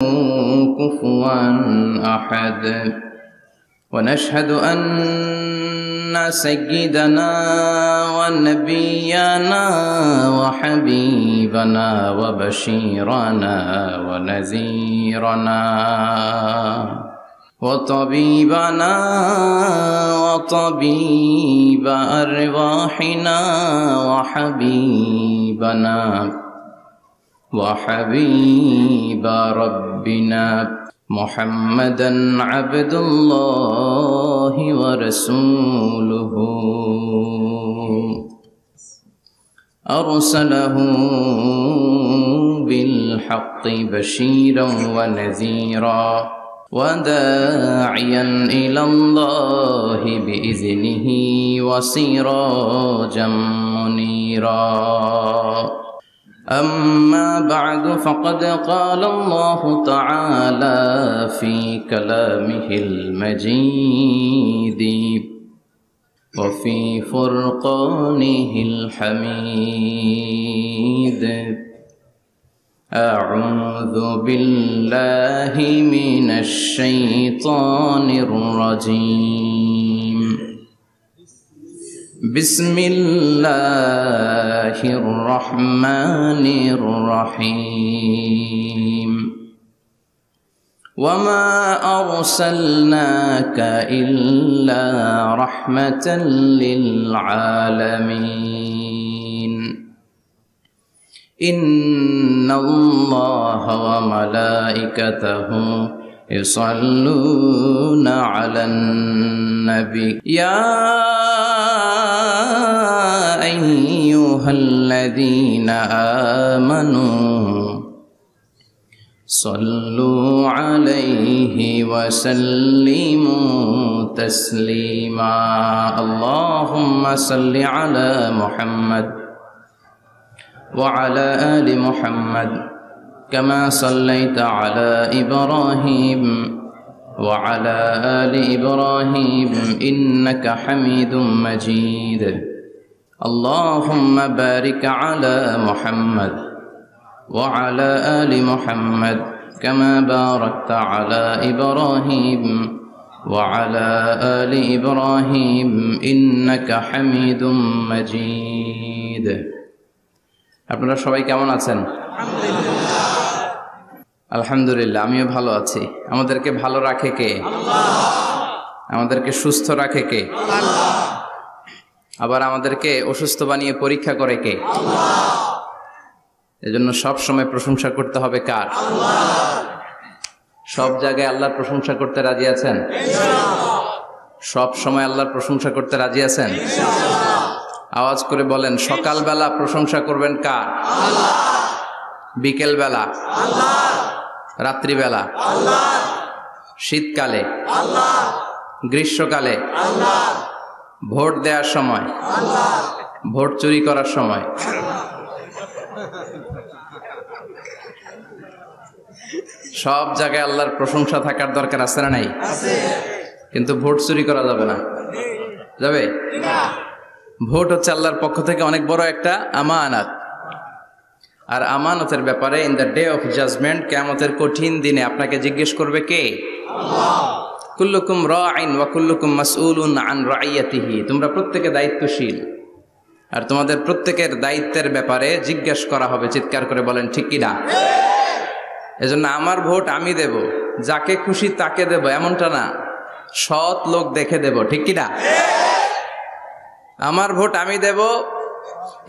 كفوا أحد ونشهد أن سيدنا ونبينا وحبيبنا وبشيرنا ونذيرنا وطبيبنا وطبيب أرواحنا وحبيبنا وحبيب ربنا محمدا عبد الله ورسوله أرسله بالحق بشيرا ونذيرا وداعيا إلى الله بإذنه وسراجا منيرا أما بعد فقد قال الله تعالى في كلامه المجيد وفي فرقانه الحميد أعوذ بالله من الشيطان الرجيم بسم الله الرحمن الرحيم وما أرسلناك إلا رحمة للعالمين إن الله وملائكته يصلون على النبي يا أيها الذين آمنوا صلوا عليه وسلموا تسليما اللهم صل على محمد وعلى آل محمد كما صليت على إبراهيم وعلى آل إبراهيم إنك حميد مجيد اللهم بارك على محمد وعلى آل محمد كما باركت على إبراهيم وعلى آل إبراهيم إنك حميد مجيد আপনারা সবাই কেমন আছেন? আলহামদুলিল্লাহ, আমিও ভালো আছি। আমাদেরকে ভালো রাখে কে? আমাদেরকে সুস্থ রাখে কে? আবার আমাদেরকে অসুস্থ বানিয়ে পরীক্ষা করে কে? এজন্য সব সময় প্রশংসা করতে হবে কার? সব জায়গায় আল্লাহর প্রশংসা করতে রাজি আছেন? সব সময় আল্লাহর প্রশংসা করতে রাজি আছেন? আওয়াজ করে বলেন, সকালবেলা প্রশংসা করবেন কার? বিকেল বেলা, রাত্রিবেলা, শীতকালে, গ্রীষ্মকালে, ভোট দেওয়ার সময়, ভোট চুরি করার সময়, সব জায়গায় আল্লাহর প্রশংসা থাকার দরকার আছে না নাই? কিন্তু ভোট চুরি করা যাবে না। যাবে? ভোট হচ্ছে আল্লাহর পক্ষ থেকে অনেক বড় একটা আমানত। আর আমানতের ব্যাপারে in the day of judgement, কিয়ামতের কঠিন দিনে আপনাকে জিজ্ঞেস করবে কে? আল্লাহ। কুল্লুকুম রাঈন ওয়া কুল্লুকুম মাসউলুন আন রাইয়াতিহি। তোমরা প্রত্যেকে দায়িত্বশীল, আর তোমাদের প্রত্যেকের দায়িত্বের ব্যাপারে জিজ্ঞেস করা হবে। চিৎকার করে বলেন ঠিক কি না? এজন্য আমার ভোট আমি দেব, যাকে খুশি তাকে দেব এমনটা না, সৎ লোক দেখে দেব। ঠিক কি না? আমার ভোট আমি দেব,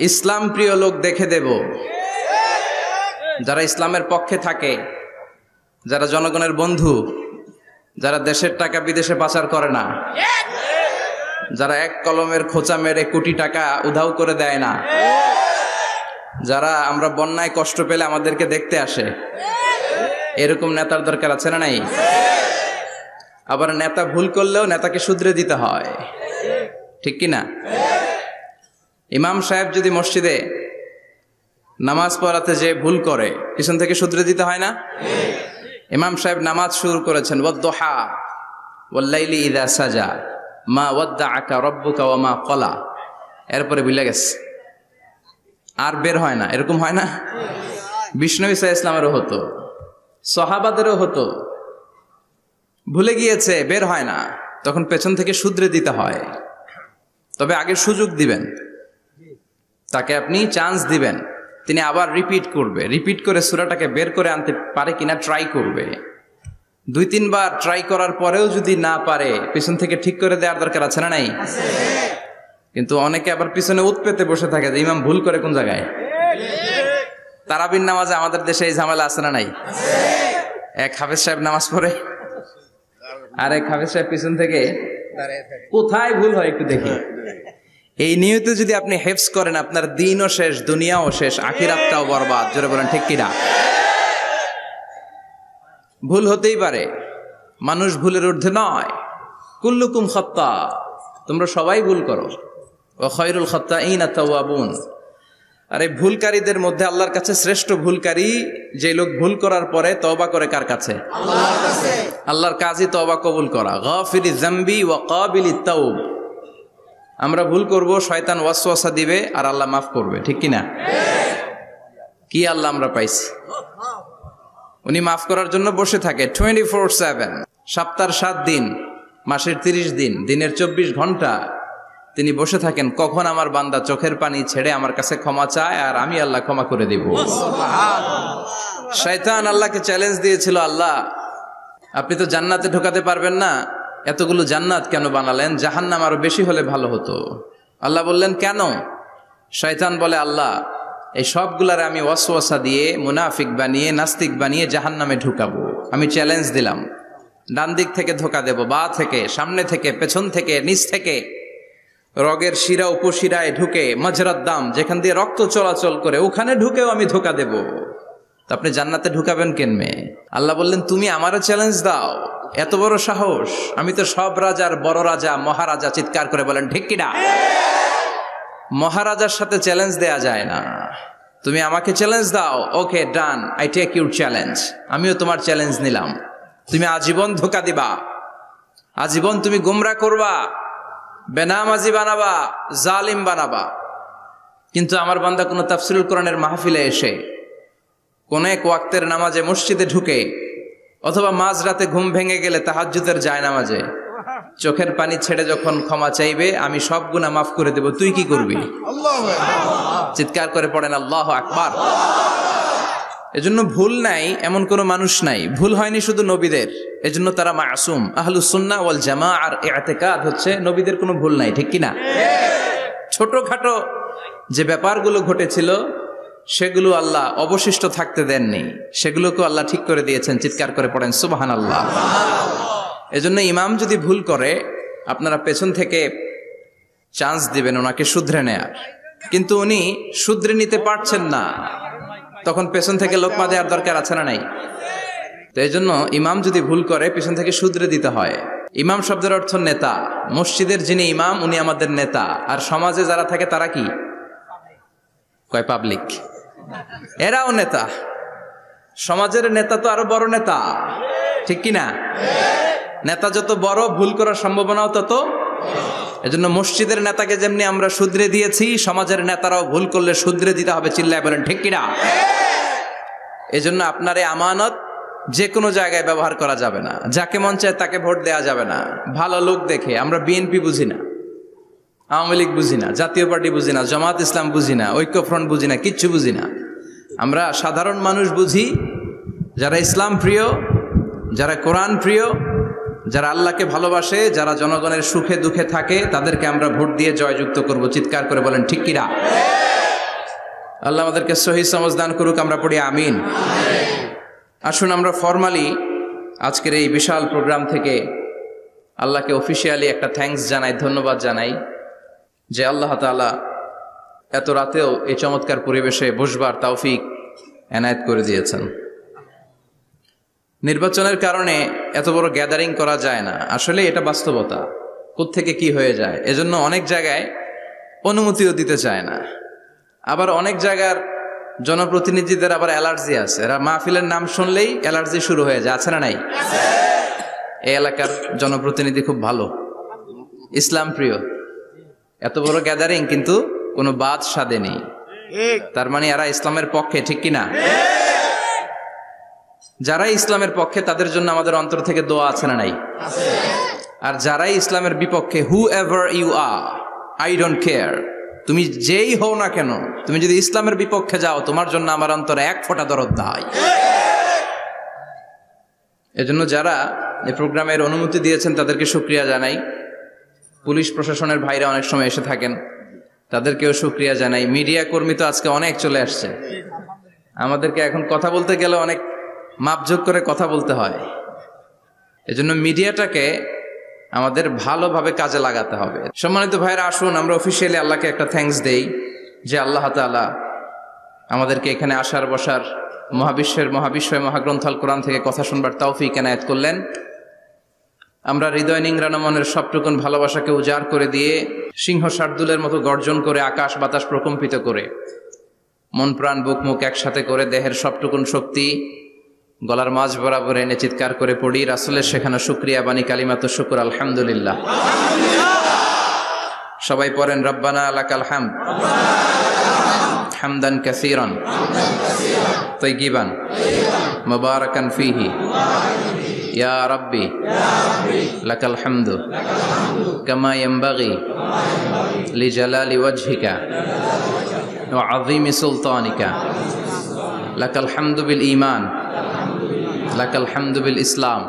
ইসলাম প্রিয় লোক দেখে দেব, যারা ইসলামের পক্ষে থাকে, যারা জনগণের বন্ধু, যারা দেশের টাকা বিদেশে পাচার করে না, যারা এক কলমের খোঁচা মেরে কোটি টাকা উধাও করে দেয় না, যারা আমরা বন্যায় কষ্ট পেলে আমাদেরকে দেখতে আসে, এরকম নেতার দরকার আছে না নাই? আবার নেতা ভুল করলেও নেতাকে শুধরে দিতে হয়। ঠিক কি না? ইমাম সাহেব যদি মসজিদে নামাজ পড়াতে যে ভুল করে, পিছন থেকে শুধরে দিতে হয় না? ইমাম সাহেব নামাজ শুরু করেছেন, ওয়াদ-দুহা ওয়াল-লাইলি ইযা সাজা মা ওয়াদ্দাআকা রাব্বুকা ওয়া মা ক্বালা, এরপরে ভুলে গেছে, আর বের হয় না। এরকম হয় না? বিষ্ণু ঈসা ইসলামেরও হতো। সাহাবাদেরও হতো, ভুলে গিয়েছে, বের হয় না, তখন পেছন থেকে শুধরে দিতে হয়। তবে আগে সুযোগ দিবেন, তাকে আপনি চান্স দিবেন, তিনি আবার রিপিট করবে, রিপিট করে সূরাটাকে বের করে আনতে পারে কিনা ট্রাই করবে। 2-3 বার ট্রাই করার পরেও যদি না পারে, পিছন থেকে ঠিক করে দেওয়ার দরকার আছে না নাই? কিন্তু অনেকে আবার পিছনে উৎ পেতে বসে থাকে যে ইমাম ভুল করে কোন জায়গায়। তারাবির নামাজে আমাদের দেশে এই ঝামেলা আছে না নাই? এক হাফেজ সাহেব নামাজ পড়ে, আর এক হাফেজ সাহেব পিছন থেকে কোথায় ভুল হয় একটু দেখি। এই নিয়তে যদি আপনি হেফজ করেন, আপনার দিনও শেষ, দুনিয়াও শেষ, আখিরাতটাও বরবাদ। জোরে বলেন ঠিক কিনা? ভুল হতেই পারে, মানুষ ভুলের ঊর্ধ্বে নয়। কুল্লুকুম খাত্তা, তোমরা সবাই ভুল করো। ওয়া খায়রুল খাত্তাইনা তাওয়াবুন। আর এই ভুলকারীদের মধ্যে আল্লাহর কাছে শ্রেষ্ঠ ভুলকারী যে লোক ভুল করার পরে তওবা করে কার কাছে? আল্লাহর কাছে। আল্লাহর কাজই তওবা কবুল করা। গাফিরিজ যামবি ওয়া কাবিলিত তাওব। আমরা ভুল করব, শয়তান ওয়াসওয়াসা দিবে, আর আল্লাহ মাফ করবে, ঠিক কিনা? কি আল্লাহ আমরা পাইছি, উনি মাফ করার জন্য বসে থাকে 24/7, সপ্তাহের 7 দিন, মাসের 30 দিন, দিনের 24 ঘন্টা তিনি বসে থাকেন। কখন আমার বান্দা চোখের পানি ছেড়ে আমার কাছে ক্ষমা চায়, আর আমি আল্লাহ ক্ষমা করে দিব। শয়তান আল্লাহকে চ্যালেঞ্জ দিয়েছিল, আল্লাহ আপনি তো জান্নাতে ঢোকাতে পারবেন না, এতগুলো জান্নাত কেন বানালেন? জাহান্নাম আরো বেশি হলে ভালো হতো। আল্লাহ বললেন কেন? শয়তান বলে, আল্লাহ এই সবগুলারে আমি ওয়াসওয়াসা দিয়ে, মুনাফিক বানিয়ে, নাস্তিক বানিয়ে জাহান্নামে ঢুকাবো। আমি চ্যালেঞ্জ দিলাম, ডান দিক থেকে ধোকা দেব, বা থেকে, সামনে থেকে, পেছন থেকে, নিচ থেকে, রগের শিরা উপশিরায় ঢুকে, মাজরাত দাম যেখান দিয়ে রক্ত চলাচল করে ওখানে ঢুকেও আমি ধোকা দেব। তো আপনি জান্নাতে ঢুকাবেন কেনমে? আল্লাহ বললেন তুমি আমারও চ্যালেঞ্জ দাও, এত বড় সাহস? আমি তো সব রাজার বড় রাজা, মহারাজা। চিৎকার করে বলেন ঠিক কিনা? মহারাজার সাথে চ্যালেঞ্জ দেয়া যায় না। তুমি আমাকে চ্যালেঞ্জ দাও, ওকে ডান, আই টেক ইউর চ্যালেঞ্জ। আমিও তোমার চ্যালেঞ্জ নিলাম। তুমি আজীবন ধোকা দিবা, আজীবন তুমি গুমরা করবা, বেনামাজি বানাবা, জালিম বানাবা। কিন্তু আমার বান্দা কোনো তাফসীরুল কোরআনের মাহফিলে এসে, কোন এক ওয়াক্তের নামাজে মসজিদে ঢুকে, অথবা মাঝরাতে ঘুম ভেঙে গেলে তাহাজ্জুদের জায়নামাজে চোখের পানি ছেড়ে যখন ক্ষমা চাইবে, আমি সব গুনাহ মাফ করে দেব, তুই কি করবি? চিৎকার করে পড়েন আল্লাহু আকবার। এজন্য ভুল নাই এমন কোন মানুষ নাই, ভুল হয়নি শুধু নবীদের, এজন্য তারা মাসুম। আহলুস সুন্নাহ ওয়াল জামাআর ইতিকাদ হচ্ছে নবীদের কোনো ভুল নাই, ঠিক কিনা? ছোটখাটো যে ব্যাপারগুলো ঘটেছিল সেগুলো আল্লাহ অবশিষ্ট থাকতে দেননি, সেগুলোকে আল্লাহ ঠিক করে দিয়েছেন। চিৎকার করে পড়েন সুবহানাল্লাহ। এজন্য ইমাম যদি ভুল করে, আপনারা পেছন থেকে চান্স দিবেন ওনাকে শুধরে নেয়ার। কিন্তু উনি শুধরে নিতে পারছেন না, তখন পেছন থেকে লোকমা দেওয়ার দরকার আছে না নাই? তো এই জন্য ইমাম যদি ভুল করে, পেছন থেকে শুধরে দিতে হয়। ইমাম শব্দের অর্থ নেতা। মসজিদের যিনি ইমাম উনি আমাদের নেতা, আর সমাজে যারা থাকে তারা কি কয়? পাবলিক। এরাও নেতা। সমাজের নেতা তো আরো বড় নেতা, ঠিক কিনা? নেতা যত বড়, ভুল করার সম্ভাবনাও তত। এজন্য মসজিদের নেতাকে যেমনি আমরা শুধরে দিয়েছি, সমাজের নেতারাও ভুল করলে শুধরে দিতে হবে। চিল্লায় বলেন ঠিক কিনা? এজন্য আপনার এই আমানত যে কোনো জায়গায় ব্যবহার করা যাবে না, যাকে মন চায় তাকে ভোট দেওয়া যাবে না। ভালো লোক দেখে, আমরা বিএনপি বুঝি না, আওয়ামী লীগ বুঝি না, জাতীয় পার্টি বুঝি না, জামাত ইসলাম বুঝি না, ঐক্যফ্রন্ট বুঝি না, কিচ্ছু বুঝি না। আমরা সাধারণ মানুষ বুঝি, যারা ইসলাম প্রিয়, যারা কোরআন প্রিয়, যারা আল্লাহকে ভালোবাসে, যারা জনগণের সুখে দুঃখে থাকে, তাদেরকে আমরা ভোট দিয়ে জয়যুক্ত করব। চিৎকার করে বলেন ঠিক কিনা? আল্লাহ আমাদেরকে সহি সমঝ দান করুক। আমরা পড়ি আমিন। আসুন আমরা ফরমালি আজকের এই বিশাল প্রোগ্রাম থেকে আল্লাহকে অফিসিয়ালি একটা থ্যাঙ্কস জানাই, ধন্যবাদ জানাই যে আল্লাহ তাআলা এত রাতেও এই চমৎকার পরিবেশে বসবার তৌফিক এনায়েত করে দিয়েছেন। নির্বাচনের কারণে এত বড় গ্যাদারিং করা যায় না, আসলে এটা বাস্তবতা। কোত্থেকে কি হয়ে যায়, এজন্য অনেক জায়গায় অনুমতিও দিতে চায় না। আবার অনেক জায়গার জনপ্রতিনিধিদের আবার অ্যালার্জি আছে, এরা মাহফিলের নাম শুনলেই অ্যালার্জি শুরু হয়ে যায়, আছে না নাই? এই এলাকার জনপ্রতিনিধি খুব ভালো, ইসলাম প্রিয়, এত বড় গ্যাদারিং কিন্তু কোনো বাদ সাধে নেই, তার মানে এরা ইসলামের পক্ষে, ঠিক কিনা? যারাই ইসলামের পক্ষে তাদের জন্য আমাদের অন্তর থেকে দোয়া আছে না নাই? আর যারাই ইসলামের বিপক্ষে, whoever you are, I don't care, তুমি যেই হও না কেন, তুমি যদি ইসলামের বিপক্ষে যাও, তোমার জন্য আমার অন্তরে এক ফোঁটা দরদ নাই। এজন্য যারা এই প্রোগ্রামের অনুমতি দিয়েছেন তাদেরকে শুকরিয়া জানাই। পুলিশ প্রশাসনের ভাইরা অনেক সময় এসে থাকেন, তাদেরকেও শুকরিয়া জানাই। মিডিয়া কর্মী তো আজকে অনেক চলে আসছে, আমাদেরকে এখন কথা বলতে গেলে অনেক মাপযোগ করে কথা বলতে হয়। এজন্য মিডিয়াটাকে আমাদের ভালোভাবে কাজে লাগাতে হবে। সম্মানিত ভাইরা, আসুন আমরা অফিসিয়ালি আল্লাহকে একটা থ্যাঙ্কস দেই যে আল্লাহ তাআলা আমাদেরকে এখানে আসার বসার, মহাবিশ্বয় মহাগ্রন্থ আল কোরআন থেকে কথা শুনবার তৌফিক এনায়েত করলেন। আমরা হৃদয় নিংড়ানো মনের সবটুকুন ভালোবাসাকে উজাড় করে দিয়ে, সিংহ শার্দুলের মতো গর্জন করে, আকাশ বাতাস প্রকম্পিত করে, মন প্রাণ বুক মুখ একসাথে করে, দেহের সবটুকুন শক্তি গলার মাঝ বরাবর এনে চিৎকার করে পড়ি রাসূলের শেখানো শুকরিয়া বাণী কালিমাত শুকর, আলহামদুলিল্লাহ। সবাই পড়েন, রব্বানা লাকাল হামদ হামদান কাসীরান তাইয়িবান মুবারাকান ফীহি ইয়া রাব্বি লাকাল হামদু কামা ইয়ানবাগি লিজালালি ওয়াজহিকা ওয়া আযীমি সুলতানিকা লাকাল হামদু বিল ঈমান লাকাল হামদু বিল ইসলাম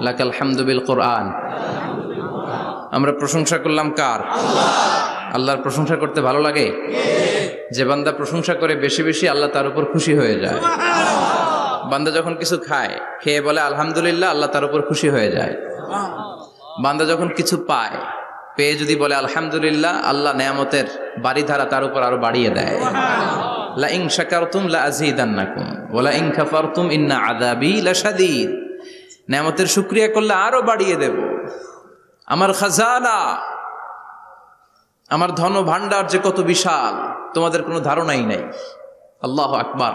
লাকাল হামদু বিল কোরআন। আমরা প্রশংসা করলাম কার? আল্লাহর প্রশংসা করতে ভালো লাগে? যে বান্দা প্রশংসা করে বেশি বেশি, আল্লাহ তার উপর খুশি হয়ে যায়। বান্দা যখন কিছু খায়, খেয়ে বলে আলহামদুলিল্লাহ, আল্লাহ তার উপর খুশি হয়ে যায়। বান্দা যখন কিছু পায়, পেয়ে যদি বলে আলহামদুলিল্লাহ, আল্লাহ নেয়ামতের বাড়িধারা তার উপর আরো বাড়িয়ে দেয়। লা ইন শাকারতুম লা আযীদান্নাকুম ওয়া লা ইন কাফারতুম ইন্না আযাবী লাশাদীদ। নেয়ামতের শুকরিয়া করলে আরো বাড়িয়ে দেব। আমার খাজানা, আমার ধন ভান্ডার যে কত বিশাল, তোমাদের কোনো ধারণাই নাই। আল্লাহু আকবার।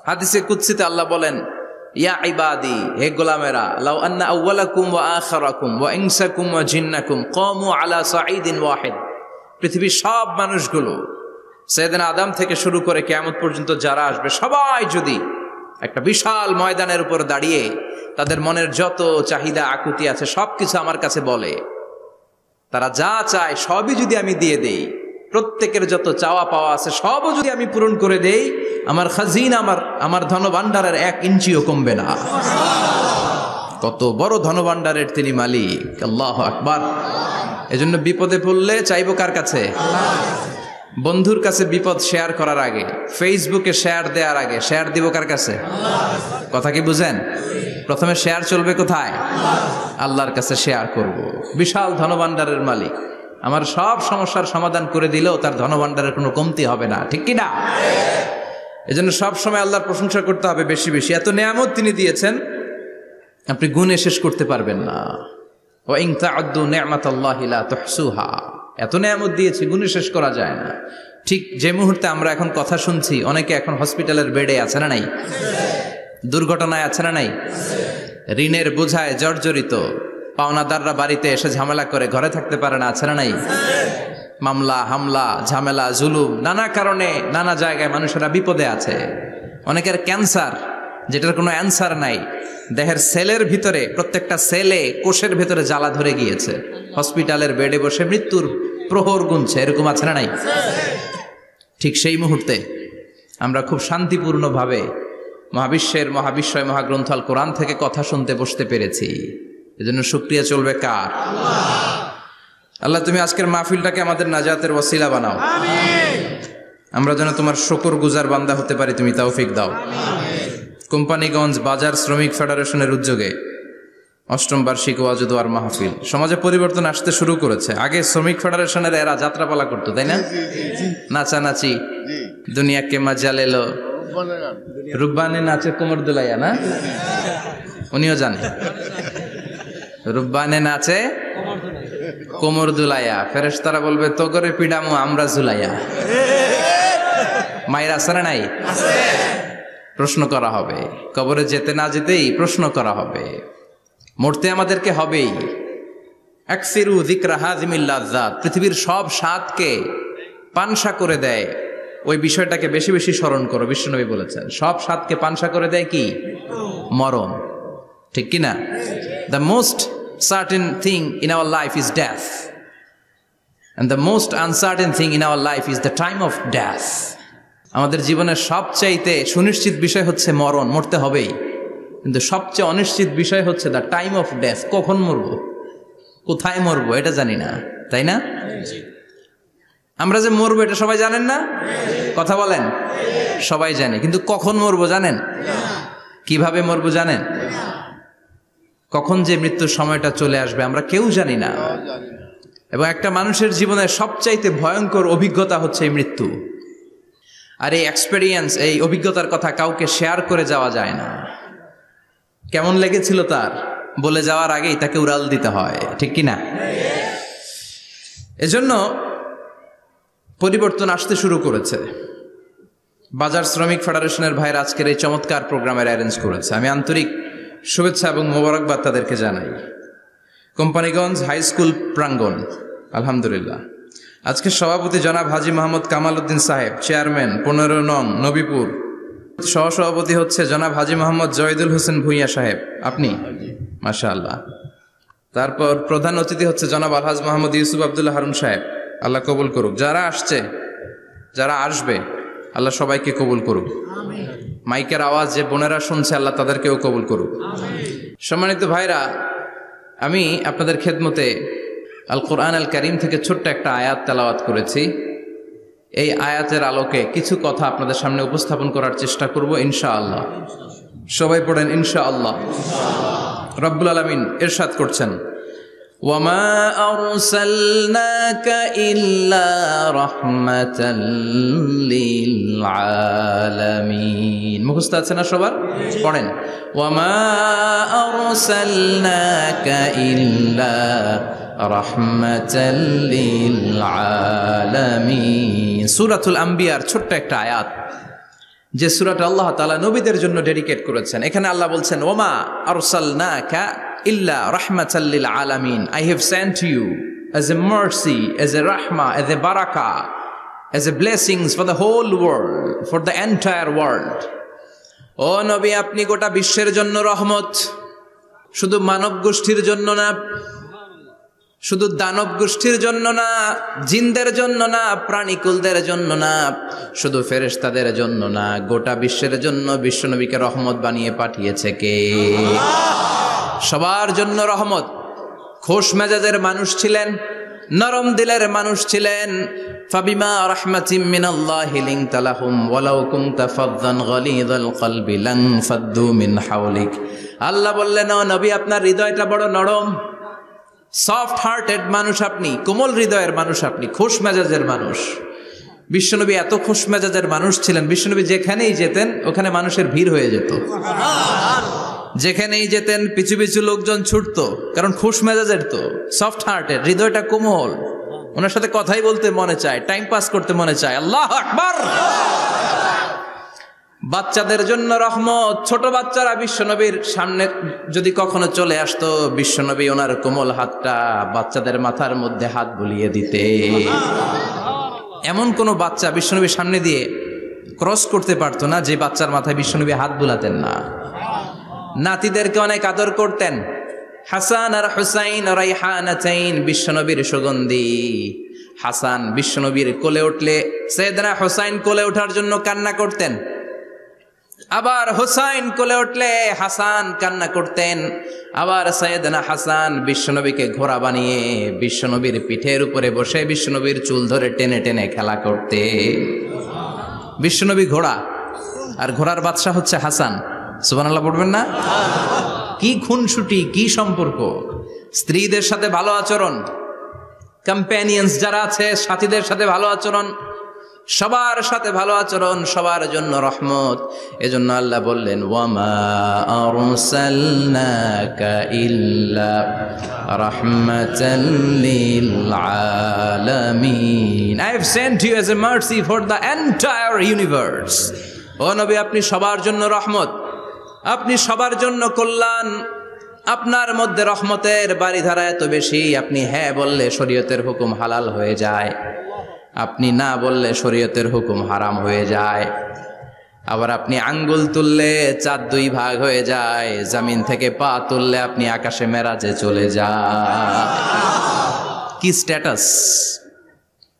হাদিসে কুদসিতে আল্লাহ বলেন, ইয়া ইবাদি, হে গোলামেরা, লাউ আন্না আউওয়ালাকুম ওয়া আখিরাকুম ওয়া ইনসাকুম ওয়া জিন্নাকুম কামু আলা সাঈদিন ওয়াহিদ। পৃথিবীর সব মানুষগুলো, সাইয়েদনা আদম থেকে শুরু করে কিয়ামত পর্যন্ত যারা আসবে, সবাই যদি একটা বিশাল ময়দানের উপর দাঁড়িয়ে তাদের মনের যত চাহিদা আকুতি আছে সবকিছু আমার কাছে বলে, তারা যা চায় সবই যদি আমি দিয়ে দেই, প্রত্যেকের যত চাওয়া পাওয়া আছে সবও যদি আমি পূরণ করে দেই, আমার খাজিনা, আমার ধনভাণ্ডারের 1 ইঞ্চিও কমবে না। কত বড় ধনভাণ্ডারের তিনি মালিক। আল্লাহু আকবার। এজন্য বিপদে পড়লে চাইবো কার কাছে? বন্ধুর কাছে বিপদ শেয়ার করার আগে, ফেসবুকে শেয়ার দেওয়ার আগে শেয়ার দিব কার কাছে? কথা কি বুঝেন? প্রথমে শেয়ার চলবে কোথায়? আল্লাহর কাছে শেয়ার করব। বিশাল ধনভাণ্ডারের মালিক আমার সব সমস্যার সমাধান করে দিলেও তার ধনভাণ্ডারের কোনো কমতি হবে না, ঠিক কি না? এজন্য সব সময় আল্লাহর প্রশংসা করতে হবে বেশি বেশি। এত নেয়ামত তিনি দিয়েছেন, আপনি গুণে শেষ করতে পারবেন না। ওয়া ইন তা'উদ্দু নি'মাতাল্লাহি লা তুহসুহা। এত নেয়ামত দিয়েছি, গুণে শেষ করা যায় না। ঠিক যে মুহূর্তে আমরা এখন কথা শুনছি, অনেকে এখন হসপিটালের বেডে আছে না নাই? দুর্ঘটনায় আছে না নাই? ঋণের বোঝায় জর্জরিত, পাওনাদাররা বাড়িতে এসে ঝামেলা করে ঘরে থাকতে পারে না, আছে না নাই? মামলা হামলা ঝামেলা জুলুম, নানা কারণে নানা জায়গায় মানুষেরা বিপদে আছে। অনেকের ক্যান্সার, যেটার কোনো অ্যান্সার নাই, দেহের সেলের ভিতরে, প্রত্যেকটা সেলে কোষের ভেতরে জ্বালা ধরে গিয়েছে, হসপিটালের বেডে বসে মৃত্যুর প্রহর গুনছে, এরকম আছে না নাই? ঠিক সেই মুহূর্তে আমরা খুব শান্তিপূর্ণভাবে মহাবিশ্বয় মহাগ্রন্থ আল কোরআন থেকে কথা শুনতে বসতে পেরেছি। এজন্য শুকরিয়া চলবে কার? আল্লাহ, তুমি আজকের মাহফিলটাকে আমাদের নাজাতের ওসিলা বানাও। আমরা যেন তোমার শুকর গুজার বান্দা হতে পারি, তুমি তৌফিক দাও। কোম্পানিগঞ্জ বাজার শ্রমিক ফেডারেশনের উদ্যোগে ৮ম বার্ষিক ওয়াজ ও দোয়ার মাহফিল। সমাজে পরিবর্তন আসতে শুরু করেছে। আগে শ্রমিক ফেডারেশনের এরা যাত্রাপালা করতো, তাই না? নাচানাচি, দুনিয়াকে মজা লেলো, রুব্বানে নাচে কোমর দুলাইয়া, না? উনিও জানে রুব্বানে নাচে কোমর দুলাইয়া। ফেরেশতারা বলবে, তো করে পিডামু আমরা জুলাইয়া। মায়ের আসরে নাই? প্রশ্ন করা হবে, কবরে যেতে না যেতেই প্রশ্ন করা হবে। মরতে আমাদেরকে হবেই। আকসিরু যিকরা হাযিমিল লাযযাত, পৃথিবীর সব স্বাদকে পানসা করে দেয় ওই বিষয়টাকে বেশি বেশি স্মরণ করো। বিশ্বনবী বলেছেন সব স্বাদকে পানসা করে দেয় কি? মরণ। ঠিক কি না? The most certain thing in our life is death, and the most uncertain thing in our life is the time of death. আমাদের জীবনের সবচাইতে সুনিশ্চিত বিষয় হচ্ছে মরণ, মরতে হবেই, কিন্তু সবচেয়ে অনিশ্চিত বিষয় হচ্ছে দ্য টাইম অফ ডেথ। কখন মরবো, কোথায় মরবো এটা জানি না, তাই না? আমরা যে মরবো এটা সবাই জানেন না? কথা বলেন। সবাই জানে, কিন্তু কখন মরবো জানেন? কিভাবে মরবো জানেন? কখন যে মৃত্যুর সময়টা চলে আসবে আমরা কেউ জানি না। এবং একটা মানুষের জীবনের সবচাইতে ভয়ঙ্কর অভিজ্ঞতা হচ্ছে এই মৃত্যু। আর এই এক্সপেরিয়েন্স, এই অভিজ্ঞতার কথা কাউকে শেয়ার করে যাওয়া যায় না। কেমন লেগেছিল তার বলে যাওয়ার আগেই তাকে উড়াল দিতে হয়, ঠিক কি না? এজন্য পরিবর্তন আসতে শুরু করেছে। বাজার শ্রমিক ফেডারেশনের ভাইয়ের আজকের এই চমৎকার প্রোগ্রামের অ্যারেঞ্জ করেছে, আমি আন্তরিক শুভেচ্ছা এবং মোবারকবাদ তাদেরকে জানাই। কোম্পানিগঞ্জ হাই স্কুল প্রাঙ্গণ, আলহামদুলিল্লাহ। আজকে সভাপতি জনাব হাজী মোহাম্মদ কামাল উদ্দিন সাহেব, চেয়ারম্যান 15 নং নবীপুর। সহসভাপতি হচ্ছে জনাব হাজী মোহাম্মদ জয়দুল হোসেন ভুঁইয়া সাহেব, আপনি? মাশাআল্লাহ। তারপর প্রধান অতিথি হচ্ছে জনাব আলহাজ মোহাম্মদ ইউসুফ আব্দুল্লাহ হারুন সাহেব, আল্লাহ কবুল করুক। যারা আসছে, যারা আসবে, আল্লাহ সবাইকে কবুল করুক। মাইকের আওয়াজ যে বোনেরা শুনছে, আল্লাহ তাদেরকেও কবুল করুক। সম্মানিত ভাইরা, আমি আপনাদের খেদমতে আল কোরআন আল কারীম থেকে ছোট্ট একটা আয়াত তেলাওয়াত করেছি। এই আয়াতের আলোকে কিছু কথা আপনাদের সামনে উপস্থাপন করার চেষ্টা করব ইনশাআল্লাহ। সবাই পড়েন ইনশাআল্লাহ। রব্বুল আলামিন ইরশাদ করছেন, ওয়ামা আরসালনাকা ইল্লা রাহমাতাল লিল আলামিন। মুখস্থ আছে না সবার? পড়েন, ওয়ামা আরসালনাকা ইল্লা রাহমাতাল লিল আলামিন। সূরাতুল আম্বিয়ার ছোট্ট একটা আয়াত, যে সূরাটা আল্লাহ তাআলা নবীদের জন্য ডেডিকেট করেছেন। এখানে আল্লাহ বলছেন, ওয়ামা আরসালনাকা illa rahmatan lil alamin. I have sent you as a mercy, as a rahmah, as a barakah, as a blessings for the whole world, for the entire world. ও নবী, আপনি গোটা বিশ্বের জন্য রহমত, শুধু মানব গোষ্ঠীর জন্য না, শুধু দানব গোষ্ঠীর জন্য না, জিনদের জন্য না, প্রাণীকুলদের জন্য না, শুধু ফেরেশতাদের জন্য না, গোটা বিশ্বের জন্য বিশ্বনবীকে রহমত বানিয়ে পাঠিয়েছে কে? সবার জন্য রহমত। খোশ মেজাজের মানুষ ছিলেন, নরম দিলের মানুষ ছিলেন। ফাবিমা রাহমাতিম মিনাল্লাহি লিনতা লাহুম ওয়ালাউ কুনতা ফাযযান গালিযাল কলবি লান ফাদ্দু মিন হাওলিক। আল্লাহ বললেন, ও নবী, আপনার হৃদয়টা বড় নরম, সফট হার্টেড মানুষ আপনি, কোমল হৃদয়ের মানুষ আপনি, খোশ মেজাজের মানুষ। বিশ্বনবী এত খোশ মেজাজের মানুষ ছিলেন, বিশ্বনবী যেখানেই যেতেন ওখানে মানুষের ভিড় হয়ে যেত। যেখানেই যেতেন পিছু পিছু লোকজন ছুটতো, কারণ খুশ মেজাজের তো, সফট হার্টেড, হৃদয়টা কোমল, ওনার সাথে কথাই বলতে মনে চায়, টাইম পাস করতে মনে চায়। আল্লাহু আকবার। বাচ্চাদের জন্য রহমত। ছোট বাচ্চারা বিশ্বনবীর সামনে যদি কখনো চলে আসতো, বিশ্বনবী ওনার কোমল হাতটা বাচ্চাদের মাথার মধ্যে হাত বুলিয়ে দিতে। এমন কোনো বাচ্চা বিশ্বনবীর সামনে দিয়ে ক্রস করতে পারতো না যে বাচ্চার মাথায় বিশ্বনবী হাত বুলাতেন না। নাতিদেরকে অনেক আদর করতেন। হাসান আর হুসাইন রাইহানাতাইন, বিশ্বনবীর সুগন্ধি। হাসান বিশ্বনবীর কোলে উঠলে সাইয়েদনা হুসাইন কোলে ওঠার জন্য কান্না করতেন, আবার হুসাইন কোলে উঠলে হাসান কান্না করতেন। আবার সাইয়েদনা হাসান বিশ্বনবীকে ঘোড়া বানিয়ে বিশ্বনবীর পিঠের উপরে বসে বিশ্বনবীর চুল ধরে টেনে টেনে খেলা করতে। বিশ্বনবী ঘোড়া, আর ঘোড়ার বাদশা হচ্ছে হাসান। সুবহানাল্লাহ পড়বেন না? কি খুনসুটি, কি সম্পর্ক! স্ত্রীদের সাথে ভালো আচরণ, কম্প্যানিয়ন্স যারা আছে সাথীদের সাথে ভালো আচরণ, সবার সাথে ভালো আচরণ, সবার জন্য রহমত। এজন্য আল্লাহ বললেন, ওয়ামা আরসালনাকা ইল্লা রাহমাতাল লিল আলামিন। I have sent you as a mercy for the entire universe. ও নবী, আপনি সবার জন্য রহমত, আপনি সবার জন্য কল্যাণ। আপনার মধ্যে রহমতের বাড়িধারা এত বেশি, আপনি হ্যাঁ বললে শরীয়তের হুকুম হালাল হয়ে যায়। আপনি না বললে শরীয়তের হুকুম হারাম হয়ে যায়। আবার আপনি আঙ্গুল তুললে চাঁদ 2 ভাগ হয়ে যায়, জমিন থেকে পা তুললে আপনি আকাশে মেরাজে চলে যায়। কি স্ট্যাটাস,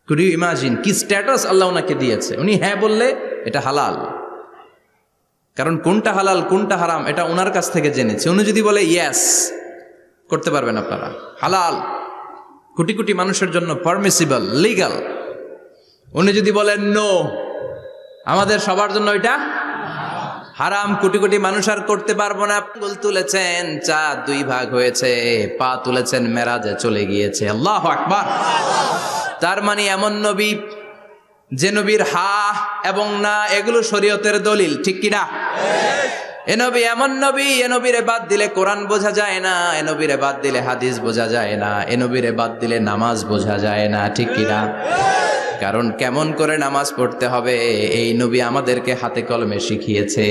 কুড ইউ ইমাজিন কি স্ট্যাটাস আল্লাহ ওনাকে দিয়েছে। উনি হ্যাঁ বললে এটা হালাল, কারণ কোনটা হালাল কোনটা হারাম এটা ওনার কাছ থেকে জেনেছে। উনি যদি বলে ইয়েস, করতে পারবেন আপনারা, হালাল, কোটি কোটি মানুষের জন্য পারমিসিবল, লিগ্যাল। উনি যদি বলেন নো, আমাদের সবার জন্য এটা হারাম, কোটি কোটি মানুষ আর করতে পারবো না। আঙ্গুল তুলেছেন চাঁদ 2 ভাগ হয়েছে, পা তুলেছেন মেরাজে চলে গিয়েছে। আল্লাহু আকবার। তার মানে এমন নবী যে নবীর হা এবং না এগুলো শরীয়তের দলিল, ঠিক কিনা? এ নবী এমন নবী, এ নবীরে বাদ দিলে কোরআন বোঝা যায় না, এ নবীরে বাদ দিলে হাদিস বোঝা যায় না, এ নবীরে বাদ দিলে নামাজ বোঝা যায় না, ঠিক কিনা? কারণ কেমন করে নামাজ পড়তে হবে এই নবী আমাদেরকে হাতে কলমে শিখিয়েছে।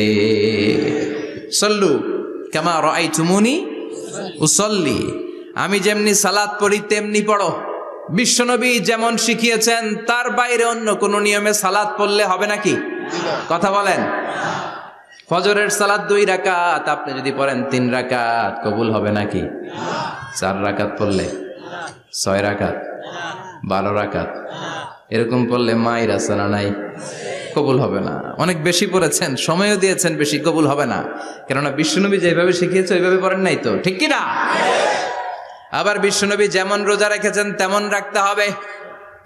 সল্লু কামা রাআইতুমুনি উসাল্লি, আমি যেমনি সালাত পড়ি তেমনি পড়ো। বিশ্বনবী যেমন শিখিয়েছেন তার বাইরে অন্য কোন নিয়মে সালাত পড়লে হবে নাকি? কথা বলেন। ফজরের সালাত 2 রাকাত, আপনি যদি পড়েন 3 রাকাত, কবুল হবে নাকি? 4 রাকাত পড়লে, 6 রাকাত, 12 রাকাত এরকম পড়লে মায়ের আসানা নাই, কবুল হবে না। অনেক বেশি পড়েছেন, সময়ও দিয়েছেন বেশি, কবুল হবে না। কেননা বিশ্বনবী যেভাবে শিখিয়েছে ওইভাবে পড়েন নাই তো, ঠিক কিনা? আবার বিশ্বনবী যেমন রোজা রেখেছেন তেমন রাখতে হবে।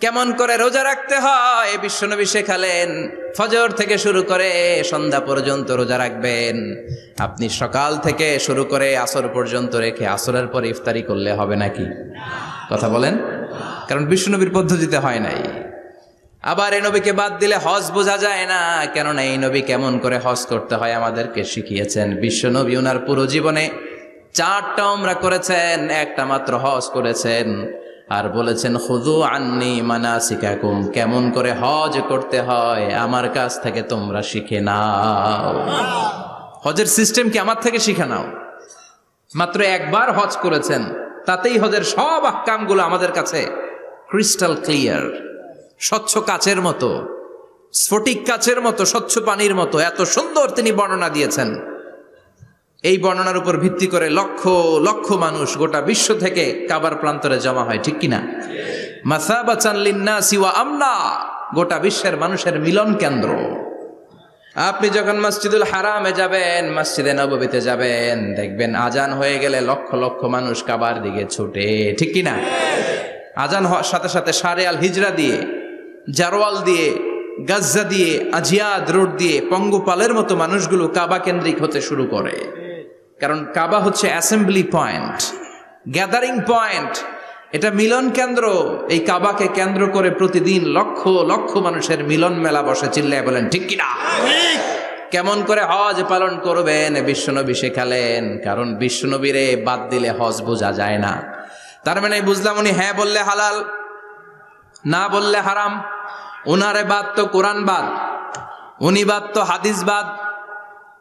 কেমন করে রোজা রাখতে হয় বিশ্বনবী শেখালেন। ফজর থেকে শুরু করে সন্ধ্যা পর্যন্ত রোজা রাখবেন। আপনি সকাল থেকে শুরু করে আসর পর্যন্ত রেখে আসরের পর ইফতারি করলে হবে নাকি? কথা বলেন। কারণ বিশ্বনবীর পদ্ধতিতে হয় নাই। আবার এই নবীকে বাদ দিলে হজ বোঝা যায় না, কেননা এই নবী কেমন করে হজ করতে হয় আমাদেরকে শিখিয়েছেন। বিশ্বনবী ওনার পুরো জীবনে 4টা উমরা করেছেন, একটা মাত্র হজ করেছেন। আর বলেছেন খুযু আন্নী মানাসিকাকুম, কেমন করে হজ করতে হয় আমার কাছ থেকে তোমরা শিখে নাও। হজের সিস্টেম কি আমার থেকে শিখে নাও। মাত্র একবার হজ করেছেন, তাতেই হজের সব আহকামগুলো আমাদের কাছে ক্রিস্টাল ক্লিয়ার, স্বচ্ছ কাচের মতো, স্ফটিক কাচের মতো, স্বচ্ছ পানির মতো এত সুন্দর তিনি বর্ণনা দিয়েছেন। এই বর্ণনার উপর ভিত্তি করে লক্ষ লক্ষ মানুষ গোটা বিশ্ব থেকে কাবার প্রান্তরে জমা হয়, ঠিক কিনা? মাসাবাতান লিন্নাসি ওয়া আমনা, গোটা বিশ্বের মানুষের মিলন কেন্দ্র। আপনি যখন মসজিদুল হারামে যাবেন, মসজিদে নববীতে যাবেন, দেখবেন আজান হয়ে গেলে লক্ষ লক্ষ মানুষ কাবার দিকে ছুটে, ঠিক কিনা? আজান হওয়ার সাথে সাথে সারে আল হিজরা দিয়ে, জারওয়াল দিয়ে, গাজ্জা দিয়ে, আজিয়াদ রোড দিয়ে পঙ্গপালের মতো মানুষগুলো কাবা কেন্দ্রিক হতে শুরু করে। কারণ কাবা হচ্ছে অ্যাসেম্বলি পয়েন্ট, গ্যাদারিং পয়েন্ট, এটা মিলন কেন্দ্র। এই কাবাকে কেন্দ্র করে প্রতিদিন লক্ষ লক্ষ মানুষের মিলন মেলা বসে। চিল্লায় বলেন ঠিক কিনা? কেমন করে হজ পালন করবেন বিশ্বনবী শেখালেন। কারণ বিশ্বনবীরে বাদ দিলে হজ বোঝা যায় না। তার মানে বুঝলাম উনি হ্যাঁ বললে হালাল, না বললে হারাম। উনারে বাদ তো কোরআন বাদ, উনি বাদ তো হাদিস বাদ।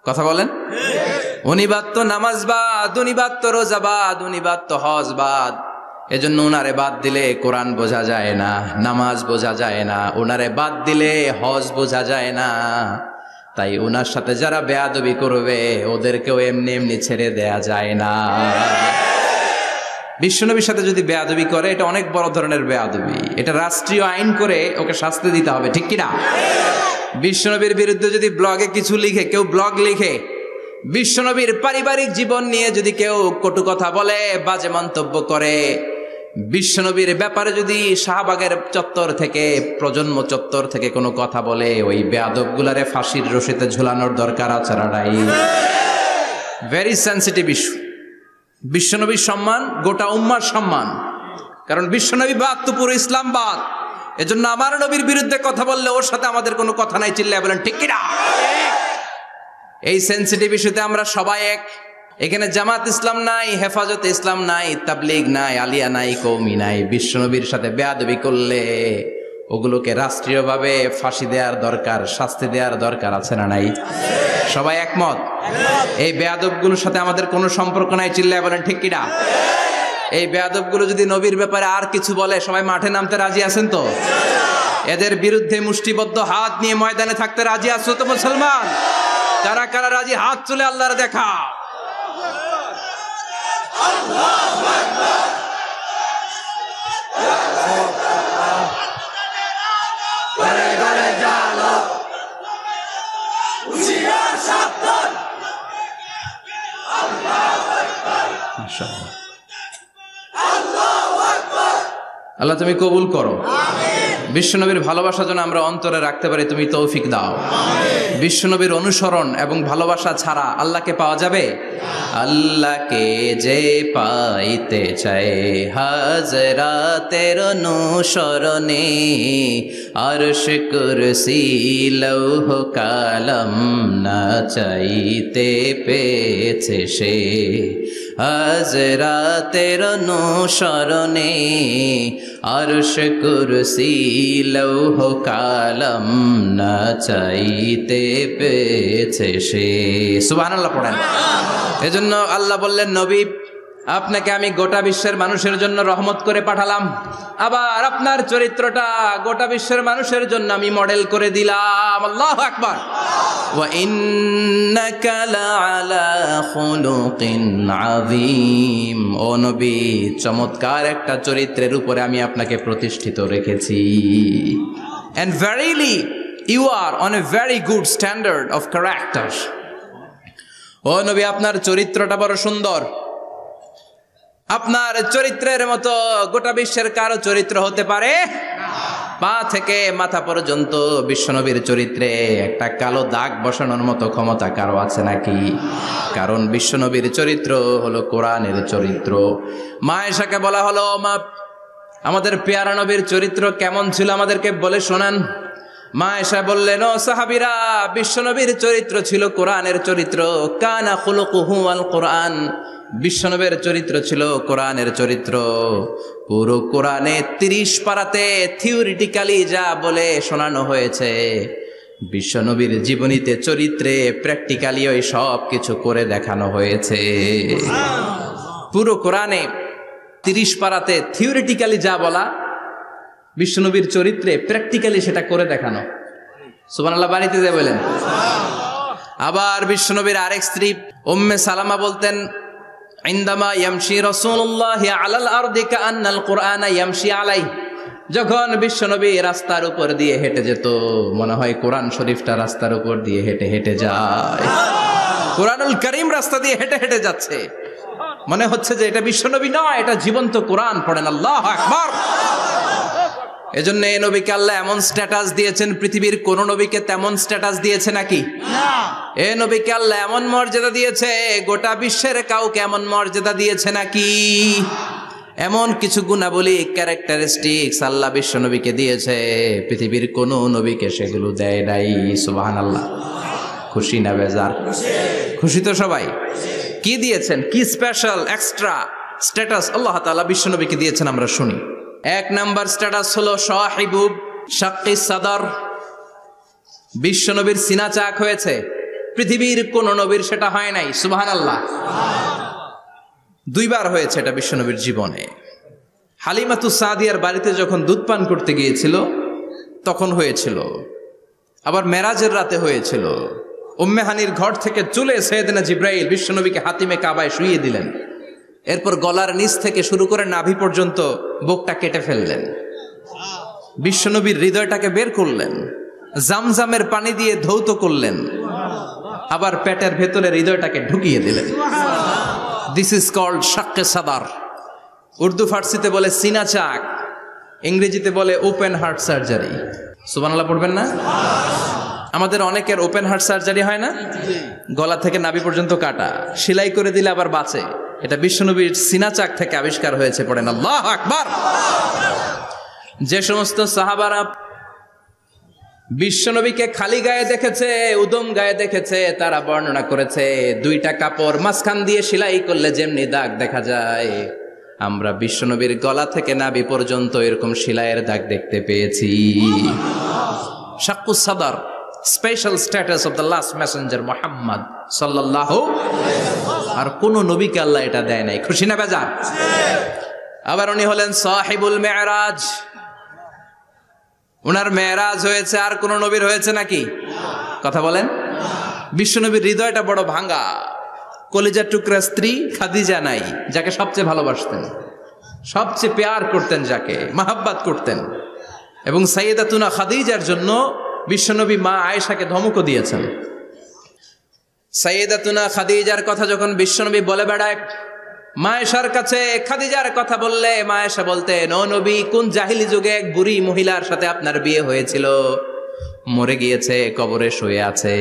কথা বলেন। উনি বাদ তো নামাজ বাদ, উনি বাদ তো রোজা বাদ, উনি বাদ তো হজ বাদ। এজন্য উনারে বাদ দিলে কোরআন বোঝা যায় না, নামাজ বোঝা যায় না, উনারে বাদ দিলে হজ বোঝা যায় না। তাই উনার সাথে যারা বেয়াদবি করবে ওদেরকেও এমনি এমনি ছেড়ে দেয়া যায় না। বিশ্বনবীর সাথে যদি বেয়াদবি করে এটা অনেক বড় ধরনের বেয়াদবি, এটা রাষ্ট্রীয় আইন করে ওকে শাস্তি দিতে হবে, ঠিক কিনা? বিশ্বনবীর বিরুদ্ধে যদি ব্লগে কিছু লিখে, কেউ ব্লগ লিখে, বিশ্বনবীর পারিবারিক জীবন নিয়ে যদি কেউ কটু কথা বলে, বাজে মন্তব্য করে, বিশ্বনবীর ব্যাপারে যদি শাহবাগের চত্বর থেকে, প্রজন্ম চত্বর থেকে কোনো কথা বলে, ওই বেয়াদবগুলারে ফাঁসির রশিতে ঝুলানোর দরকার আছে না নাই? Very sensitive issue. বিশ্বনবীর সম্মান গোটা উম্মার সম্মান। কারণ বিশ্বনবী বাদ তো পুরো ইসলাম বাদ। এজন্য আমার নবীর বিরুদ্ধে কথা বললে ওর সাথে আমাদের কোনো কথা নাই। চিল্লায় বলেন ঠিক কিনা? এই সেন্সিটিভ ইস্যুতে আমরা সবাই এক। এখানে জামাত ইসলাম নাই, হেফাজতে ইসলাম নাই, তাবলীগ নাই, আলিয়া নাই, কওমি নাই। বিশ্বনবীর সাথে বেয়াদবি করলে ওগুলোকে রাষ্ট্রীয়ভাবে ফাঁসি দেওয়ার দরকার, শাস্তি দেওয়ার দরকার আছে না নাই? সবাই একমত? এই বেয়াদবগুলোর সাথে আমাদের কোনো সম্পর্ক নাই। চিল্লায় বলেন ঠিক কিনা? এই বেয়াদবগুলো যদি নবীর ব্যাপারে আর কিছু বলে সবাই মাঠে নামতে রাজি আছেন তো? এদের বিরুদ্ধে মুষ্টিবদ্ধ হাত নিয়ে ময়দানে থাকতে রাজি আছো তো মুসলমান? কারা কারা রাজি হাত তুলে আল্লাহর দেখা। আল্লাহ তুমি কবুল করো। বিশ্বনবীর ভালোবাসা যেন আমরা অন্তরে রাখতে পারি, তুমি তৌফিক দাও। বিশ্বনবীর অনুসরণ এবং ভালোবাসা ছাড়া আল্লাহকে পাওয়া যাবে? আল্লাহকে যে পাইতে চায় হাজরাতের অনুসরণে, আরশ কুরসি লৌহ কালাম না চাইতে পেয়েছে সে। হাজরাতের অনুসরণে আরশ কুরসি লৌহ কালাম না চাইতে পেয়েছে সে। সুবহানাল্লাহ পড়েন। এজন্য আল্লাহ বললেন, নবী আপনাকে আমি গোটা বিশ্বের মানুষের জন্য রহমত করে পাঠালাম, আবার আপনার চরিত্রটা গোটা বিশ্বের মানুষের জন্য আমি মডেল করে দিলাম। আল্লাহু আকবার। ওয়া ইন্নাকা লাআলা খুলুকিন আযীম। ও নবী, চমৎকার একটা চরিত্রের উপরে আমি আপনাকে প্রতিষ্ঠিত রেখেছি। And verily you are on a very good standard of character. ও নবী, আপনার চরিত্রটা বড় সুন্দর। আপনার চরিত্রের মতো গোটা বিশ্বের কারো চরিত্র হতে পারে? পা থেকে মাথা পর্যন্ত বিশ্বনবীর চরিত্রে একটা কালো দাগ বসানোর মতো ক্ষমতা কারো আছে নাকি? কারণ বিশ্বনবীর চরিত্র হলো কোরআনের চরিত্র। মা আয়েশাকে বলা হলো, মা আমাদের পেয়ারা নবীর চরিত্র কেমন ছিল আমাদেরকে বলে শোনান। মা আয়েশা বললেন, ও সাহাবীরা, বিশ্বনবীর চরিত্র ছিল কোরআনের চরিত্র। কানা খুলুকুহু আল কোরআন। বিশ্বনবীর চরিত্র ছিল কোরআনের চরিত্র। পুরো কোরআনে 30 পারাতে থিওরিটিক্যালি যা বলে শোনানো হয়েছে, বিশ্বনবীর জীবনীতে চরিত্রে প্র্যাকটিক্যালি ওই সব কিছু করে দেখানো হয়েছে। পুরো কোরআনে 30 পারাতে থিওরিটিক্যালি যা বলা, বিশ্বনবীর চরিত্রে প্র্যাকটিক্যালি সেটা করে দেখানো। সুবহানাল্লাহ বাড়িতে যে বলেন। আবার বিশ্বনবীর আরেক স্ত্রী উম্মে সালামা বলতেন, ইনদামা ইয়ামশি রাসূলুল্লাহি আলাল আরদি কাআন্নাল কুরআনা ইয়ামশি আলাইহি। যখন বিশ্বনবী রাস্তার উপর দিয়ে হেঁটে যেত, মনে হয় কোরআন শরীফটা রাস্তার উপর দিয়ে হেঁটে হেঁটে যায়। কোরআনুল কারীম রাস্তা দিয়ে হেঁটে হেঁটে যাচ্ছে, মনে হচ্ছে যে এটা বিশ্বনবী নয়, এটা জীবন্ত কোরআন। পড়েন আল্লাহু আকবার। এজন্য এই নবীকে আল্লাহ এমন স্ট্যাটাস দিয়েছেন, পৃথিবীর কোন নবীকে তেমন স্ট্যাটাস দিয়েছে নাকি? এই নবীকে আল্লাহ এমন মর্যাদা দিয়েছে, গোটা বিশ্বের কাউকে এমন মর্যাদা দিয়েছে নাকি? এমন কিছু গুণাবলী, ক্যারেক্টারিস্টিক্স আল্লাহ বিশ্ব নবীকে দিয়েছে, পৃথিবীর কোন নবীকে সেগুলো দেয় নাই। সুবহানাল্লাহ। খুশি না বেজার? খুশি তো সবাই। কি দিয়েছেন, কি স্পেশাল এক্সট্রা স্ট্যাটাস আল্লাহ তাআলা বিশ্ব নবীকে দিয়েছেন আমরা শুনি। এক নাম্বার স্ট্যাটাস হলো সাহিবু শাক্কি সাদর। বিশ্ব নবীর সিনা চাক হয়েছে, পৃথিবীর কোন নবীর সেটা হয় নাই। সুবহানাল্লাহ। 2 বার হয়েছে এটা বিশ্ব নবীর জীবনে। হালিমাতু সাদিয়ার বাড়িতে যখন দুধ পান করতে গিয়েছিল তখন হয়েছিল, আবার মেরাজের রাতে হয়েছিল। উম্মে হানির ঘর থেকে চলে সাইয়েদনা জিবরাইল বিশ্ব নবীকে হাতিমে কাবায় শুইয়ে দিলেন। এরপর গলার নিচ থেকে শুরু করে নাভি পর্যন্ত বুকটা কেটে ফেললেন, বিশ্বনবীর হৃদয়টাকে বের করলেন, জামজামের পানি দিয়ে ধৌত করলেন, আবার পেটের ভেতরে হৃদয়টাকে ঢুকিয়ে দিলেন। দিস ইজ কল্ড শাক্কে সাদার। উর্দু ফার্সিতে বলে সিনা চাক, ইংরেজিতে বলে ওপেন হার্ট সার্জারি। সুবহানাল্লাহ পড়বেন না? আমাদের অনেকের ওপেন হার্ট সার্জারি হয় না, গলা থেকে নাভি পর্যন্ত কাটা, সেলাই করে দিলে আবার বাঁচে। এটা বিশ্বনবীর সিনা চাক থেকে আবিষ্কার হয়েছে। পড়েন আল্লাহু আকবার। যে সমস্ত সাহাবারা বিশ্বনবীকে খালি গায়ে দেখেছে, উদম গায়ে দেখেছে, তারা বর্ণনা করেছে 2টা কাপড় মাঝখান দিয়ে সেলাই করলে যেমনি দাগ দেখা যায়, আমরা বিশ্বনবীর গলা থেকে নাভি পর্যন্ত এরকম সেলাইয়ের দাগ দেখতে পেয়েছি। শাক্কুস সাদর, special status of the last Messenger Muhammad সাল্লাল্লাহু। আর কোন নবীকে আল্লাহ এটা দেয় নাই। খুশি না বেজার? আবার উনি হলেন সাহিবুল মেরাজ। ওনার মেরাজ হয়েছে, আর কোন নবীর হয়েছে নাকি? কথা বলেন। বিশ্বনবীর হৃদয়টা বড় ভাঙা, কলিজার টুকরা স্ত্রী খাদিজা নাই, যাকে সবচেয়ে ভালোবাসতেন, সবচেয়ে প্যার করতেন, যাকে মাহাব্বাত করতেন। এবং সাইয়েদাতুনা খাদিজার জন্য বিশ্বনবী মা আয়েশাকে ধমকও দিয়েছেন। সাইয়েদাতুনা খাদিজার কথা যখন বিশ্বনবী বলে বেড়ায় মা আয়েশার কাছে, খাদিজার কথা বললে মা আয়েশা বলতেন, ও নবী, কোন জাহিলি যুগে এক বুড়ি মহিলার সাথে আপনার বিয়ে হয়েছিল, মরে গিয়েছে, কবরে শুয়ে আছে।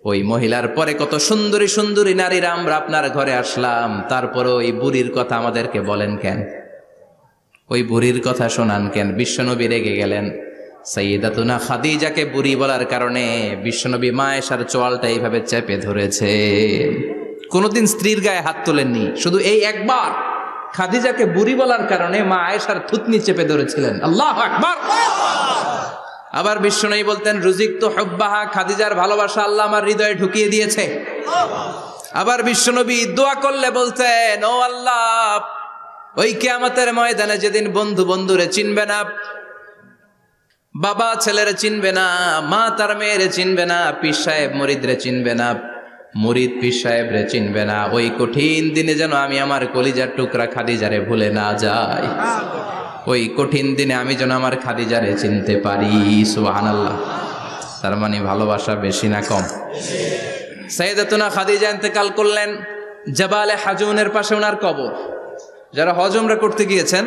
ওই মহিলার পরে কত সুন্দরী সুন্দরী নারীরা আমরা আপনার ঘরে আসলাম, তারপরে ওই বুড়ির কথা আমাদেরকে বলেন কেন? ওই বুড়ির কথা শোনান কেন? বিশ্বনবী রেগে গেলেন। সাইয়েদাতুনা খাদিজাকে বুড়ি বলার কারণে বিশ্বনবী মা আয়েশার চোয়ালটা এইভাবে চেপে ধরেছে। কোনোদিন স্ত্রীর গায়ে হাত তোলেননি, শুধু এই একবার খাদিজাকে বুড়ি বলার কারণে মা আয়েশার থুতনি চেপে ধরেছিলেন। আল্লাহু আকবার। আবার বিশ্বনবী বলতেন, রুজিকতু হুব্বাহা, খাদিজার ভালোবাসা আল্লাহ আমার হৃদয়ে ঢুকিয়ে দিয়েছে। আবার বিশ্বনবী দোয়া করলে বলতেন, ও আল্লাহ, ওই কিয়ামতের ময়দানে যেদিন বন্ধু বন্ধুরে চিনবে না, বাবা ছেলেরে চিনবে না, মা তার মেয়েরে চিনবে না, পীর সাহেব মুরিদরে চিনবে না, মুরিদ পীর সাহেবরে চিনবে না, ওই কঠিন দিনে যেন আমি আমার কলিজার টুকরা খাদিজারে ভুলে না যাই। ওই কঠিন দিনে আমি যেন আমার খাদিজারে চিনতে পারি। সুবহানাল্লাহ। তার মানে ভালোবাসা বেশি না কম? সাইয়েদাতুনা খাদিজা ইন্তেকাল করলেন, জাবালে হাজুনের পাশে ওনার কবর। যারা হজ উমরা করতে গিয়েছেন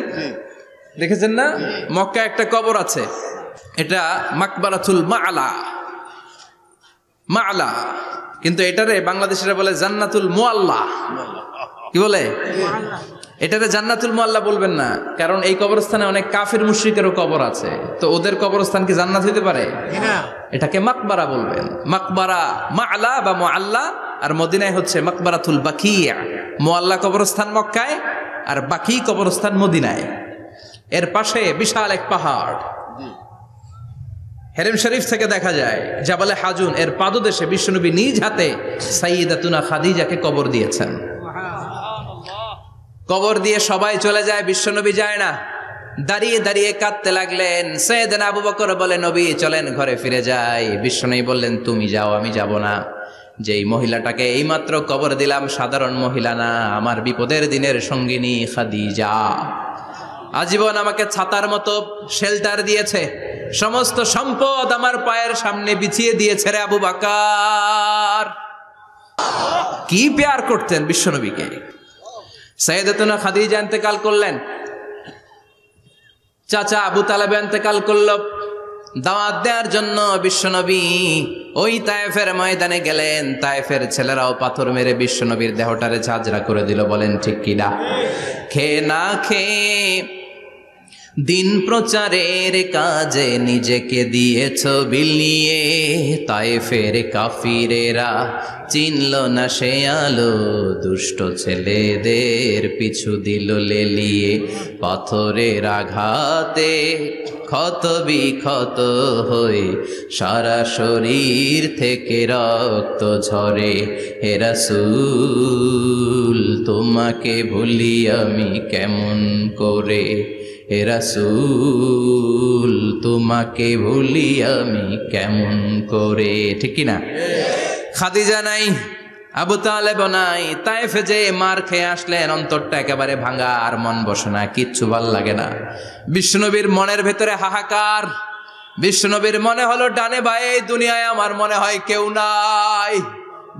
দেখেছেন না, মক্কা একটা কবর আছে, এটা মাকবারাতুল মা'লা, মা'লা, কিন্তু এটারে বাংলাদেশিরা বলে জান্নাতুল মুআল্লা। কি বলে? এটারে জান্নাতুল মুআল্লা বলবেন না, কারণ এই কবরস্থানে অনেক কাফির মুশরিকেরও কবর আছে, তো ওদের কবরস্থান কি জান্নাত হইতে পারে? এটাকে মাকবারা বলবেন। মাকবারা মা'লা বা মুআল্লা, আর মদিনায় হচ্ছে মাকবারাতুল বাকিয়া। মুআল্লা কবরস্থান মক্কায়, আর বাকি কবরস্থান মদিনায়। এর পাশে বিশাল এক পাহাড়, হেরেম শরীফ থেকে দেখা যায় জাবালে হাজুন, এর পাদদেশে বিশ্বনবী নিজ হাতে সাইয়েদাতুনা খাদিজাকে কবর দিয়েছেন। কবর দিয়ে সবাই চলে যায়, বিশ্বনবী যায় না। দাঁড়িয়ে দাঁড়িয়ে কাঁদতে লাগলেন। সাইয়েদনা আবু বকর বলে, নবী চলেন ঘরে ফিরে যাই। বিশ্বনবী বললেন, তুমি যাও, আমি যাব না। যেই মহিলাটাকে এইমাত্র কবর দিলাম সাধারণ মহিলা না, আমার বিপদের দিনের সঙ্গিনী খাদিজা। আজীবন আমাকে ছাতার মতো শেল্টার দিয়েছে, সমস্ত সম্পদ আমার পায়ের সামনে বিছিয়ে দিয়েছে রে আবু বকর। কি প্যার করতেন বিশ্বনবীকে। সাইয়েদাতুনা খাদিজা ইন্তেকাল করলেন, চাচা আবু তালেব ইন্তেকাল করল। দাওয়াত দেওয়ার জন্য বিশ্বনবী ওই তায়েফের ময়দানে গেলেন। তায়েফের ছেলেরাও পাথর মেরে বিশ্বনবীর দেহটারে ঝাঁঝরা করে দিল। বলেন ঠিক কিনা? খেয়ে না খেয়ে দিন প্রচারের কাজে নিজেকে দিয়েছ বিলিয়ে, তায়েফের কাফিরেরা চিনল না সে আলো, দুষ্ট ছেলেদের পিছু দিল লেলিয়ে। পাথরের আঘাতে ক্ষত বিক্ষত হয়ে সারা শরীর থেকে রক্ত ঝরে। হে রাসূল তোমাকে ভুলি আমি কেমন করে, হে রাসূল তোমাকে ভুলি আমি কেমন করে। ঠিক কিনা? খাদিজা নাই, আবু তালেব নাই, তায়েফে যে মার খেয়ে আসলেন, অন্তরটা একেবারে ভাঙা, আর মন বসে না, কিচ্ছু ভাল লাগে না। বিশ্বনবীর মনের ভেতরে হাহাকার। বিশ্বনবীর মনে হলো ডানে বায়ে দুনিয়ায় আমার মনে হয় কেউ নাই।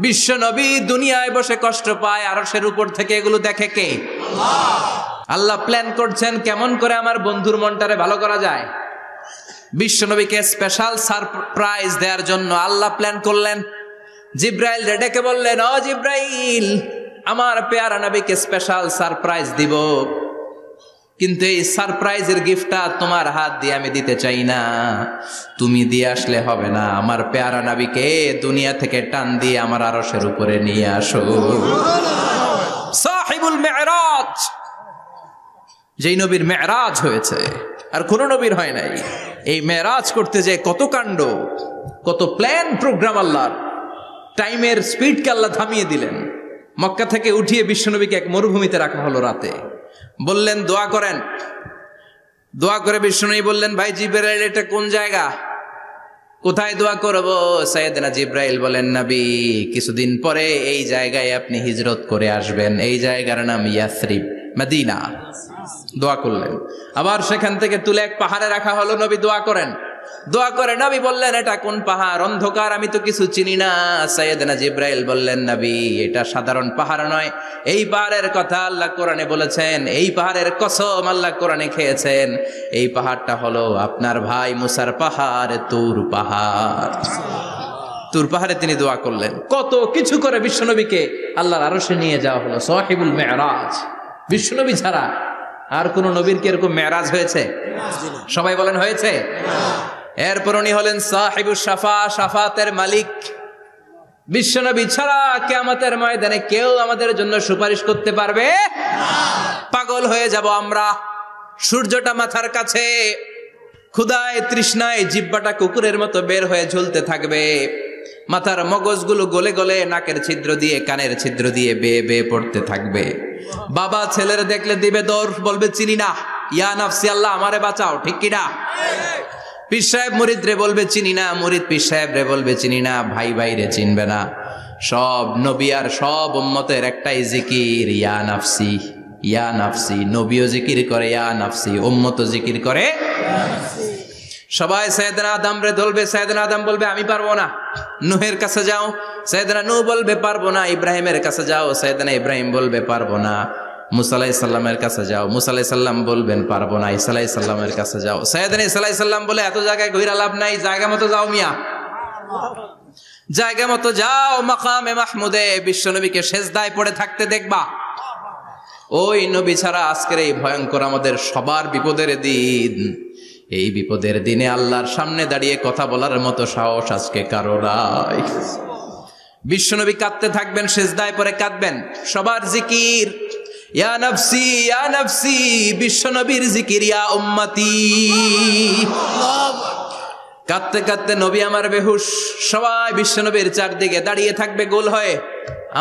বিশ্বনবী দুনিয়ায় বসে কষ্ট পায়, আরশের উপর থেকে এগুলো দেখে কে? আল্লাহ প্ল্যান করছেন কেমন করে আমার বন্ধুর মনটারে ভালো করা যায়। বিশ্বনবীকে স্পেশাল সারপ্রাইজ দেওয়ার জন্য আল্লাহ প্ল্যান করলেন। জিব্রাইল ডেকে বললেন, ও জিব্রাইল, আমার পেয়ারা নবীকে স্পেশাল সারপ্রাইজ দিব, কিন্তু এই সারপ্রাইজের গিফটটা তোমার হাত দিয়ে আমি দিতে চাই না, তুমি দিয়ে আসলে হবে না। আমার পেয়ারা নবীকে দুনিয়া থেকে টান দিয়ে আমার আরশের উপরে নিয়ে আসো। সাহিবুল মেরাজ, যেই নবীর মেরাজ হয়েছে আর কোন নবীর হয় নাই। এই মেরাজ করতে যে কত কাণ্ড, কত প্ল্যান প্রোগ্রাম আল্লাহর। টাইমের স্পিডকে আল্লাহ থামিয়ে দিলেন। মক্কা থেকে উঠিয়ে বিশ্বনবীকে এক মরুভূমিতে রাখা হলো রাতে। বললেন, দোয়া করেন দোয়া করে বিষ্ণুই বললেন, ভাই জিবরাইল, এটা কোন জায়গা, কোথায় দোয়া করব? সাইয়েদনা জিবরাইল বলেন, নবী, কিছুদিন পরে এই জায়গায় আপনি হিজরত করে আসবেন, এই জায়গার নাম ইয়াসরিব, মদিনা। দোয়া করলেন। আবার সেখান থেকে তুলে এক পাহাড়ে রাখা হলো, নবী দোয়া করেন। দোয়া করে নবী বললেন, এটা কোন পাহাড়? অন্ধকার, আমি তো কিছু চিনি না। সাইয়েদনা জিবরাইল বললেন, নবী, এটা সাধারণ পাহাড় নয়, এই পাহাড়ের কথা আল্লাহ কোরআনে বলেছেন, এই পাহাড়ের কসম আল্লাহ কোরআনে খেয়েছেন। এই পাহাড়টা হলো আপনার ভাই মুসার পাহাড়, তুর পাহাড়। তুর পাহাড়ে তিনি দোয়া করলেন। কত কিছু করে বিশ্বনবীকে আল্লাহর আরশে নিয়ে যাওয়া হলো, সাহিবুল মেরাজ। বিশ্বনবী ছাড়া আর কোন নবীর কি এরকম মেরাজ হয়েছে? সবাই বলেন হয়েছে। এরপর উনি হলেন সাহিবুস শাফা, শাফাতের মালিক। বিশ্বনবী ছাড়া কিয়ামতের ময়দানে কেউ আমাদের জন্য সুপারিশ করতে পারবে না। পাগল হয়ে যাব আমরা। সূর্যটা মাথার কাছে, ক্ষুধায় তৃষ্ণায় জিহ্বাটা কুকুরের মতো বের হয়ে ঝুলতে থাকবে, মাথার মগজগুলো গলে গলে নাকের ছিদ্র দিয়ে কানের ছিদ্র দিয়ে বেয়ে বেয়ে পড়তে থাকবে। বাবা ছেলের দেখলে দিবে দৌড়, বলবে চিনি না, ইয়া নাফসি, আল্লাহ আমারে বাঁচাও, ঠিক কিনা? পীর সাহেব মুরিদ রে বলবে চিনি না, মুরিদ পীর সাহেব রে বলবে চিনি না, ভাই ভাই রে চিনবে না। সব নবী আর সব উম্মতের একটাই জিকির, ইয়া নাফসি, ইয়া নাফসি। নবীও জিকির করে ইয়া নাফসি, উম্মতও জিকির করে। সবাই সাইয়েদনা আদম রে ধরবে, সাইয়েদনা আদম বলবে আমি পারবো না। নূহের কাছে যাও, সাইয়েদনা নূহ বলবে পারবো না। ইব্রাহিমের কাছে যাও, সাইয়েদনা ইব্রাহিম বলবে পারবো না। মুসা আলাইহিস সালামের কাছে যাও, মুসা আলাইহিস সালাম বলবেন পারবো না। ঈসা আলাইহিস সালামের কাছে যাও, সাইয়েদনা ঈসা আলাইহিস সালাম বলে এত জায়গায় ঘুরে লাভ নাই, জায়গা মতো যাও মিয়া, জায়গা মতো যাও মাকামে মাহমুদে, বিশ্বনবীকে সেজদায় পড়ে থাকতে দেখবা। ওই নবী ছাড়া আজকের এই ভয়ঙ্কর আমাদের সবার বিপদের দিন। এই বিপদের দিনে আল্লাহর সামনে দাঁড়িয়ে কথা বলার মতো সাহস আজকে কারো নাই। বিশ্বনবী কাঁদতে থাকবেন, সেজদায় পড়ে কাঁদবেন। সবার জিকির ইয়া নাফসি, ইয়া নাফসি। বিশ্বনবীর জিকির ইয়া উম্মতি। কাঁদতে কাঁদতে নবী আমার বেহুশ। সবাই বিশ্বনবীর চারদিকে দাঁড়িয়ে থাকবে গোল হয়ে।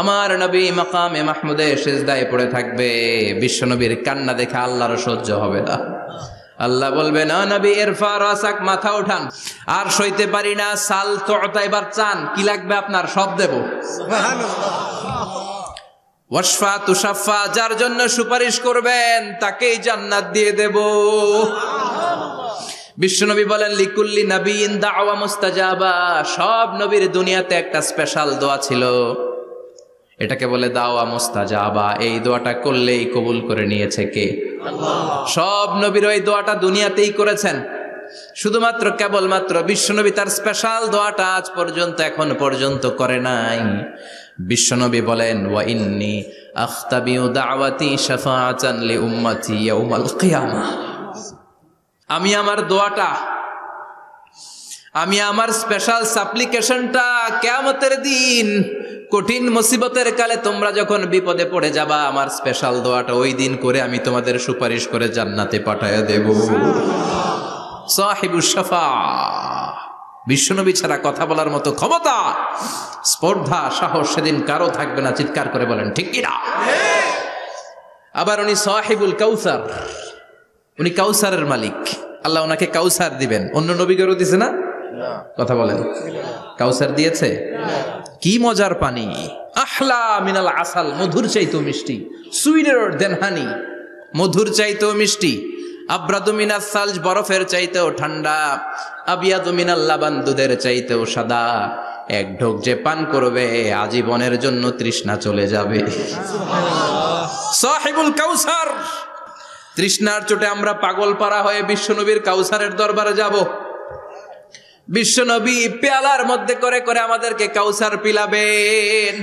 আমার নবী মাকামে মাহমুদে সেজদায় পড়ে থাকবে। বিশ্বনবীর কান্না দেখে আল্লাহর সহ্য হবে না। আল্লাহ বলবে, না নবী, ইরফা রাসাক, মাথা উঠান, আর সইতে পারি না। সাল তুতা, এবার চান, কি লাগবে আপনার, সব দেব। ওয়াশফা তুশাফা, যার জন্য সুপারিশ করবেন তাকেই জান্নাত দিয়ে দেব। বিশ্বনবী বলেন, লিকুল্লি নবিয়্যিন দাওয়া মুস্তাজাবা। সব নবীর দুনিয়াতে একটা স্পেশাল দোয়া ছিল, এটাকে বলে দাওয়া মুস্তাজাবা। এই দোয়াটা করলেই কবুল করে নিয়েছে কে? আল্লাহ। সব নবীর ওই দোয়াটা দুনিয়াতেই করেছেন, শুধুমাত্র কেবলমাত্র বিশ্বনবী তার স্পেশাল দোয়াটা আজ পর্যন্ত, এখন পর্যন্ত করে নাই। বিশ্বনবী বলেন, ওয়া ইন্নী আখতাবিউ দাওয়াতি শাফাআতান লি উম্মতি ইয়াউমাল কিয়ামাহ। আমি আমার দোয়াটা, আমি আমার স্পেশাল সাপ্লিকেশনটা কিয়ামতের দিন, কঠিন মুসিবতের কালে তোমরা যখন বিপদে পড়ে যাবা, আমার স্পেশাল দোয়াটা ওই দিন করে আমি তোমাদের সুপারিশ করে জান্নাতে পাঠায়া দেব। সাহিবুস শাফা। বিশ্বনবী ছাড়া কথা বলার মতো ক্ষমতা, স্পর্ধা, সাহস সেদিন কারো থাকবে না। চিৎকার করে বলেন ঠিক কিনা? আবার উনি সাহিবুল কাউসার, উনি কাউসারের মালিক। আল্লাহ ওনাকে কাউসার দিবেন। অন্য নবীদেরও দিছে না? কথা বলেন, কাউসার দিয়েছে। কি মজার পানি, আহলা মিনাল আসাল, মধুর চাইতেও মিষ্টি। সুইটার দেন হানি, মধুর চাইতেও মিষ্টি। আব্রাদু মিনাস সালজ, বরফের চাইতেও ঠান্ডা। আবিয়াদু মিনাল লাবান, দুধের চাইতেও সাদা। এক ঢোক যে পান করবে আজীবনের জন্য তৃষ্ণা চলে যাবে। সাহিবুল কাউসার। তৃষ্ণার চোটে আমরা পাগল পারা হয়ে বিশ্বনবীর কাউসারের দরবারে যাব। বিশ্বনবী পেয়ালার মধ্যে করে করে আমাদেরকে কাউসার পিলাবেন।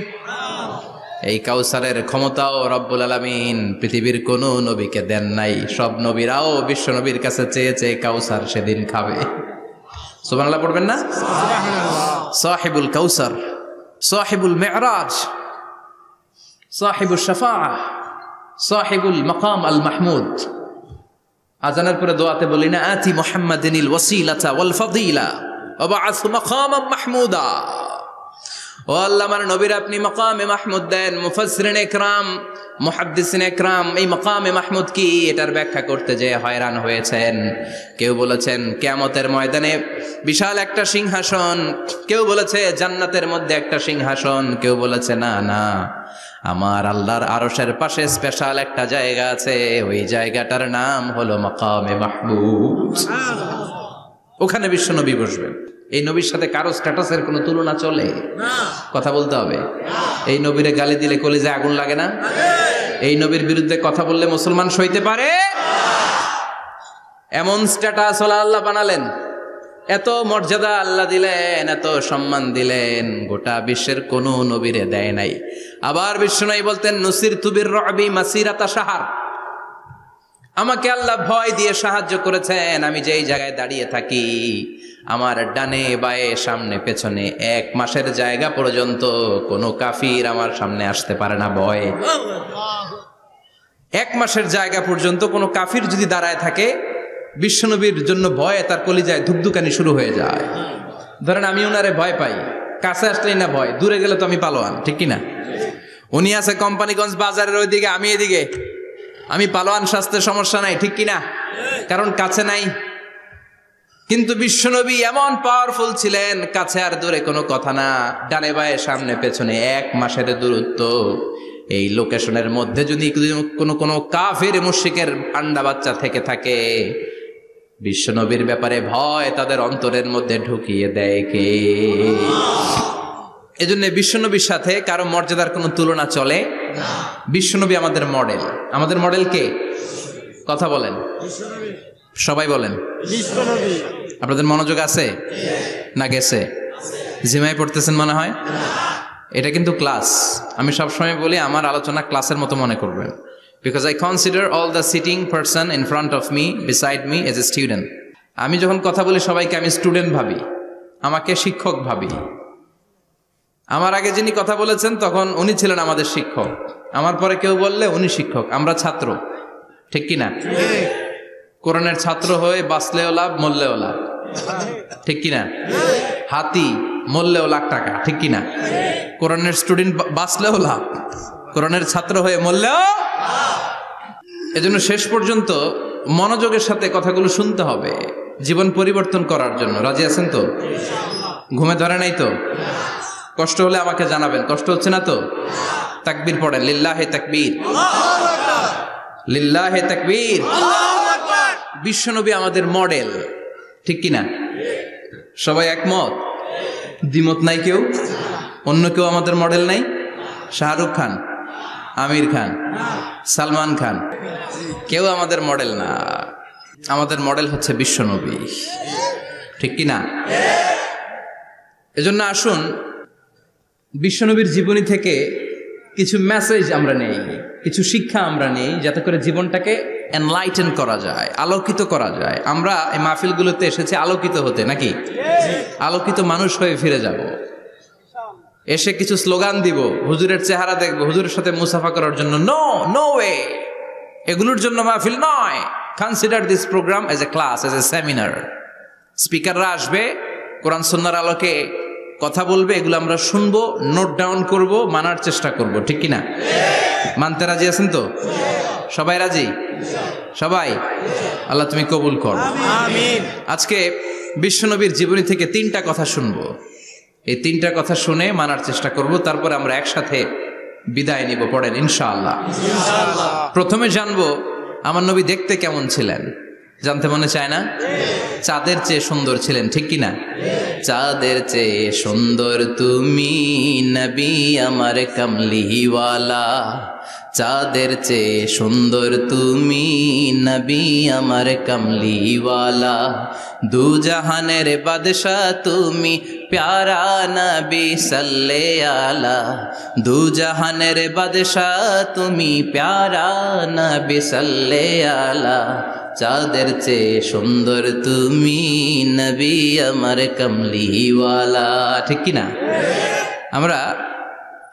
এই কাউসারের ক্ষমতাও রব্বুল আলামিন পৃথিবীর কোন নবীকে দেন নাই। সব নবীরাও বিশ্বনবীর কাছে চেয়ে চেয়ে কাউসার সেদিন খাবে। সুবহানাল্লাহ পড়বেন না? সাহিবুল কাউসার, সাহিবুল মেরাজ, সাহিবুল শাফাআহ, সাহিবুল মাকাম আল মাহমুদ। আজানের পরে দোয়াতে বলি না, আতি মুহাম্মাদিনিল ওয়াসিলাতা ওয়াল ফাদিলা ওয়া বা'আথ মাকামান মাহমুদা। ও আল্লাহ, আমার নবীর আপনি মাকামে মাহমুদ দেন। মুফাসসিরিন ইকরাম, মুহাদ্দিসিন ইকরাম এই মাকামে মাহমুদ কি এটার ব্যাখ্যা করতে যে হয়রান হয়েছেন। কেউ বলেছেন কিয়ামতের ময়দানে বিশাল একটা সিংহাসন, কেউ বলেছে জান্নাতের মধ্যে একটা সিংহাসন, কেউ বলেছে না না, আমার আল্লাহর আরশের পাশে স্পেশাল একটা জায়গা আছে, ওই জায়গাটার নাম হলো মাকামে মাহমুদ। ওখানে বিশ্বনবী বসবেন। এই নবীর সাথে কারো স্ট্যাটাসের কোনো তুলনা চলে? কথা বলতে হবে। এই নবীরে গালি দিলে কলিজায় আগুন লাগে না? এই নবীর বিরুদ্ধে কথা বললে মুসলমান সইতে পারে? এমন স্ট্যাটাস ওলা আল্লাহ বানালেন, এত মর্যাদা আল্লাহ দিলেন, এত সম্মান দিলেন, গোটা বিশ্বের কোনো নবীরে দেয় নাই। আবার বিশ্বনবী বলতেন নুসির তুবির রবি মাসিরাতা শাহর, আমাকে আল্লাহ ভয় দিয়ে সাহায্য করেছেন। আমি যেই জায়গায় দাঁড়িয়ে থাকি, আমার ডানে বায়ে সামনে পেছনে 1 মাসের জায়গা পর্যন্ত কোনো কাফির আমার সামনে আসতে পারে না ভয়ে। 1 মাসের জায়গা পর্যন্ত কোনো কাফির যদি দাঁড়ায় থাকে, বিশ্বনবীর জন্য ভয়ে তার কলিজায় ধুকধুকানি শুরু হয়ে যায়। ধরেন আমি উনারে ভয় পাই, কাছে আসলেই না ভয়, দূরে গেলে তো আমি পালোয়ান, ঠিক কিনা? উনি আছে কোম্পানিগঞ্জ বাজারের ওইদিকে, আমি এদিকে, আমি পালোয়ান, স্বাস্থ্যের সমস্যা নাই, ঠিক কিনা? কারণ কাছে নাই। কিন্তু বিশ্বনবী এমন পাওয়ারফুল ছিলেন, কাছে আর দূরে কোনো কথা না, ডানে বায়ে সামনে পেছনে 1 মাসের দূরত্ব। এই লোকেশনের মধ্যে যদি কোনো কাফির মুশরিকের আন্ডা বাচ্চা থেকে থাকে, বিশ্বনবীর ব্যাপারে ভয় তাদের অন্তরের মধ্যে ঢুকিয়ে দেয় কে? এজন্য বিশ্বনবীর সাথে কারো মর্যাদার কোনো তুলনা চলে না। বিশ্বনবী আমাদের মডেল। আমাদের মডেল কে? কথা বলেন, সবাই বলেন। আপনাদের মনোযোগ আছে না গেছে? জিমাই পড়তেছেন মনে হয়। এটা কিন্তু ক্লাস। আমি সবসময় বলি আমার আলোচনা ক্লাসের মতো মনে করবেন, because I consider all the sitting person in front of me beside me as a student. আমি যখন কথা বলি সবাইকে আমি স্টুডেন্ট ভাবি, আমাকে শিক্ষক ভাবি। আমার আগে যিনি কথা বলেছেন তখন উনি ছিলেন আমাদের শিক্ষক, আমার পরে কেউ বললে উনি শিক্ষক, আমরা ছাত্র, ঠিক কিনা? কোরআনের ছাত্র হয়ে বাঁচলেও লাভ, মরলেও লাভ, ঠিক কিনা? হাতি মরলেও লাখ টাকা, ঠিক কিনা? কোরআনের স্টুডেন্ট বাঁচলেও লাভ, কোরআনের ছাত্র হয়ে মরলেও। এজন্য শেষ পর্যন্ত মনোযোগের সাথে কথাগুলো শুনতে হবে জীবন পরিবর্তন করার জন্য। রাজি আছেন তো? ঘুমে ধরে নাই তো? কষ্ট হলে আমাকে জানাবেন। কষ্ট হচ্ছে না তো? তাকবীর পড়েন, লিল্লাহে তাকবীর, লিল্লাহে তাকবীর। বিশ্বনবী আমাদের মডেল, ঠিক কিনা? সবাই একমত? দ্বিমত নাই কেউ? অন্য কেউ আমাদের মডেল নাই? শাহরুখ খান, আমির খান, সালমান খান, কেউ আমাদের মডেল না। আমাদের মডেল হচ্ছে বিশ্বনবী, ঠিক কিনা? এজন্য আসুন বিশ্বনবীর জীবনী থেকে কিছু মেসেজ আমরা নেই, কিছু শিক্ষা আমরা নেই, যাতে করে জীবনটাকে এনলাইটেন করা যায়, আলোকিত করা যায়। আমরা এই মাহফিলগুলোতে এসেছি আলোকিত হতে, নাকি? আলোকিত মানুষ হয়ে ফিরে যাব। এসে কিছু স্লোগান দিব, হুজুরের চেহারা দেখবো, হুজুরের সাথে মুসাফা করার জন্য, নো নো ওয়ে। এগুলোর জন্য মাহফিল নয়। Consider this program as a class, as a seminar. স্পিকাররা আসবে, কোরআন সুন্নাহর আলোকে কথা বলবে, এগুলো আমরা শুনবো, নোট ডাউন করব, মানার চেষ্টা করব, ঠিক কিনা? মানতে রাজি আছেন তো? সবাই রাজি? সবাই? আল্লাহ তুমি কবুল কর, আমিন। আজকে বিশ্বনবীর জীবনী থেকে 3টা কথা শুনবো। এই 3টা কথা শুনে মানার চেষ্টা করব, তারপরে আমরা একসাথে বিদায় নিব। পড়েন ইনশাআল্লাহ। প্রথমে জানবো আমার নবী দেখতে কেমন ছিলেন। জানতে মনে চায় না? চাঁদের চেয়ে সুন্দর ছিলেন, ঠিক কিনা? চাঁদের চেয়ে সুন্দর তুমি নবী আমার কামলিওয়ালা, চাঁদের চেয়ে সুন্দর তুমি নবী আমার কামলিওয়ালা, দু জাহানের বাদশা তুমি প্যারা নবী সাল্লে আলা, দু জাহানের বাদশা তুমি প্যারা নবী সাল্লে আলা, চাঁদের চেয়ে সুন্দর তুমি নবী আমার কামলিওয়ালা, ঠিক কিনা? আমরা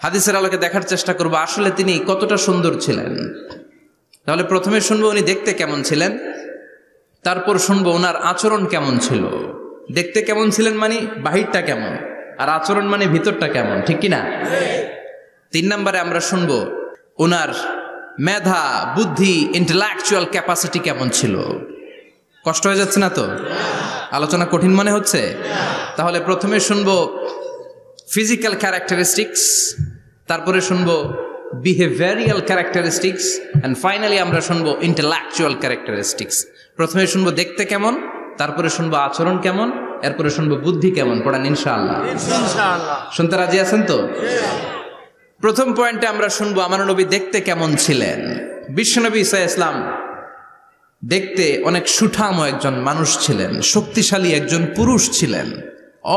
হাদিসের আলোকে দেখার চেষ্টা করব আসলে তিনি কতটা সুন্দর ছিলেন। তাহলে প্রথমে শুনবো উনি দেখতে কেমন ছিলেন, তারপর শুনবো ওনার আচরণ কেমন ছিল। দেখতে কেমন ছিলেন মানে বাহিরটা কেমন, আর আচরণ মানে ভিতরটা কেমন, ঠিক কিনা? 3 নম্বরে আমরা শুনবো ওনার মেধা, বুদ্ধি, ইন্টেলেকচুয়াল ক্যাপাসিটি কেমন ছিল। কষ্ট হয়ে যাচ্ছে না তো? আলোচনা কঠিন মনে হচ্ছে? তাহলে প্রথমে শুনবো ফিজিক্যাল ক্যারেক্টারিস্টিক্স, তারপরে শুনবো বিহেভিয়ারিয়াল ক্যারেক্টারিস্টিক্স, এন্ড ফাইনালি আমরা শুনবো ইন্টেলেকচুয়াল ক্যারেক্টারিস্টিক্স। প্রথমে শুনবো দেখতে কেমন, তারপরে শুনবো আচরণ কেমন, এরপরে শুনবো বুদ্ধি কেমন। পড়ান ইনশাআল্লাহ। শুনতে রাজি আছেন তো? প্রথম পয়েন্টে আমরা শুনবো আমার নবী দেখতে কেমন ছিলেন। বিশ্বনবী ঈসা ইসলাম দেখতে অনেক সুঠাম একজন মানুষ ছিলেন, শক্তিশালী একজন পুরুষ ছিলেন,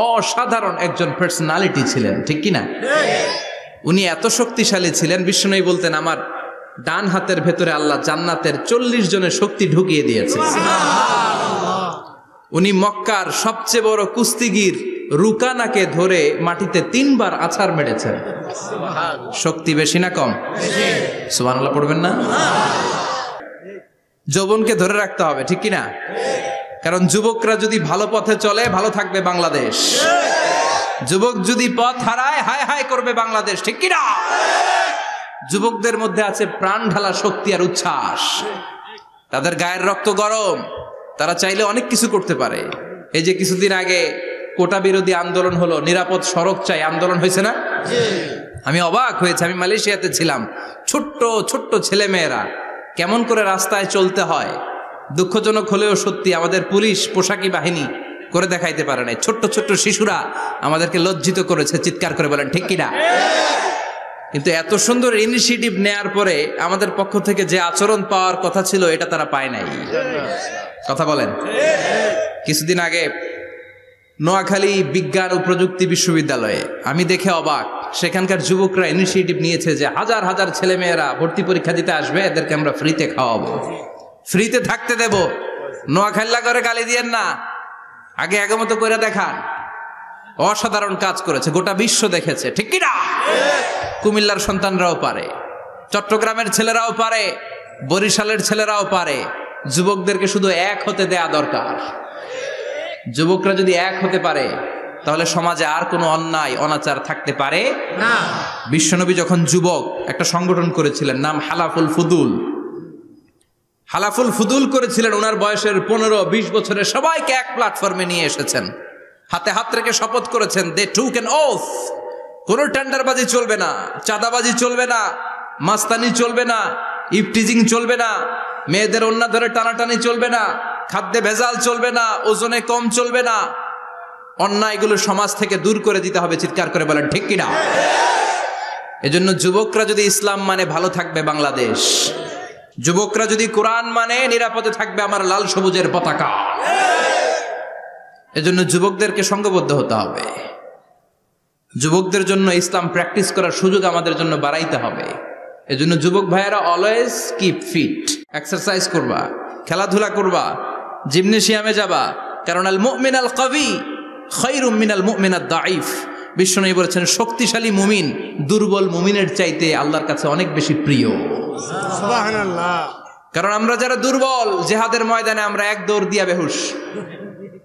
অসাধারণ একজন পার্সোনালিটি ছিলেন, ঠিক কিনা? উনি এত শক্তিশালী ছিলেন, বিশ্বনবী বলতেন আমার ডান হাতের ভেতরে আল্লাহ জান্নাতের 40 জনের শক্তি ঢুকিয়ে দিয়েছে। উনি মক্কার সবচেয়ে বড় কুস্তিগির রুকানাকে ধরে মাটিতে 3 বার আছাড় মেরেছেন। শক্তি বেশি না কম? সুবহানাল্লাহ পড়বেন না? যৌবনকে ধরে রাখতে হবে, ঠিক কিনা? কারণ যুবকরা যদি ভালো পথে চলে ভালো থাকবে বাংলাদেশ, যুবক যদি পথ হারায় হায় হায় করবে বাংলাদেশ, ঠিক কিনা? যুবকদের মধ্যে আছে প্রাণ ঢালা শক্তি আর উচ্ছ্বাস, তাদের গায়ের রক্ত গরম, তারা চাইলে অনেক কিছু করতে পারে। এই যে কিছুদিন আগে কোটা বিরোধী আন্দোলন হলো, নিরাপদ সড়ক চাই আন্দোলন হয়েছে না? আমি অবাক হয়েছে, আমি মালয়েশিয়াতে ছিলাম, ছোট্ট ছোট্ট ছেলে মেয়েরা কেমন করে রাস্তায় চলতে হয় দুঃখজনক হলেও সত্যি আমাদের পুলিশ পোশাকি বাহিনী করে দেখাইতে পারে নাই। ছোট্ট ছোট্ট শিশুরা আমাদেরকে লজ্জিত করেছে, চিৎকার করে বলেন ঠিক কিনা? কিন্তু এত সুন্দর ইনিশিয়েটিভ নেয়ার পরে আমাদের পক্ষ থেকে যে আচরণ পাওয়ার কথা ছিল এটা তারা পায় নাই। কথা বলেন। কিছুদিন আগে নোয়াখালী বিজ্ঞান ও প্রযুক্তি বিশ্ববিদ্যালয়ে আমি দেখে অবাক, সেখানকার যুবকরা ইনিশিয়েটিভ নিয়েছে যে হাজার হাজার ছেলে মেয়েরা ভর্তি পরীক্ষা দিতে আসবে, এদেরকে আমরা ফ্রিতে খাওয়াবো, ফ্রিতে থাকতে দেব। নোয়াখালী করে গালি দিয়েন না, আগে আগমত করে দেখান। অসাধারণ কাজ করেছে, গোটা বিশ্ব দেখেছে, ঠিক কিনা? কুমিল্লার সন্তানরাও পারে, চট্টগ্রামের ছেলেরাও পারে, বরিশালের ছেলেরাও পারে। যুবকদেরকে শুধু এক হতে দেয়া দরকার। যুবকরা যদি এক হতে পারে তাহলে সমাজে আর কোনো অন্যায় অনাচার থাকতে পারে না। বিশ্বনবী যখন যুবক একটা সংগঠন করেছিলেন, নাম হালাফুল ফুদুল। হালাফুল ফুদুল করেছিলেন, ওনার বয়সের 15-20 বছরের সবাইকে এক প্ল্যাটফর্মে নিয়ে এসেছেন, হাতে হাত রেখে শপথ করেছেন, দে টুক অ্যান ওথ, কোনো টেন্ডারবাজি চলবে না, চাঁদাবাজি চলবে না, মাস্তানি চলবে না, ইফটিজিং চলবে না, মেয়েদের ওন্না ধরে টানাটানি চলবে না, খাদ্যে ভেজাল চলবে না, ওজনে কম চলবে না, অন্যায়গুলো সমাজ থেকে দূর করে দিতে হবে। চিৎকার করে বলেন ঠিক কিনা? এজন্য যুবকরা যদি ইসলাম মানে ভালো থাকবে বাংলাদেশ, যুবকরা যদি কোরআন মানে নিরাপদে থাকবে আমার লাল সবুজের পতাকা। এজন্য যুবকদেরকে সংঘবদ্ধ হতে হবে, যুবকদের জন্য ইসলাম প্র্যাকটিস করার সুযোগ আমাদের জন্য বাড়াইতে হবে। এজন্য যুবক ভাইয়েরা অলওয়েজ কিপ ফিট, এক্সারসাইজ করবা, খেলাধুলা করবা, জিমনেশিয়ামে যাবা, কারণ আল মুমিন আল কবি খায়রুম মিনাল মুমিন আদ দাঈফ। বিশ্বনবী বলেছেন শক্তিশালী মুমিন দুর্বল মুমিনের চাইতে আল্লাহর কাছে অনেক বেশি প্রিয়। সুবহানাল্লাহ। কারণ আমরা যারা দুর্বল জিহাদের ময়দানে আমরা এক দৌড় দিয়া বেহুশ,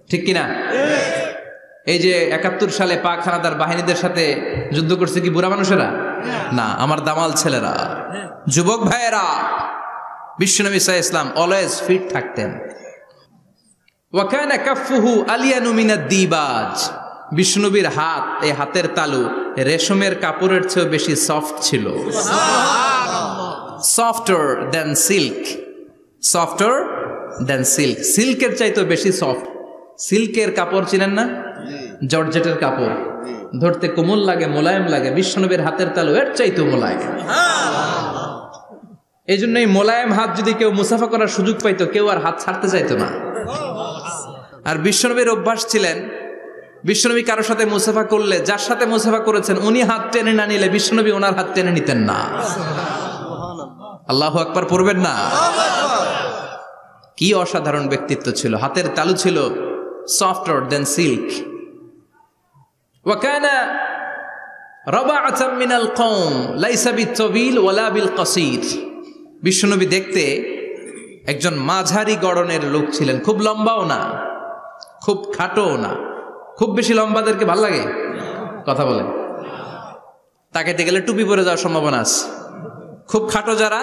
ঠিক কিনা? এই যে 71 সালে পাক হানাদার বাহিনীদের সাথে যুদ্ধ করছে কি বুড়া মানুষেরা? না, আমার দামাল ছেলেরা, যুবক ভাইয়েরা। বিশ্বনবী সাল্লাল্লাহু আলাইহি ওয়াসাল্লাম অলওয়েজ ফিট থাকতেন। ওয়া কানা কাফফুহু আলিয়ানু মিনাদ দিবাজ। বিশ্বনবীর হাত, এই হাতের তালু রেশমের কাপড়ের চেয়ে বেশি সফট ছিল। সফটার দেন সিল্ক, সফটার দেন সিল্ক, সিল্কের চাইতেও বেশি সফট। সিল্কের কাপড় চিনেন না? জর্জেটের কাপড় ধরতে কোমল লাগে, মোলায়েম লাগে। বিশ্বনবীর হাতের তালু এর চাইতেও মোলায়েম। এই জন্য এই মোলায়েম হাত যদি কেউ মুসাফা করার সুযোগ পাইতো, কেউ আর হাত ছাড়তে চাইতো না। আর বিশ্বনবীর অভ্যাস ছিলেন, বিশ্বনবী কারোর সাথে মুসাফা করলে যার সাথে মুসাফা করেছেন উনি হাত টেনে না নিলে বিশ্বনবী ওনার হাত টেনে নিতেন না। আল্লাহু আকবার পড়বেন না? কি অসাধারণ ব্যক্তিত্ব ছিল, হাতের তালু ছিল সফটার দেন সিল্ক। ওয়া কানা রাবাআতাম মিনাল কওম লাইসা বিত-তাবিল ওয়ালা বিল কাসীর। বিশ্বনবী দেখতে একজন মাঝারি গড়নের লোক ছিলেন, খুব লম্বাও না খুব খাটোও না। খুব বেশি লম্বাদেরকে ভাল লাগে? কথা বলেন, তাকাইতে গেলে টুপি পরে যাওয়ার সম্ভাবনা আছে। খুব খাটো যারা,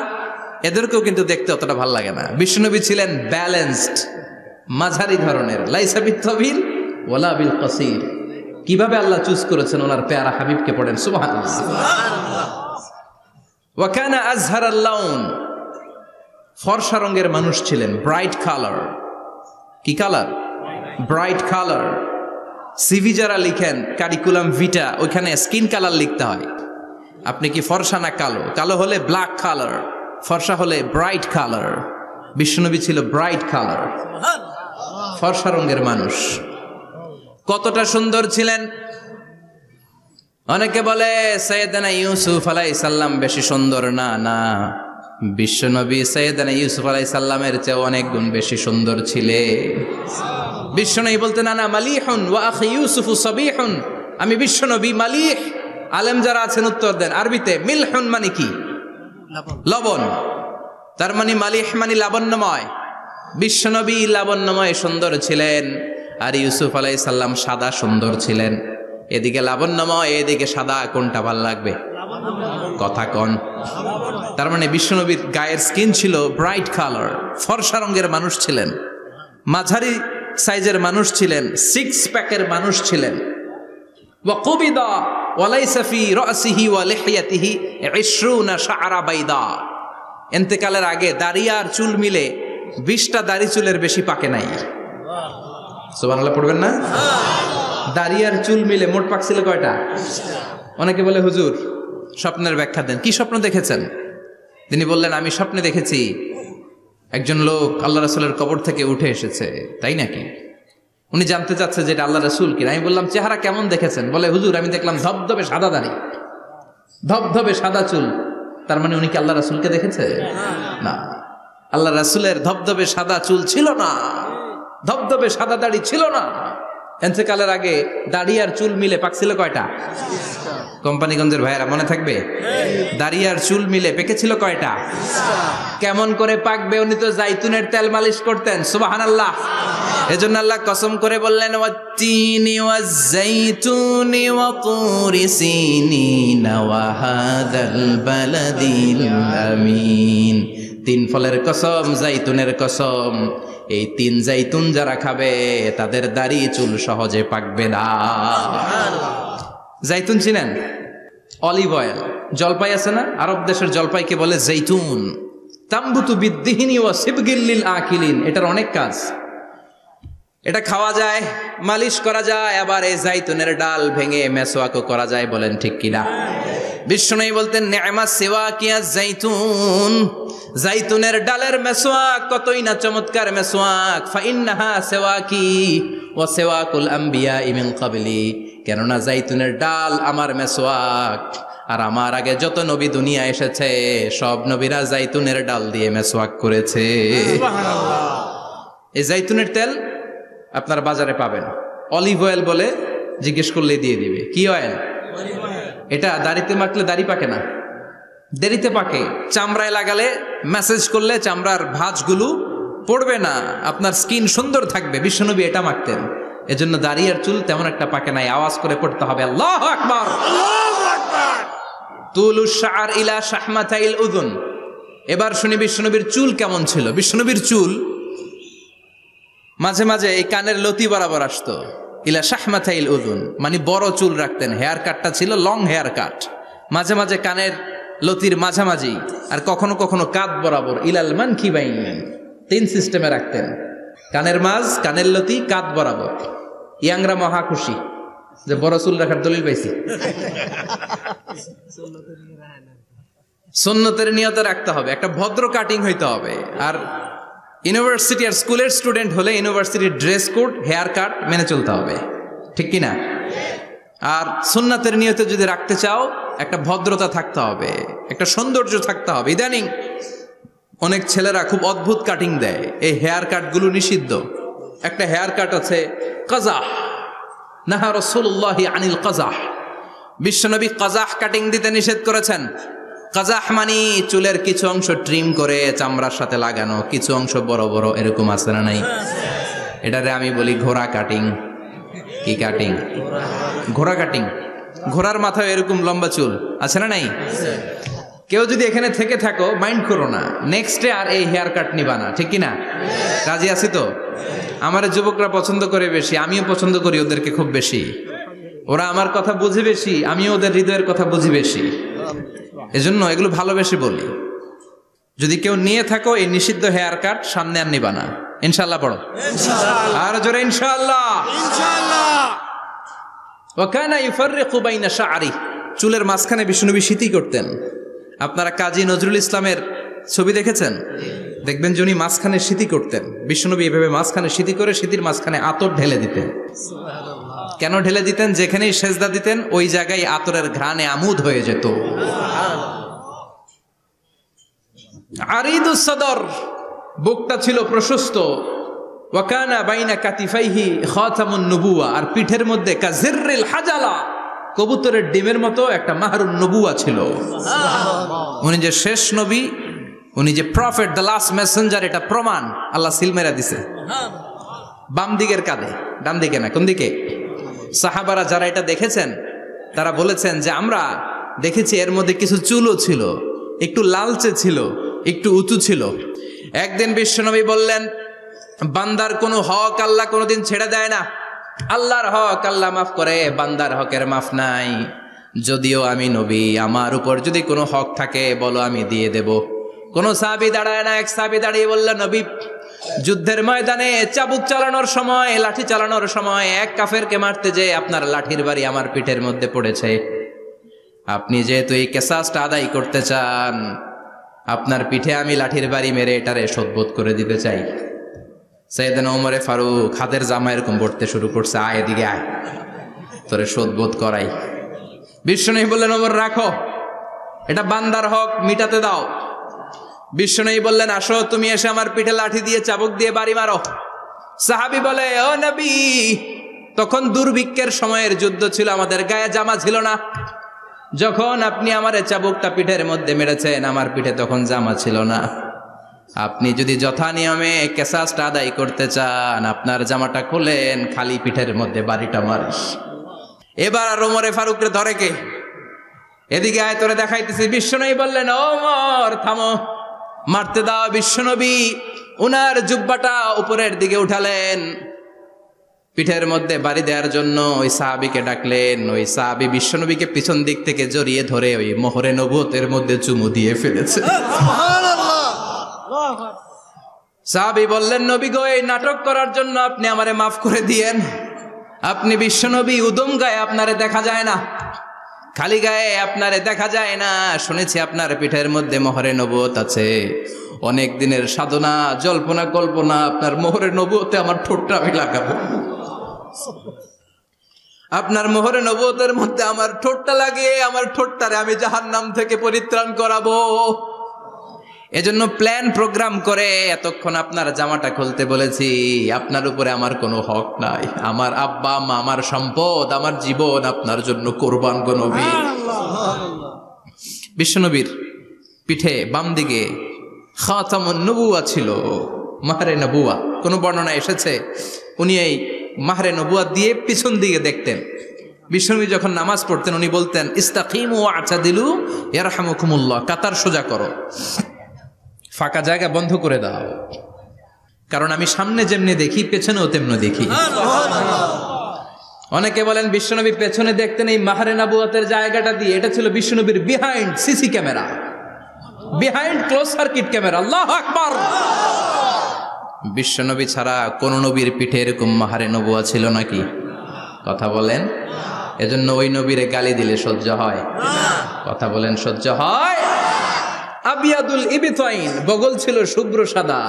এদেরকেও কিন্তু দেখতে অতটা ভালো লাগে না। বিশ্বনবী ছিলেন ব্যালেন্সড, মাঝারি ধরনের, লাইসা বিত-তাবিল ওয়ালা বিল কাসির। কিভাবে আল্লাহ চুজ করেছেন ওনার পেয়ারা হাবিবকে, পড়েন সুবহানাল্লাহ। ওয়া কানা আযহারাল লাউন, ফর্সা রঙের মানুষ ছিলেন, ব্রাইট কালার। কি কালার? Bright colour. সিভি যারা লিখেন কারিকুলাম ভিটা, ওইখানে স্কিন কালার লিখতে হয়। আপনি কি ফর্সা না কালো? কালো হলে ব্ল্যাক কালার, ফর্সা হলে ব্রাইট কালার। বিশ্বনবী ছিল ব্রাইট কালার, ফর্সা রঙের মানুষ। কতটা সুন্দর ছিলেন! অনেকে বলে সাইয়েদনা ইউসুফ আলাইহিস সালাম বেশি সুন্দর। না না, বিশ্বনবী সাইয়েদনা ইউসুফ আলাইহিস সালামের চেয়ে অনেক গুণ বেশি সুন্দর ছিলেন। বিশ্বনবী বলতেন আনা মালিহুন ওয়া আখি ইউসুফু সাবিহুন, আমি বিশ্বনবী মালিহ। আলেম যারা আছেন উত্তর দেন আরবিতে। মিলহুন মানে কি? লবণ। তার মানে মালিহ মানে লাবণ্যময়। বিশ্বনবী লাবণ্যময় সুন্দর ছিলেন, আর ইউসুফ আলাইহিস সালাম সাদা সুন্দর ছিলেন। এদিকে লাবণ্যময়, এদিকে সাদা, কোনটা ভাল লাগবে? কথা কন। তার মানে বিশ্বনবীর গায়ের স্কিন ছিল ব্রাইট কালার, ফর্সা রঙের মানুষ ছিলেন, মাঝারি সাইজের মানুষ ছিলেন, সিক্স প্যাকের মানুষ ছিলেন। ওয়া কুবিদা ওয়া লাইসা ফি রাসিহি ওয়া লিহিয়াতিহি 20 শাআরা বাইদা। ইন্তেকালের আগে দাড়ি আর চুল মিলে 20টা দাড়ি চুলের বেশি পাকে নাই। সুবহানাল্লাহ পড়বেন না? দাড়ি আর চুল মিলে মোট পাকছিল কয়টা? অনেকে বলে হুজুর স্বপ্নের ব্যাখ্যা দেন। কি স্বপ্ন দেখেছেন? তিনি বললেন আমি স্বপ্নে দেখেছি একজন লোক আল্লাহ রাসূলের কবর থেকে উঠে এসেছে। তাই নাকি? উনি জানতে চাচ্ছে যে এটা আল্লাহ রাসূল কিনা। আমি বললাম চেহারা কেমন দেখেছেন? বলে হুজুর আমি দেখলাম ধবধবে সাদা দাড়ি, ধবধবে সাদা চুল। তার মানে উনি কি আল্লাহ রাসূলকে দেখেছে? না, আল্লাহ রাসূলের ধবধবে সাদা চুল ছিল না, ধবধবে সাদা দাড়ি ছিল না। ইন্তেকালের আগে দাড়ি আর চুল মিলে পাকছিল কয়টা? কোম্পানিগঞ্জের ভাইয়েরা মনে থাকবে? দাড়ি আর চুল মিলে পেকেছিল কয়টা? কেমন করে পাকবে? উনি তো জাইতুনের তেল মালিশ করতেন। সুবহানাল্লাহ। এজন্য আল্লাহ কসম করে বললেন ওয়াত্তিনি ওয়াজ-জাইতুনি ওয়া তুরি সিনিন ওয়া হাদাল বালাদিল আমিন। তিন ফলের কসম, জাইতুনের কসম। এই তিন জাইতুন যারা খাবে তাদের দাড়ি চুল সহজে পাকবে না। জাইতুন চিনেন? Olive oil. জলপাই আছে না? আরব দেশের জলপাইকে বলে জাইতুন। তাম্বুতু বিদ্দিহিনি ওয়া সিবগিল লিল আকিলিন। এটার অনেক কাজ। এটা খাওয়া যায়, মালিশ করা যায়, আবার এই জাইতুনের ডাল ভেঙে মেসওয়াকও করা যায়। বলেন ঠিক কিনা? বিশ্বনবী বলতেন নি'মা সিওয়াকিয়া জাইতুন, জাইতুনের ডালের মেসওয়াক কতই না চমৎকার মেসওয়াক। ফাইন্নাহা সিওয়াকি ওয়া সিওয়াকুল আম্বিয়া মিন ক্বাবলি, কেননা জাইতুনের ডাল আমার মেসওয়াক, আর আমার আগে যত নবী দুনিয়া এসেছে সব নবীরা জাইতুনের ডাল দিয়ে মেসওয়াক করেছে। সুবহানাল্লাহ। এই জাইতুনের তেল আপনার বাজারে পাবেন। অলিভ অয়েল বলে জিজ্ঞেস করলে দিয়ে দিবে। কি অয়েল? এটা দাড়িতে মাখলে দাড়ি পাকে না, দেরিতে পাকে। চামড়ায় লাগালে ম্যাসেজ করলে চামড়ার ভাঁজগুলো পড়বে না, আপনার স্কিন সুন্দর থাকবে। বিশ্বনবী এটা মাখতেন। এজন্য দাড়ি আর চুল তেমন একটা পাকে নাই। আওয়াজ করে পড়তে হবে আল্লাহু আকবার। আল্লাহু আকবার। তুলুশ শাআর ইলা শাহমাতাইল উযুন। এবার শুনি বিশ্বনবীর চুল কেমন ছিল। বিশ্বনবীর চুল মাঝে মাঝে এই কানের লতি বরাবর আসতো। ইলা শাহমাতাইল উযুন মানে বড় চুল রাখতেন। হেয়ার কাটটা ছিল লং হেয়ার কাট, মাঝে মাঝে কানের লতির মাঝামাঝি, আর কখনো কখনো কাঁধ বরাবর। ইলাল মানকিবাইন, তিন সিস্টেমে রাখতেন। কানের মাঝ, কানের লতি, কাঁধ বরাবর। ইয়াংরা মহা খুশি যে বড় চুল রাখার দলিল পাইছি। সুন্নতের নিয়তে রাখতে হবে, একটা ভদ্র কাটিং হইতে হবে। আর ইউনিভার্সিটি আর স্কুলের স্টুডেন্ট হলে ইউনিভার্সিটির ড্রেস কোড, হেয়ার কাট মেনে চলতে হবে, ঠিক কিনা? আর সুন্নাতের নিয়তে যদি রাখতে চাও একটা ভদ্রতা থাকতে হবে, একটা সৌন্দর্য থাকতে হবে। ইদানিং অনেক ছেলেরা খুব অদ্ভুত কাটিং দেয়। এই হেয়ার কাটগুলো নিষিদ্ধ। একটা হেয়ার কাট আছে কাজাহ, নাহা রাসূলুল্লাহি আনিল কাজাহ। বিশ্বনবী কাজাহ কাটিং দিতে নিষেধ করেছেন। কাজাহ মানে চুলের কিছু অংশ ট্রিম করে চামড়ার সাথে লাগানো, কিছু অংশ বড় বড়, এরকম আছে না নাই? এটারে আমি বলি ঘোড়া কাটিং। কি কাটিং? ঘোড়া কাটিং। ঘোড়ার মাথায় এরকম লম্বা চুল আছে না নাই? কেউ যদি এখানে থেকে থাকো মাইন্ড করো না, নেক্সট ডে আর এই হেয়ার কাট নিবা না, ঠিক কিনা? রাজি আছি তো? আমার যুবকরা পছন্দ করে বেশি, আমিও পছন্দ করি ওদেরকে খুব বেশি। ওরা আমার কথা বুঝে বেশি, আমিও ওদের হৃদয়ের কথা বুঝি বেশি, এজন্য এগুলো ভালোবেসে বলি। যদি কেউ নিয়ে থাকো এই নিষিদ্ধ হেয়ার কাট, সামনে আর নিবা না, ইনশাআল্লাহ পড়ো আর জোরে ইনশাআল্লাহ। ওয়া কানা ইউফাররিকু বাইনা শা'রি, চুলের মাঝখানে বিষ্ণুনবী সিঁথি করতেন। আপনারা কাজী নজরুল ইসলামের ছবি দেখেছেন? দেখবেন যে উনি মাঝখানে সিঁথি করতেন। বিষ্ণুনবী এভাবে মাঝখানে সিঁথি করে সিঁথির মাঝখানে আতর ঢেলে দিতেন। কেন ঢেলে দিতেন? যেখানেই সেজদা দিতেন ওই জায়গায় আতরের ঘ্রাণে আমোদ হয়ে যেত। আরিদুস সদর, বুকটা ছিল প্রশস্ত। ওয়া কানা বাইনা কাতিফাইহি খাতামুন নবুওয়া, আর পিঠের মধ্যে কাজিররিল হাজালা, কবুতরের ডিমের মতো একটা মাহরুন নবুওয়া ছিল। উনি যে শেষ নবী, উনি যে প্রফেট, দ্য লাস্ট মেসেঞ্জার, এটা প্রমাণ আল্লাহ সিল মেরা দিছে বাম দিকের কাঁধে, ডান দিকে না। কোন দিকে? সাহাবারা যারা এটা দেখেছেন তারা বলেছেন যে আমরা দেখেছি এর মধ্যে কিছু চুলও ছিল, একটু লালচে ছিল, একটু উঁচু ছিল। একদিন বিশ্বনবী বললেন, বান্দার কোনো হক আল্লাহ কোনোদিন ছেড়ে দেয় না। আল্লাহর হক আল্লাহ মাফ করে, বান্দার হকের মাফ নাই। যদিও আমি নবী, আমার উপর যদি কোনো হক থাকে বলো, আমি দিয়ে দেব। কোন সাহাবী দাঁড়ায় না। এক সাহাবী দাঁড়িয়ে বললেন, নবী, যুদ্ধের ময়দানে চাবুক চালানোর সময়, লাঠি চালানোর সময় এক কাফেরকে মারতে যে আপনার লাঠির বাড়ি আমার পিঠের মধ্যে পড়েছে। আপনি যেহেতু এই কেসাসটা আদায় করতে চান, আপনার পিঠে আমি লাঠির বাড়ি মেরে এটারে শোধবোধ করে দিতে চাই। সাইয়েদনা ওমরে ফারুক হাতের জামা এরকম পড়তে শুরু করছে, আয় এদিকে আয়, তোরে শোধবোধ করাই। বিশ্বনবী বললেন, ওমর রাখো, এটা বান্দার হক, মিটাতে দাও। বিশ্বনবী বললেন, আসো, তুমি এসে আমার পিঠে লাঠি দিয়ে চাবুক দিয়ে বাড়ি মারো। সাহাবী বলে, ও নবী, তখন দুর্ভিক্ষের সময়ের যুদ্ধ ছিল, আমাদের গায়ে জামা ছিল না। যখন আপনি আমার চাবুকটা পিঠের মধ্যে মেরেছেন, আমার পিঠে তখন জামা ছিল না। আপনি যদি যথা নিয়মে কেসাসটা আদায় করতে চান, আপনার জামাটা খুলেন, খালি পিঠের মধ্যে বাড়িটা মারিস। এবার আর ওমরে ফারুকরে ধরে কে? এদিকে আয়, তোরে দেখাইতেছি। বিশ্বনবী বললেন, ওমর থামো, মারতে দাও। বিশ্বনবী উনার জুব্বাটা উপরের দিকে উঠালেন, পিঠের মধ্যে বাড়ি দেওয়ার জন্য ওই সাহাবীকে ডাকলেন। ওই সাহাবী বিশ্বনবীকে পিছন দিক থেকে জড়িয়ে ধরে ওই মোহরে নবুয়তের মধ্যে চুমু দিয়ে ফেলেছে। সাহাবী বললেন, নবী গো, এই নাটক করার জন্য আপনি আমারে মাফ করে দিয়েন। আপনি বিশ্বনবী, উদম গায়ে আপনারে দেখা যায় না, খালি গায়ে আপনারে দেখা যায় না। শুনেছি আপনার পিঠের মধ্যে মোহরে নবুয়ত আছে। অনেক দিনের সাধনা, জল্পনা কল্পনা, আপনার মোহরে নবুয়তে আমার ঠোঁটটা আমি লাগাবো। আপনার মোহরে নবুয়তের মধ্যে আমার ঠোঁটটা লাগিয়ে আমার ঠোঁটটারে আমি জাহান্নাম থেকে পরিত্রাণ করাবো। এজন্য প্ল্যান প্রোগ্রাম করে এতক্ষণ আপনার জামাটা খুলতে বলেছি। আপনার উপরে আমার কোনো হক নাই। আমার আব্বা মা, আমার সম্পদ, আমার জীবন আপনার জন্য কোরবান গো নবী। বিশ্বনবীর পিঠে বাম দিকে খাতামুন নবুওয়া ছিল, মাহরে নবুওয়া। কোন বর্ণনা এসেছে উনি এই মাহরে নবুওয়া দিয়ে পিছন দিকে দেখতেন। বিশ্বনবী যখন নামাজ পড়তেন উনি বলতেন, ইস্তাকিমু ওয়া'তাদিলু ইয়ারহামুকুমুল্লাহ, কাতার সোজা করো, ফাঁকা জায়গা বন্ধ করে দাও, কারণ আমি সামনে যেমনি দেখি পেছনেও তেমনি দেখি। অনেকে বলেন বিশ্বনবী পেছনে দেখতেন এই মাহরে নবুয়তের জায়গাটা দিয়ে। এটা ছিল বিশ্বনবীর behind CC camera, behind close circuit camera. আল্লাহু আকবার। বিশ্বনবী ছাড়া কোন নবীর পিঠে এরকম মাহরে নবুয়া ছিল নাকি? কথা বলেন। এজন্য ওই নবীরে গালি দিলে সহ্য হয়? কথা বলেন, সহ্য হয়? আবিয়াদুল ইবতাইন, বগল ছিল শুভ্র সাদা।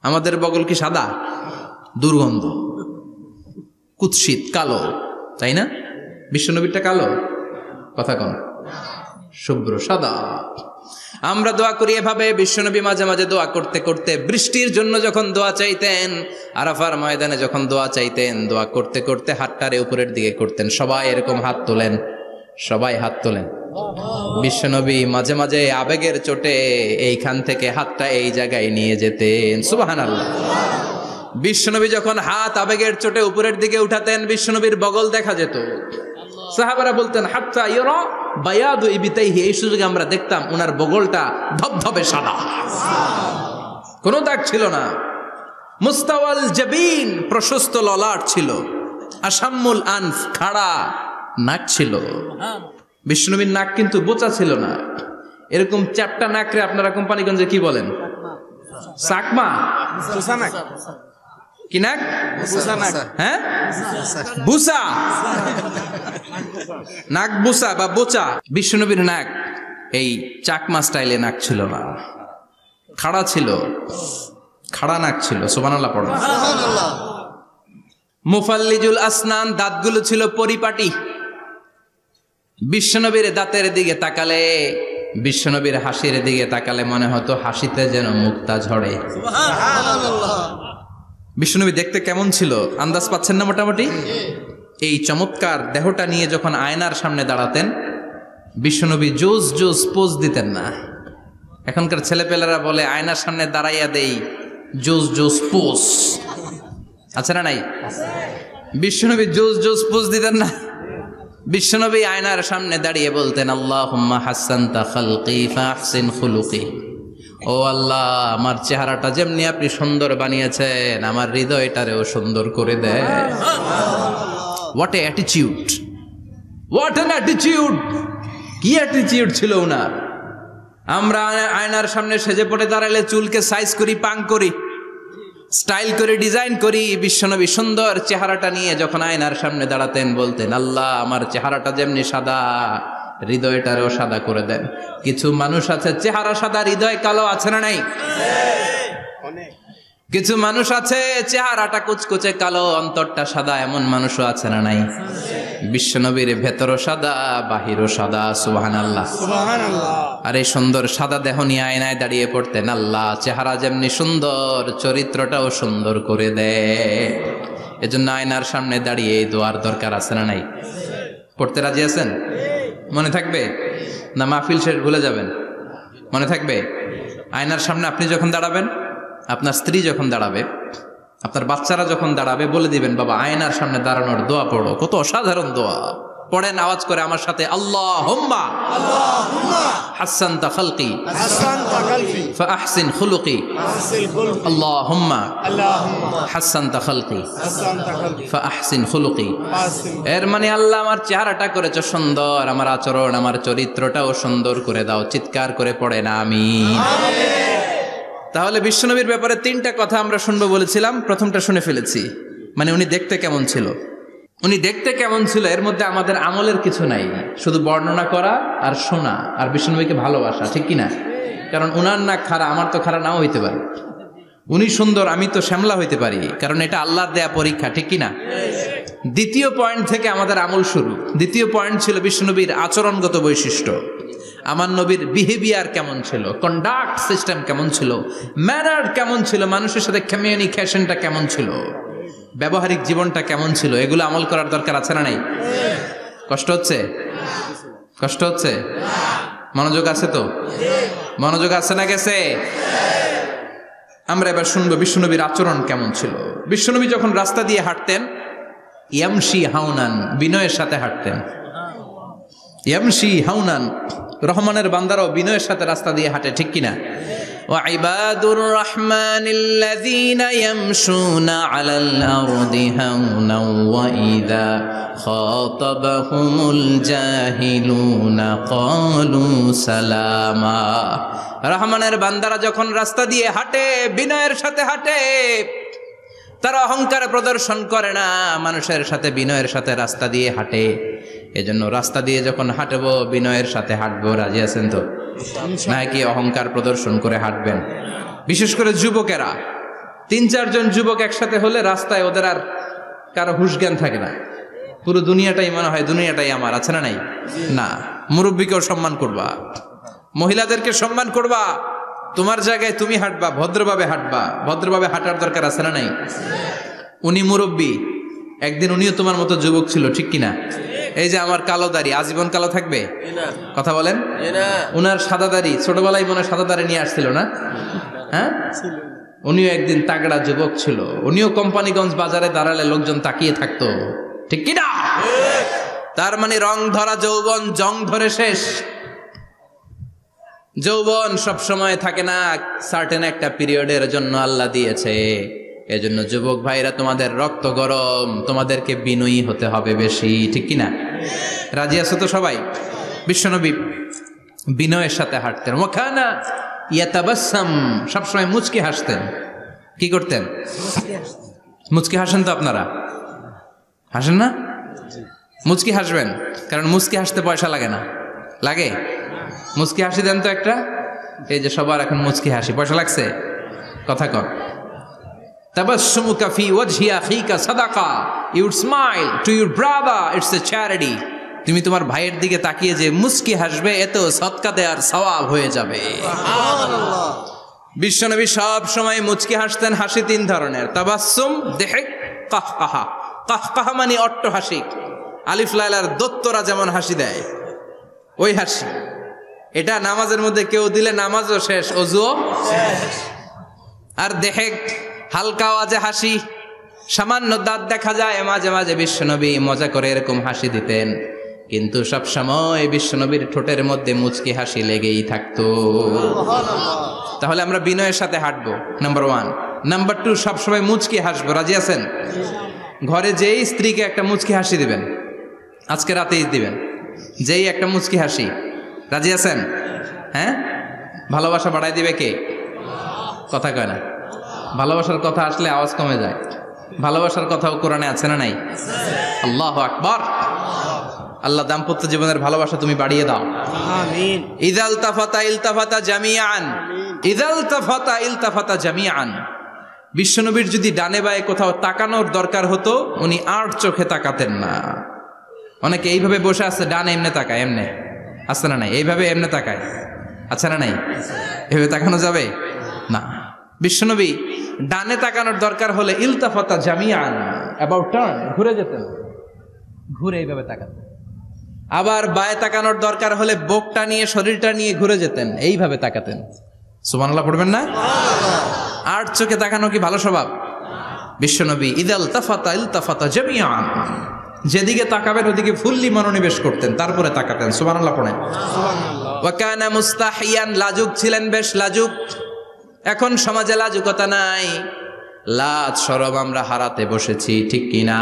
আমাদের বগল কি সাদা? দুর্গন্ধ, কুৎসিত, কালো, তাই না? বিশ্বনবীরটা কালো? কথা কন, শুভ্র সাদা। আমরা দোয়া করি এভাবে। বিশ্বনবী মাঝে মাঝে দোয়া করতে করতে বৃষ্টির জন্য যখন দোয়া চাইতেন, আরাফার ময়দানে যখন দোয়া চাইতেন, দোয়া করতে করতে হাতটারে উপরের দিকে করতেন। সবাই এরকম হাত তোলেন, সবাই হাত তোলেন। বিশ্বনবী মাঝে মাঝে আবেগের চোটে এইখান থেকে হাতটা এই জায়গায় নিয়ে যেতেন। সুবহানাল্লাহ। বিশ্বনবী যখন হাত আবেগের চোটে উপরের দিকে উঠাতেন বিশ্বনবীর বগল দেখা যেত। সাহাবারা বলতেন হাত্তা ইরা বায়াদু ইবিতাইহি, এই সুযোগে আমরা দেখতাম ওনার বগলটা ধবধবে সাদা, কোনো দাগ ছিল না। মুস্তাওয়াল জাবিন, প্রশস্ত ললাট ছিল। আসাম্মুল আনফ, খাড়া নাক ছিল। বিশ্বনবীর নাক কিন্তু বোচা ছিল না, এরকম চারটা নাকরে আপনারা কোম্পানিগঞ্জে কি বলেন? চাকমা, কি নাক? হ্যাঁ, বুসা, নাক বুসা বা বোচা। বিশ্বনবীর নাক এই চাকমা স্টাইলে নাক ছিল না, খাড়া ছিল, খাড়া নাক ছিল। সুবহানাল্লাহ পড়ো। মুফাল্লিজুল আসনান, দাঁতগুলো ছিল পরিপাটি। বিশ্বনবীর দাঁতের দিকে তাকালে, বিশ্বনবীর হাসির দিকে তাকালে মনে হতো হাসিতে যেন মুক্তা ঝরে। বিশ্বনবী দেখতে কেমন ছিল আন্দাজ পাচ্ছেন না মোটামুটি? এই চমৎকার দেহটা নিয়ে যখন আয়নার সামনে দাঁড়াতেন বিশ্বনবী জোস জোস পোজ দিতেন না। এখনকার ছেলেপেলেরা বলে আয়নার সামনে দাঁড়াইয়া দেই জোস জোস পোজ, আছে না নাই? বিশ্বনবী জোস জোস পোজ দিতেন না। বিশ্বনবী আয়নার সামনে দাঁড়িয়ে বলতেন আল্লাহুম্মা হাসানতা খালকি ফাহসিন খুলুকি, ও আল্লাহ আমার চেহারাটা যেমনি আপনি সুন্দর বানিয়েছেন আমার হৃদয়টারেও সুন্দর করে দেয়। What a attitude, what an attitude! কি অ্যাটিটিউড ছিল ওনার! আমরা আয়নার সামনে সেজে পড়ে দাঁড়ালে চুলকে সাইজ করি, পাং করি, স্টাইল করে ডিজাইন করি। বিশ্বনবী সুন্দর চেহারাটা নিয়ে যখন আয়নার সামনে দাঁড়াতেন বলতেন আল্লাহ আমার চেহারাটা যেমনি সাদা হৃদয়টারেও সাদা করে দেন। কিছু মানুষ আছে চেহারা সাদা হৃদয় কালো, আছে না নাই? কিছু মানুষ আছে চেহারাটা কুচকুচে কালো অন্তরটা সাদা, এমন মানুষও আছে না নাই? বিশ্বনবীর ভেতরও সাদা বাহিরও সাদা। সুবহানাল্লাহ, সুবহানাল্লাহ। আর এই সুন্দর সাদা দেহ নিয়ে আয়নায় দাঁড়িয়ে পড়তেন আল্লাহ চেহারা যেমনি সুন্দর চরিত্রটাও সুন্দর করে দেয়। এজন্য আয়নার সামনে দাঁড়িয়ে এই দোয়ার দরকার, আছে না নাই? পড়তে রাজি আছেন? মনে থাকবে না মাহফিল শেষ ভুলে যাবেন? মনে থাকবে? আয়নার সামনে আপনি যখন দাঁড়াবেন, আপনার স্ত্রী যখন দাঁড়াবে, আপনার বাচ্চারা যখন দাঁড়াবে বলে দিবেন বাবা আয়নার সামনে দাঁড়ানোর দোয়া পড়ো। কত অসাধারণ দোয়া! পড়েন আওয়াজ করে আমার সাথে, আল্লাহুম্মা হাসানতা খালকি ফাহসিন খুলুকি, আল্লাহুম্মা হাসানতা খালকি ফাহসিন খুলুকি। এর মানে আল্লাহ আমার চেহারাটা করেছো সুন্দর, আমার আচরণ আমার চরিত্রটাও সুন্দর করে দাও। চিৎকার করে পড়েন আমিন। তাহলে বিশ্বনবীর ব্যাপারে তিনটা কথা আমরা শুনবো বলেছিলাম, প্রথমটা শুনে ফেলেছি। মানে উনি দেখতে কেমন ছিল, উনি দেখতে কেমন ছিল এর মধ্যে আমাদের আমলের কিছু নাই, শুধু বর্ণনা করা আর শোনা আর বিশ্বনবীকে ভালোবাসা, ঠিক কিনা? কারণ উনার না খাড়া, আমার তো খাড়া নাও হইতে পারে। উনি সুন্দর, আমি তো শ্যামলা হইতে পারি, কারণ এটা আল্লাহর দেয়া পরীক্ষা, ঠিক কিনা? দ্বিতীয় পয়েন্ট থেকে আমাদের আমল শুরু। দ্বিতীয় পয়েন্ট ছিল বিশ্বনবীর আচরণগত বৈশিষ্ট্য। আমার নবীর বিহেভিয়ার কেমন ছিল, কন্ডাক্ট সিস্টেম কেমন ছিল, ম্যানার কেমন ছিল, মানুষের সাথে কমিউনিকেশনটা কেমন ছিল, ব্যবহারিক জীবনটা কেমন ছিল, এগুলো আমল করার দরকার, আছে না নাই? কষ্ট হচ্ছে? কষ্ট হচ্ছে? মনোযোগ আছে তো? মনোযোগ আছে না গেছে? আমরা এবার শুনবো বিশ্বনবীর আচরণ কেমন ছিল। বিশ্বনবী যখন রাস্তা দিয়ে হাঁটতেন ইয়ামশি হাউনান, বিনয়ের সাথে হাঁটতেন। ইয়ামশি হাউনান, রহমানের বান্দারাও বিনয়ের সাথে রাস্তা দিয়ে হাঁটে, ঠিক কিনা? ওয়াইবাদুর রহমানিল্লাযীনা ইয়ামশুনা আলাল আরদি হাওনা ওয়া ইযা খাতাবাহুমুল জাহিলুনা ক্বালু সালামা। রহমানের বান্দারা যখন রাস্তা দিয়ে হাঁটে বিনয়ের সাথে হাঁটে, তারা অহংকার প্রদর্শন করে না, মানুষের সাথে বিনয়ের সাথে রাস্তা দিয়ে হাঁটে। এজন্য রাস্তা দিয়ে যখন হাঁটবো বিনয়ের সাথে হাঁটবো। রাজি আছেন তো? নাকি অহংকার প্রদর্শন করে হাঁটবেন? বিশেষ করে যুবকেরা, ৩-৪ জন যুবক একসাথে হলে রাস্তায় ওদের আর কারো হুঁশ জ্ঞান থাকে না, পুরো দুনিয়াটাই মনে হয় দুনিয়াটাই আমার, আছে না নাই? না, মুরব্বীকেও সম্মান করবা, মহিলাদেরকে সম্মান করবা, তোমার জায়গায় তুমি হাঁটবা, ভদ্রভাবে হাঁটবা। ভদ্রভাবে হাঁটার দরকার, আছে না নাই? উনি মুরব্বী, একদিন উনিও তোমার মতো যুবক ছিল, ঠিক কিনা? এই যে আমার কালো দাড়ি আজীবন কালো থাকবে? কথা বলেন। উনার সাদা দাড়ি ছোটবেলায় মনে সাদা দাড়ি নিয়ে আসছিল না? হ্যাঁ, উনিও একদিন তাগড়া যুবক ছিল, উনিও কোম্পানিগঞ্জ বাজারে দাঁড়ালে লোকজন তাকিয়ে থাকতো, ঠিক কিনা? তার মানে রং ধরা যৌবন জং ধরে শেষ। যৌবন সব সময় থাকে না, সার্টেন একটা পিরিয়ডের জন্য আল্লাহ দিয়েছে। এজন্য যুবক ভাইরা, তোমাদের রক্ত গরম, তোমাদেরকে বিনয়ী হতে হবে বেশি, ঠিক কিনা? রাজি আছো তো সবাই? বিশ্বনবী বিনয়ের সাথে হাঁটতেন। ওয়াকানা ইয়াতাবাসসাম, সবসময় মুচকি হাসতেন। কি করতেন? মুচকি হাসেন তো আপনারা? হাসেন না? মুচকি হাসবেন, কারণ মুচকি হাসতে পয়সা লাগে না। লাগে? মুচকি হাসি দেন তো একটা। এই যে সবার এখন মুচকি হাসি, পয়সা লাগছে? কথা কর। তাবাসসুমুকা ফি ওয়াজহি আখিকা সাদাকা, you smile to your brother, it's a charity. তুমি তোমার ভাইয়ের দিকে তাকিয়ে যে মুচকি হাসবে, এতেও সদকা দেওয়ার সওয়াব হয়ে যাবে। বিশ্বনবী সব সময় মুচকি হাসতেন। হাসি তিন ধরনের, তাবাসসুম, দিহক, কাহকাহা। কাহকাহা মানে অট্টহাসি, আলিফ লাইলার দত্তরা যেমন হাসি দেয় ওই হাসি। এটা নামাজের মধ্যে কেউ দিলে নামাজও শেষ, ওযুও শেষ। আর দিহক, হালকা আওয়াজে হাসি, সামান্য দাঁত দেখা যায় মাঝে মাঝে। বিশ্বনবী মজা করে এরকম হাসি দিতেন, কিন্তু সব সময় বিশ্বনবীর ঠোঁটের মধ্যে মুচকি হাসি লেগেই থাকতো। তাহলে আমরা বিনয়ের সাথে হাঁটবো, নাম্বার 1। নাম্বার 2, সবসময় মুচকি হাসবো। রাজি আছেন? ঘরে যেই স্ত্রীকে একটা মুচকি হাসি দিবেন, আজকে রাতেই দিবেন, যেই একটা মুচকি হাসি। রাজি আছেন? হ্যাঁ? ভালোবাসা বাড়াই দিবে কে? কথা কয় না। ভালোবাসার কথা আসলে আওয়াজ কমে যায়। ভালোবাসার কথাও কোরআনে আছে না নাই? আল্লাহু আকবার। আল্লাহ দাম্পত্য জীবনের ভালোবাসা তুমি বাড়িয়ে দাও, আমিন। ইযাল তাফাতা ইলতাফাতা জামিআন, ইযাল তাফাতা ইলতাফাতা জামিআন। বিশ্বনবীর যদি ডানে বায়ে কোথাও তাকানোর দরকার হতো, উনি আর চোখে তাকাতেন না। অনেকে এইভাবে বসে আছে, ডানে এমনে তাকায়, এমনে আছে না নাই? এইভাবে এমনে তাকায়, আছে না নাই? এভাবে তাকানো যাবে না। বিশ্বনবী ডানে তাকানোর দরকার হলে ইলতাফাতা জামিআন, অ্যাবাউট টার্ন, ঘুরে যেতেন, ঘুরে এইভাবে তাকাতেন। আবার বায়ে তাকানোর দরকার হলে বুকটা নিয়ে, শরীরটা নিয়ে ঘুরে যেতেন, এইভাবে তাকাতেন। সুবহানাল্লাহ পড়বেন না? আর চোখে তাকানো কি ভালো স্বভাব? বিশ্বনবী ইদাল তাফাতা ইলতাফাতা জামিআন, যেদিকে তাকাবেন ওদিকে ফুল্লি মনোনিবেশ করতেন, তারপরে তাকাতেন। সুবহানাল্লাহ পড়েন। ওয়া কানা মুস্তাহিয়ান, লাজুক ছিলেন, বেশ লাজুক। এখন সমাজে লাজুকতা নাই, লাজ শরম আমরা হারাতে বসেছি, ঠিক কিনা?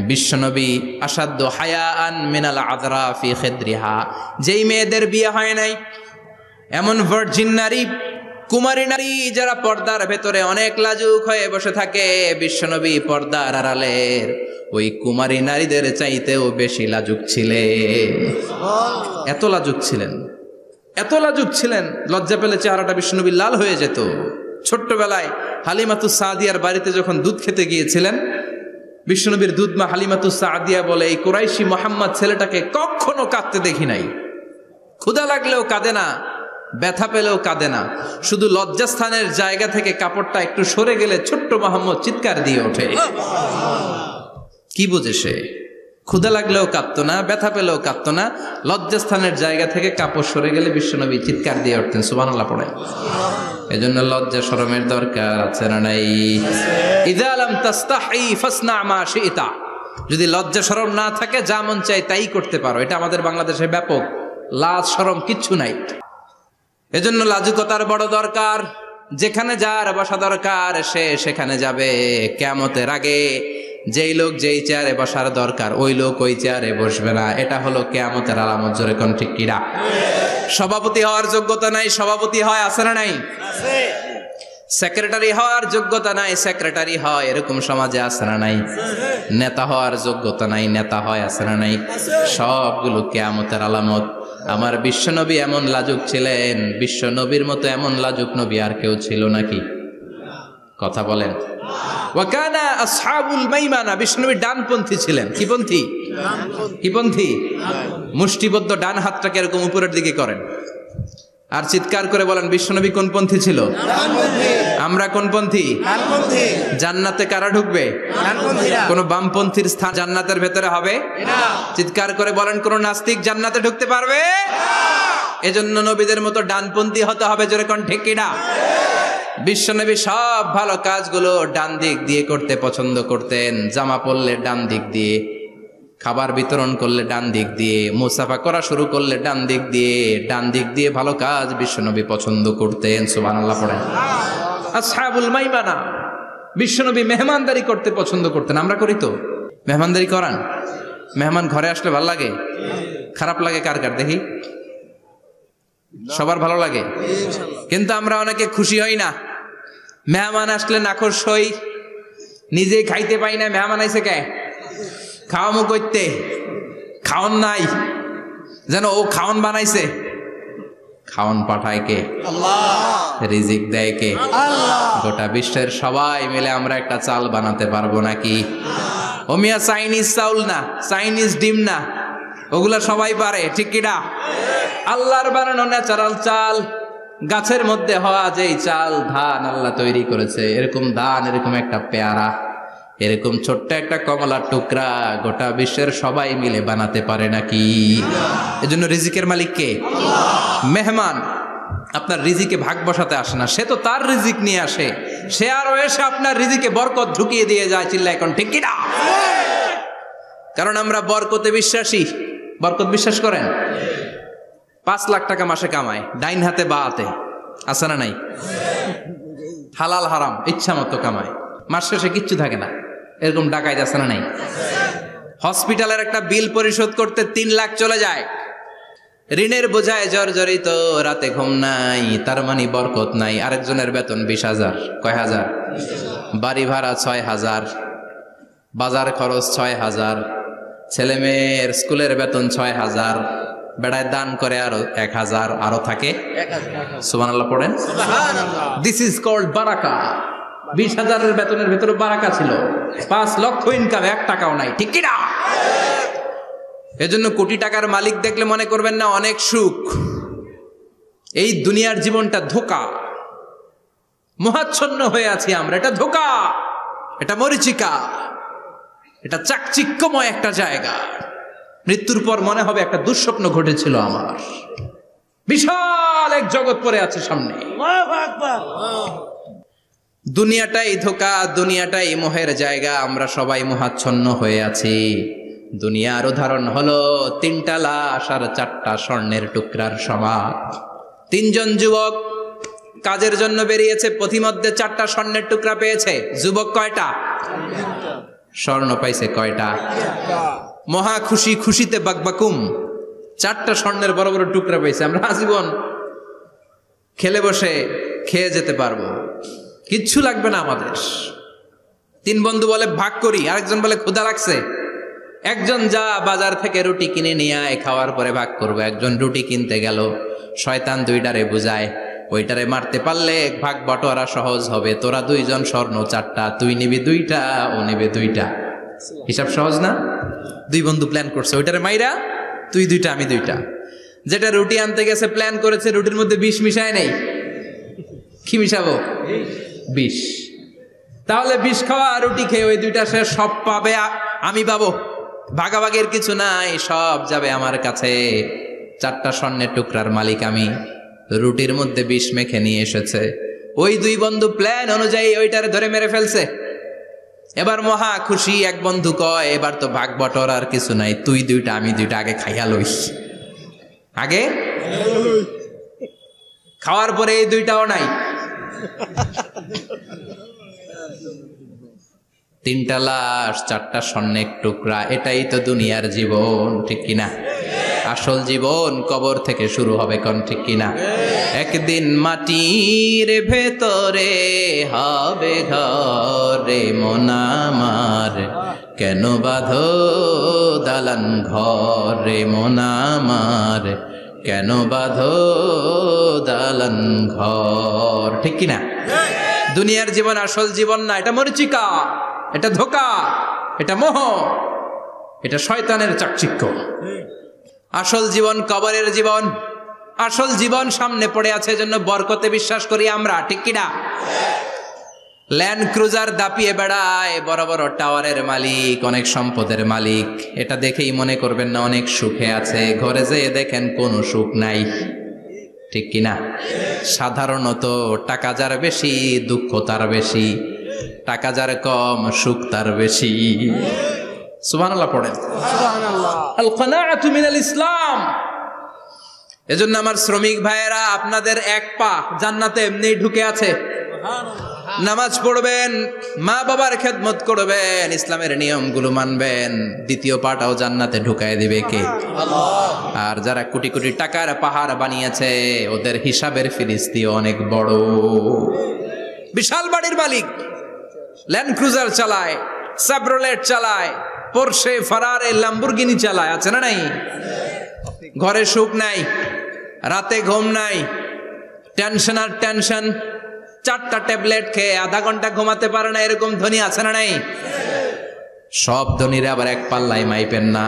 বিশ্বনবী আসাদ্দু হায়াআন মিনাল আযরা ফি খিদরিহা, যেই মেয়েদের বিয়ে হয় নাই, এমন ভার্জিন নারী, কুমারী নারী যারা পর্দার ভেতরে অনেক লাজুক হয়ে বসে থাকে, বিশ্বনবী পর্দার আড়ালের ওই কুমারী নারীদের চাইতেও বেশি লাজুক ছিলেন। এত লাজুক ছিলেন, এত লাজুক ছিলেন, লজ্জা পেলে চেহারাটা বিশ্বনবী লাল হয়ে যেত। ছোট্টবেলায় হালিমাতুস সাদিয়ার বাড়িতে যখন দুধ খেতে গিয়েছিলেন, বিশ্বনবীর দুধ মা হালিমাতুস সাদিয়া বলে, এই কুরাইশি মোহাম্মদ ছেলেটাকে কখনো কাঁদতে দেখি নাই। ক্ষুধা লাগলেও কাঁদে না, ব্যথা পেলেও কাঁদে না, শুধু লজ্জাস্থানের জায়গা থেকে কাপড়টা একটু সরে গেলে ছোট্ট মোহাম্মদ চিৎকার দিয়ে ওঠে। কি বোঝে সে? ক্ষুধা লাগলেও কাঁদতো না, ব্যথা পেলেও কাঁদতো না, লজ্জাস্থানের জায়গা থেকে কাপড় সরে গেলে বিশ্বনবী চিৎকার দিয়ে উঠতেন। সুবহানাল্লাহ পড়ে। এজন্য লজ্জা শরমের দরকার আছে না নাই? ইযা লাম তাস্তাহি ফাসনা মা শিতা, যদি লজ্জা শরম না থাকে যা মন চাই তাই করতে পারো। এটা আমাদের বাংলাদেশে ব্যাপক, লাজ শরম কিচ্ছু নাই। এজন্য লাজুকতার বড় দরকার। যেখানে যার বসা দরকার সে সেখানে যাবে। কিয়ামতের আগে যেই লোক যেই চেয়ারে বসার দরকার ওই লোক ওই চেয়ারে বসবে না। এটা হলো কিয়ামতের আলামত। জোরে কোন ঠিক কিনা? সভাপতি হওয়ার যোগ্যতা নাই, সভাপতি হয়, আছে না নাই? সেক্রেটারি হওয়ার যোগ্যতা নাই, সেক্রেটারি হয়, এরকম সমাজে আছে না নাই? নেতা হওয়ার যোগ্যতা নাই, নেতা হয়, আছে না নাই? সবগুলো কিয়ামতের আলামত। আমার বিশ্বনবী এমন লাজুক ছিলেন, বিশ্বনবীর মতো এমন লাজুক নবী আর কেউ ছিল নাকি? কথা বলেন। ওয়াকানা আসহাবুল মাইমানা, বিশ্বনবী ডানপন্থী ছিলেন। কি পন্থী? কি পন্থী? মুষ্টিবদ্ধ ডান হাতটাকে এরকম উপরের দিকে করেন আর চিৎকার করে বলেন, বিশ্বনবী কোন পন্থী ছিল? আমরা কোন পন্থী? জান্নাতে কারা ঢুকবে? কোন বামপন্থীর স্থান জান্নাতের ভেতরে হবে? চিৎকার করে বলেন, কোন নাস্তিক জান্নাতে ঢুকতে পারবে? এজন্য নবীদের মতো ডানপন্থী হতে হবে। জোরে কোন ঠিক কিনা? বিশ্বনবী সব ভালো কাজগুলো ডান দিক দিয়ে করতে পছন্দ করতেন। জামা পরলে ডান দিক দিয়ে, খাবার বিতরণ করলে ডান দিক দিয়ে, মুসাফা করা শুরু করলে ডান দিক দিয়ে ভালো কাজ বিশ্বনবী পছন্দ করতেন। সুবহানাল্লাহ পড়েন। আসহাবুল মাইমানা, বিশ্বনবী মেহমানদারি করতে পছন্দ করতেন। আমরা করি তো? মেহমানদারি করান? মেহমান ঘরে আসলে ভালো লাগে? খারাপ লাগে কার কার দেখি? সবার ভালো লাগে, কিন্তু আমরা অনেকে খুশি হই না। মেহমান আসলে নাখোশ হই, নিজেই খাইতে পাই না। মেহমান আইছে কে? খাওয়ামো করতে, খাওন নাই, যেন ও খাওন বানাইছে। খাওন পাঠায় কে? আল্লাহ। রিজিক দেয় কে? আল্লাহ। গোটা বিশ্বের সবাই মিলে আমরা একটা চাল বানাতে পারবো নাকি? ও মিয়া চাইনিজ চাউল না, চাইনিজ ডিম না, ওগুলা সবাই পারে, ঠিক কিনা? আল্লাহর বানানো ন্যাচারাল চাল, গাছের মধ্যে হওয়া যেই চাল, ধান আল্লাহ তৈরি করেছে, এরকম ধান, এরকম একটা পেয়ারা, এরকম ছোট্ট একটা কমলার টুকরা গোটা বিশ্বের সবাই মিলে বানাতে পারে নাকি? এজন্য রিজিকের মালিক কে? মেহমান আপনার রিজিকে ভাগ বসাতে আসে না, সে তো তার রিজিক নিয়ে আসে, সে আরো এসে আপনার রিজিকে বরকত ঢুকিয়ে দিয়ে যায়। চিল্লা এখন ঠিক কিনা? কারণ আমরা বরকতে বিশ্বাসী। বরকত বিশ্বাস করেন? 5 লাখ টাকা মাসে কামায়, ডাইন হাতে বা হাতে, আছে না নাই? হালাল হারাম ইচ্ছা মতো কামায়, মাস শেষে কিচ্ছু থাকে না, এরকম ডাকাইত আছে না নাই? হসপিটালের একটা বিল পরিশোধ করতে 3 লাখ চলে যায়, ঋণের বোঝায় জর্জরিত, রাতে ঘুম নাই, তার মানে বরকত নাই। আরেকজনের বেতন 20,000, কয় হাজার? বাড়ি ভাড়া 6,000, বাজার খরচ 6,000, ছেলে মেয়ের স্কুলের বেতন 6,000, বেড়ায় দান করে আরো 1,000, আরো থাকে। সুবহানাল্লাহ পড়েন। দিস ইজ কল্ড বারাকা। 20,000-এর বেতনের ভেতরে বারাকা ছিল। 5 লক্ষ ইনকাম, 1 টাকাও নাই, ঠিক কিনা? এজন্য কোটি টাকার মালিক দেখলে মনে করবেন না অনেক সুখ। এই দুনিয়ার জীবনটা ধোঁকা, মোহাচ্ছন্ন হয়ে আছি আমরা। এটা ধোঁকা, এটা মরিচিকা, এটা চাকচিক্যময় একটা জায়গা। মৃত্যুর পর মনে হবে একটা দুঃস্বপ্ন ঘটেছিল আমার, বিশাল এক জগৎ পড়ে আছে সামনে। দুনিয়াটাই ধোঁকা, দুনিয়াটাই মোহের জায়গা, আমরা সবাই মোহাচ্ছন্ন হয়ে আছি। দুনিয়ার উদাহরণ হলো 3টা লাশ আর 4টা স্বর্ণের টুকরার সমান। 3 জন যুবক কাজের জন্য বেরিয়েছে, পথিমধ্যে 4টা স্বর্ণের টুকরা পেয়েছে। যুবক কয়টা? স্বর্ণ পাইছে কয়টা? মহা খুশি, খুশিতে বাকবাকুম, 4টা স্বর্ণের বড় বড় টুকরা পাইছে। আমরা আজীবন খেলে বসে খেয়ে যেতে পারবো, কিচ্ছু লাগবে না আমাদের। 3 বন্ধু বলে ভাগ করি, আরেকজন বলে ক্ষুধা লাগছে। একজন যা বাজার থেকে রুটি কিনে নিয়ে আয়, খাওয়ার পরে ভাগ করবো। একজন রুটি কিনতে গেল, শয়তান 2টারে বুঝায়, ওইটারে মারতে পারলে ভাগ বটোয়ারা সহজ হবে। তোরা 2 জন স্বর্ণ 4টা, তুই নিবি 2টা, ও নিবে 2টা। হিসাব সহজ না? 2 বন্ধু প্ল্যান করছে, ওইটারে মাইরা তুই 2টা, আমি 2টা। যেটা রুটি আনতে গেছে প্ল্যান করেছে, রুটির মধ্যে বিষ মিশায় নেই। কি মিশাবো? বিষ। তাহলে বিষ খাওয়া রুটি খেয়ে ওই 2টা সে সব পাবে, আমি পাবো। ভাগাভাগির কিছু নাই, সব যাবে আমার কাছে। 4টা স্বর্ণের টুকরার মালিক আমি। রুটির মধ্যে বিষ মেখে নিয়ে এসেছে। ওই 2 বন্ধু প্ল্যান অনুযায়ী ওইটারে ধরে মেরে ফেলছে। এবার মহা খুশি। এক বন্ধু কয়, এবার তো ভাগ বটর আর কিছু নাই, তুই 2টা, আমি 2টা, আগে খাইয়া লইস। আগে খাওয়ার পরে এই 2টাও নাই। 3টা লাশ, 4টা স্বর্ণের টুকরা, এটাই তো দুনিয়ার জীবন, ঠিক কিনা? আসল জীবন কবর থেকে শুরু হবে, কোন ঠিক কিনা? একদিন মাটির ভেতরে হবে ঘরে মন আমার, কেন বাঁধো দালান ঘরে মন আমার, কেন বাঁধো দালান ঘর, ঠিক কিনা? দুনিয়ার জীবন আসল জীবন না, এটা মরিচিকা, এটা ধোঁকা, এটা মোহ, এটা শয়তানের চাকচিক্য। আসল জীবন কবরের জীবন। আসল জীবন সামনে পড়ে আছে, এজন্য বরকতে বিশ্বাস করি আমরা, ঠিক কিনা? ল্যান্ড ক্রুজার দাপিয়ে বেড়ায়, বড় বড় টাওয়ারের মালিক, অনেক সম্পদের মালিক। এটা দেখেই মনে করবেন না অনেক সুখে আছে, ঘরে যেয়ে দেখেন কোনো সুখ নাই। ঠিক কিনা? সাধারণত টাকা যার বেশি দুঃখ তার বেশি, টাকা যার কম সুখ তার বেশি। সুবহানাল্লাহ পড়েন। আল কানাআতু মিনাল ইসলাম। এজন্য আমার শ্রমিক ভাইয়েরা, আপনাদের এক পা জান্নাতে এমনিই ঢুকে আছে। নামাজ পড়বেন, মা বাবার খেদমত করবেন, ইসলামের নিয়মগুলো মানবেন, দ্বিতীয় পাটাও জান্নাতে ঢুকায় দিবে কে? আল্লাহ। আর যারা কোটি কোটি টাকার পাহাড় বানিয়েছে, ওদের হিসাবের ফিরিস্তি অনেক বড়। বিশাল বাড়ির মালিক, ল্যান্ড ক্রুজার চালায়, সাবরোলেট চালায়, পোরশে, ফারারে, ল্যাম্বরগিনি চালায়, আছে না নাই? ঘরে সুখ নাই, রাতে ঘুম নাই, টেনশন আর টেনশন, 4টা ট্যাবলেট খেয়ে আধা ঘন্টা ঘুমাতে পারে না, এরকম ধনী আছে না নাই? সব ধনীরা আবার এক পাল্লায় মাইপেন না।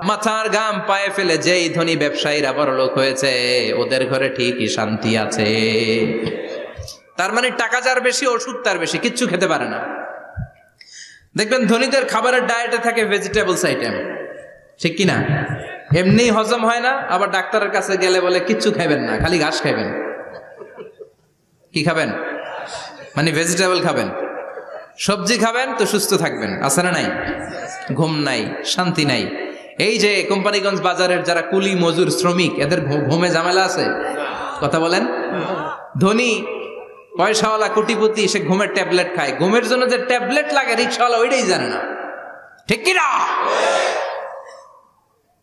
মাথার ঘাম পায়ে ফেলে যেই ধনী ব্যবসায়ীরা বড়লোক হয়েছে, ওদের ঘরে ঠিকই শান্তি আছে। তার মানে টাকা যার বেশি ওষুধ তার বেশি, কিচ্ছু খেতে পারে না। দেখবেন ধনীদের খাবারের ডায়েটে থাকে ভেজিটেবলস আইটেম, ঠিক কিনা? এমনি হজম হয় না, আবার ডাক্তারের কাছে গেলে বলে কিচ্ছু খাবেন না, খালি ঘাস খাবেন। কি খাবেন? মানে ভেজিটেবল খাবেন, সবজি খাবেন তো সুস্থ থাকবেন, আছে না নাই? ঘুম নাই, শান্তি নাই। এই যে কোম্পানিগঞ্জ বাজারের যারা কুলি মজুর শ্রমিক, এদের ঘুমে ঝামেলা আছে? কথা বলেন। ধনী পয়সাওয়ালা কোটিপতি, সে ঘুমের ট্যাবলেট খায়, ঘুমের জন্য যে ট্যাবলেট লাগে রিক্সাওয়ালা ওইটাই জানে না, ঠিক কিনা?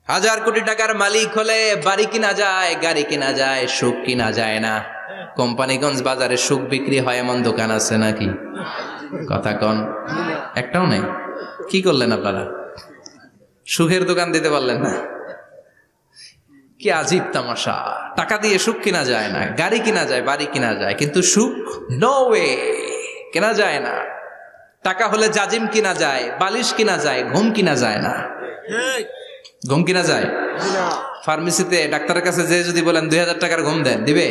1000 কোটি টাকার মালিক হলে বাড়ি কিনা যায়, গাড়ি কিনা যায়, সুখ কিনা যায় না। কোম্পানিগঞ্জ বাজারে সুখ বিক্রি হয় এমন দোকান আছে নাকি? কথা কন, একটাও নাই। কি করলেন আপনারা? সুখের দোকান দিতে পারলেন না? কি আজীব তামাশা! টাকা দিয়ে সুখ কিনা যায় না, গাড়ি কিনা যায়, বাড়ি কিনা যায়, কিন্তু সুখ নো ওয়ে, কেনা যায় না। টাকা হলে জাজিম কিনা যায়, বালিশ কিনা যায়, ঘুম কিনা যায় না। ঘুম কিনা যায়? ফার্মেসিতে ডাক্তারের কাছে যে যদি বলেন 2000 টাকার ঘুম দেন, দিবে?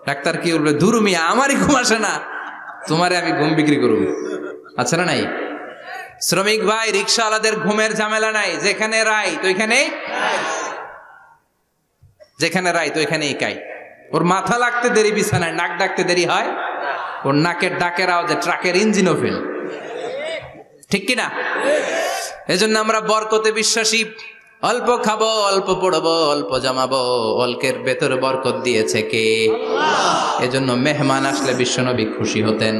ডাক্তার কি বলবে? দূর মিয়া, আমারই ঘুম আসে না, তোমারে আমি ঘুম বিক্রি করব। আচ্ছা না নাই? শ্রমিক ভাই, রিক্সাওয়ালাদের ঘুমের ঝামেলা নাই, যেখানে রাই তো ওইখানেই, যেখানে রাই তো ওইখানেই কাই। ওর মাথা লাগতে দেরি বিছানায়, নাক ডাকতে দেরি হয়, ওর নাকের ডাকের আওয়াজে ট্রাকের ইঞ্জিনও ফেল, ঠিক কিনা? এজন্য আমরা বরকতে বিশ্বাসী। অল্প খাবো, অল্প পড়বো, অল্প জমাবো, অল্পের ভেতর বরকত দিয়েছে কে? এজন্য মেহমান আসলে বিশ্বনবী খুশি হতেন,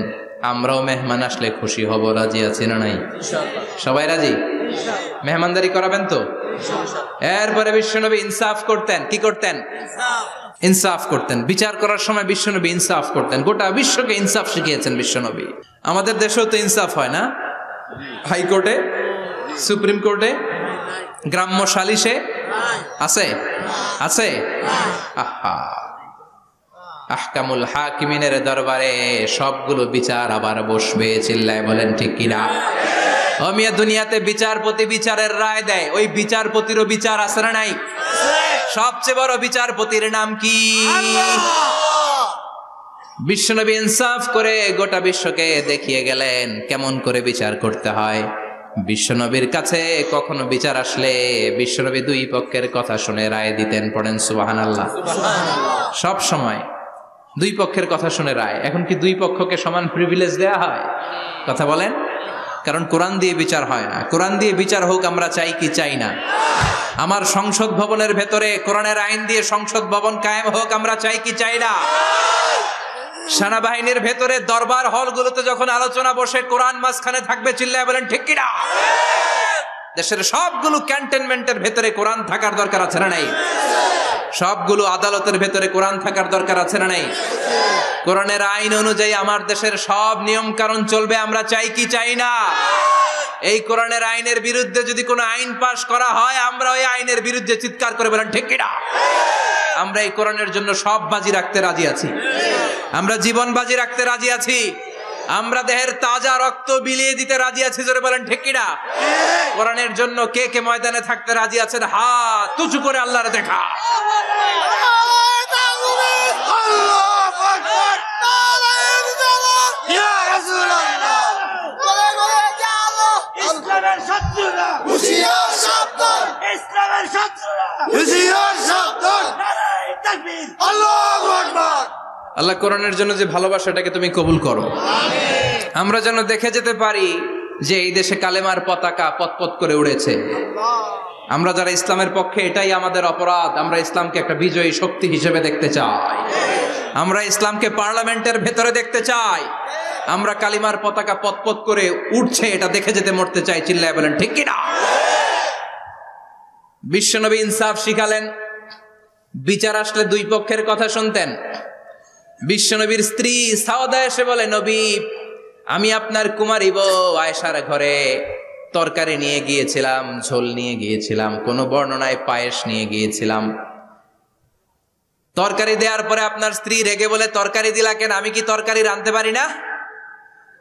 আমরাও মেহমান আসলে খুশি হব। রাজি আছি না নাই? সবাই রাজি? মেহমানদারি করাবেন তো? এরপরে বিশ্বনবী ইনসাফ করতেন। কি করতেন? ইনসাফ করতেন। বিচার করার সময় বিশ্বনবী ইনসাফ করতেন। গোটা বিশ্বকে ইনসাফ শিখিয়েছেন বিশ্বনবী। আমাদের দেশেও তো ইনসাফ হয় না? হাইকোর্টে, সুপ্রিম কোর্টে, গ্রাম্য সালিশে আছে? আছে? আহা, আহকামুল হাকিমিনের দরবারে সবগুলো বিচার আবার বসবে। চিল্লায় বলেন ঠিক কিনা? ও মিয়া, দুনিয়াতে বিচারপতি বিচারের রায় দেয়, ওই বিচারপতিরও বিচার আছে না নাই? সবচেয়ে বড় বিচারপতির নাম কি? বিশ্বনবী ইনসাফ করে গোটা বিশ্বকে দেখিয়ে গেলেন কেমন করে বিচার করতে হয়। বিশ্বনবীর কাছে কখনো বিচার আসলে বিশ্বনবী দুই পক্ষের কথা শুনে রায় দিতেন। পড়েন সুবহানাল্লাহ। সব সময় দুই পক্ষের কথা শুনে রায়। এখন কি দুই পক্ষকে সমান প্রিভিলেজ দেয়া হয়? কথা বলেন। কারণ কোরআন দিয়ে বিচার হয় না। কোরআন দিয়ে বিচার হোক আমরা চাই কি চাই না? আমার সংসদ ভবনের ভেতরে কোরআনের আইন দিয়ে সংসদ ভবন কায়েম হোক আমরা চাই কি চাই না? সেনাবাহিনীর ভেতরে দরবার হলগুলোতে যখন আলোচনা বসে কোরআন মাঝখানে থাকবে, চিল্লায় বলেন ঠিক কিনা? দেশের সবগুলো ক্যান্টনমেন্টের ভেতরে কোরআন থাকার দরকার আছে না নাই? সবগুলো আদালতের ভেতরে কোরআন থাকার দরকার আছে না নাই? কোরআনের আইন অনুযায়ী আমার দেশের সব নিয়ম কানুন চলবে আমরা চাই কি চাই না? এই কোরআনের আইনের বিরুদ্ধে যদি কোনো আইন পাশ করা হয়, আমরা ওই আইনের বিরুদ্ধে চিৎকার করে বলেন ঠিক কিনা? আমরা এই কোরআনের জন্য সব বাজি রাখতে রাজি আছি। আমরা জীবন বাজি রাখতে রাজি আছি। আমরা দেহের তাজা রক্ত বিলিয়ে দিতে রাজি আছি। জোরে বলেন ঠিক কিনা? কোরআনের জন্য কে কে ময়দানে থাকতে রাজি আছেন? হাত উঁচু করে আল্লাহরে দেখা। ইসলামের শত্রুরা হুঁশিয়ার সাবধান, ইসলামের শত্রুরা হুঁশিয়ার সাবধান। নারায়ে তাকবীর, আল্লাহ কোরআনের জন্য যে ভালোবাসা এটাকে তুমি কবুল করো। আমরা যেন দেখে যেতে পারি যে এই দেশে কালেমার পতাকা পতপত করে উড়েছে। আমরা যারা ইসলামের পক্ষে, এটাই আমাদের অপরাধ। আমরা ইসলামকে একটা বিজয়ী শক্তি হিসেবে দেখতে চাই। আমরা ইসলামকে পার্লামেন্টের ভেতরে দেখতে চাই। আমরা কালিমার পতাকা পতপত করে উঠছে এটা দেখে যেতে মরতে চাই। চিল্লায় বলেন ঠিক কিনা? বিশ্বনবী ইনসাফ শিখালেন। বিচার আসলে দুই পক্ষের কথা শুনতেন। বিশ্বনবীর স্ত্রী সাওদা এসে বলে, নবী, আমি আপনার কুমারী বউ আয়েশার ঘরে তরকারি নিয়ে গিয়েছিলাম, ঝোল নিয়ে গিয়েছিলাম, কোন বর্ণনায় পায়েস নিয়ে গিয়েছিলাম। তরকারি দেওয়ার পরে আপনার স্ত্রী রেগে বলে, তরকারি দিলা কেন? আমি কি তরকারি রাঁধতে পারি না?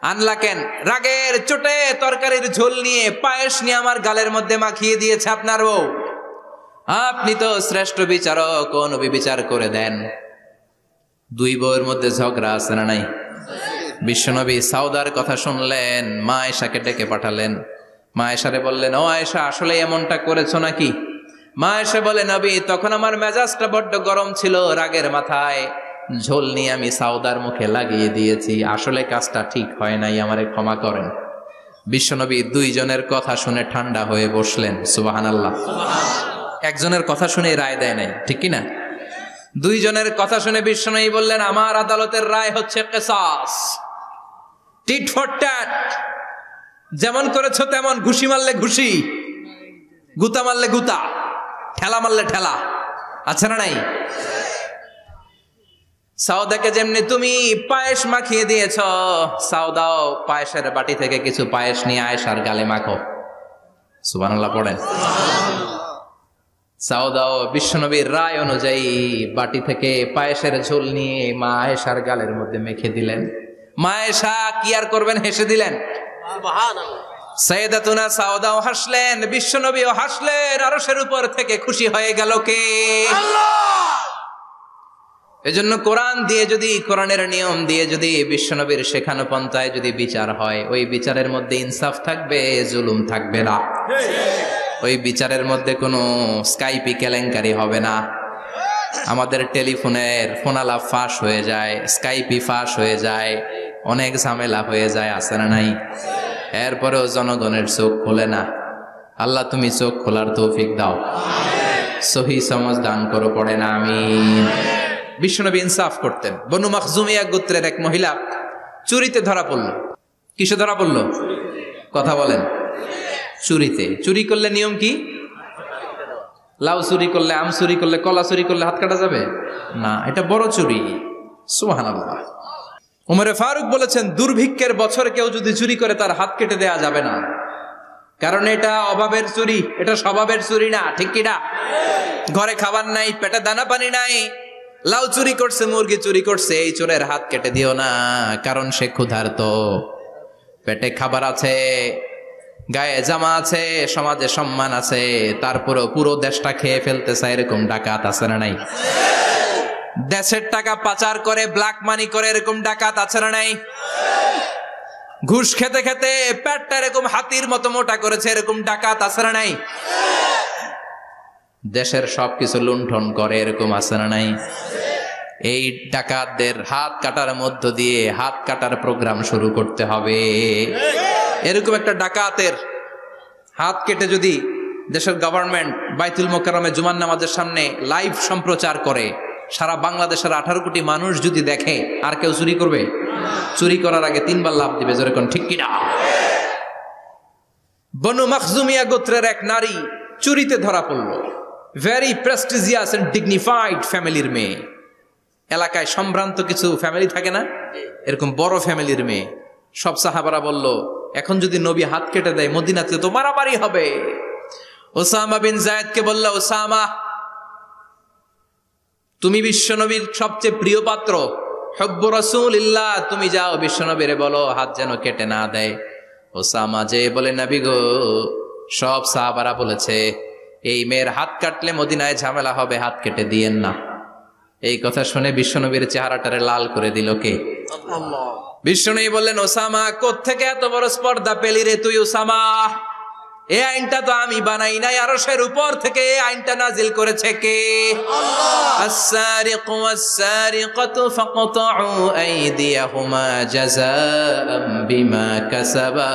আনলা কেন? রাগের চোটে তরকারির ঝোল নিয়ে পায়েস নিয়ে আমার গালের মধ্যে মাখিয়ে দিয়েছে আপনার বউ। আপনি তো শ্রেষ্ঠ বিচারক, ও নবী বিচার করে দেন। দুই বউয়ের মধ্যে ঝগড়া আছে না নাই? বিশ্বনবী সাউদার কথা শুনলেন, মা আয়েশাকে ডেকে পাঠালেন। মা আয়েশারে বললেন, ও আয়েশা, আসলে এমনটা করেছো নাকি? মা আয়েশা বলে, নবী, তখন আমার মেজাজটা বড্ড গরম ছিল, রাগের মাথায় ঝোল নিয়ে আমি সাউদার মুখে লাগিয়ে দিয়েছি। আসলে কাজটা ঠিক হয় নাই, আমারে ক্ষমা করেন। বিশ্বনবী দুইজনের কথা শুনে ঠান্ডা হয়ে বসলেন। সুবহানাল্লাহ। একজনের কথা শুনে রায় দেয় নাই, ঠিক কিনা? দুইজনের কথা শুনে বিশ্বনবী বললেন, আমার আদালতের রায় হচ্ছে কিসাস, টিট ফর ট্যাট। যেমন করেছো তেমন, ঘুষি মারলে ঘুষি, গুতা মারলে গুতা, ঠেলা মারলে ঠেলা, আছে না নাই? সাউদাকে যেমনি তুমি পায়েস মাখিয়ে দিয়েছ, সাউদাও পায়েসের বাটি থেকে কিছু পায়েস নিয়ে আয়েশার গালে মাখো। সুবহানাল্লাহ পড়েন। সাউদাও বিশ্বনবীর রায় অনুযায়ী বাটি থেকে পায়েসের ঝোল নিয়ে মা আয়েশার গালের মধ্যে মেখে দিলেন। মা আয়েশা কি আর করবেন, হেসে দিলেন। সাইয়েদাতুনা সাউদাও হাসলেন, বিশ্বনবীও হাসলেন। আরশের উপর থেকে খুশি হয়ে গেল কে? আল্লাহ। এজন্য কোরআন দিয়ে যদি, কোরআনের নিয়ম দিয়ে যদি বিশ্বনবীর শেখানো পন্থায় যদি বিচার হয়, ওই বিচারের মধ্যে ইনসাফ থাকবে, জুলুম থাকবে না। ওই বিচারের মধ্যে কোনো স্কাইপি কেলেঙ্কারি হবে না। আমাদের টেলিফোনের ফোনালাপ ফাঁস হয়ে যায়, স্কাইপি ফাঁস হয়ে যায়, অনেক ঝামেলা হয়ে যায়, আছে না নাই? এরপরেও জনগণের চোখ খোলে না। আল্লাহ তুমি চোখ খোলার তৌফিক দাও, সহি সমাজ দান করো, পড়ে না আমিন। বিশ্বনবী ইনসাফ করতেন। বনু মাখজুমিয়া গোত্রের এক মহিলা চুরিতে ধরা পড়ল। কিসে ধরা পড়ল? কথা বলেন। চুরিতে। চুরি করলে নিয়ম কি? লাউ চুরি করলে, আম চুরি করলে, কলা চুরি করলে হাত কাটা যাবে না, এটা বড় চুরি। সুবহানাল্লাহ। ওমরে ফারুক বলেছেন, দুর্ভিক্ষের বছর কেউ যদি চুরি করে তার হাত কেটে দেয়া যাবে না, কারণ এটা অভাবের চুরি, এটা স্বভাবের চুরি না, ঠিক কিনা? ঘরে খাবার নাই, পেটে দানা পানি নাই, লাউ চুরি করছে, মুরগি চুরি করছে, এই চোরের হাত কেটে দিও না, কারণ সে ক্ষুধার্ত, পেটে খাবার আছে, গায়ে জামা আছে, সমাজে সম্মান আছে, তারপরেও পুরো দেশটা খেয়ে ফেলতেছে, এরকম ডাকাত আছে না নাই? দেশের টাকা পাচার করে, ব্ল্যাক মানি করে, এরকম ডাকাত আছে না নাই? ঘুষ খেতে খেতে পেটটা এরকম হাতির মতো মোটা করেছে, এরকম ডাকাত আছে না নাই? দেশের সবকিছু লুণ্ঠন করে, এরকম আছে না নাই? এই ডাকাতদের হাত কাটার মধ্য দিয়ে হাত কাটার প্রোগ্রাম শুরু করতে হবে। এরকম একটা ডাকাতের হাত কেটে যদি দেশের গভর্নমেন্ট বাইতুল মোকাররমে জুমার নামাজের সামনে লাইভ সম্প্রচার করে, সারা বাংলাদেশের 18 কোটি মানুষ যদি দেখে, আর কেউ চুরি করবে? চুরি করার আগে 3 বার লাভ দিবে, যেরকম ঠিক কিনা? বনু মাখজুমিয়া গোত্রের এক নারী চুরিতে ধরা পড়ল। ভেরি প্রেস্টিজিয়াস এন্ড ডিগনিফাইড ফ্যামিলির মেয়ে। এলাকায় সম্ভ্রান্ত কিছু ফ্যামিলি থাকে না, এরকম বড় ফ্যামিলির মেয়ে। সব সাহাবারা বলল, এখন যদি নবী হাত কেটে দেয় মদিনাতে তো মারামারি হবে। ওসামা বিন যায়েদকে বলল, ওসামা, তুমি বিশ্বনবীর সবচেয়ে প্রিয় পাত্র, হুব্বু রাসূলিল্লাহ, তুমি যাও বিশ্বনবীরে বলো হাত যেন কেটে না দেয়। ওসামা যে বলে, নবী গো, সব সাহাবারা বলেছে এই মেয়ের হাত কাটলে মদিনায় ঝামেলা হবে, হাত কেটে দিয়েন না। এই কথা শুনে বিশ্বনবীর চেহারাটারে লাল করে দিল কে? আল্লাহ। বিশ্বনবী বললেন, ওসামা, কোত্থেকে এত বড় স্পর্ধা পেলি রে তুই ওসামা? এই আইনটা তো আমি বানাই নাই, আরশের উপর থেকে এই আইনটা নাজিল করেছে কে? আল্লাহ। আস-সারিকু ওয়াস-সারিকাতু ফাকতাউ আইদিয়াহুমা জাযাআম বিমা কাসাবা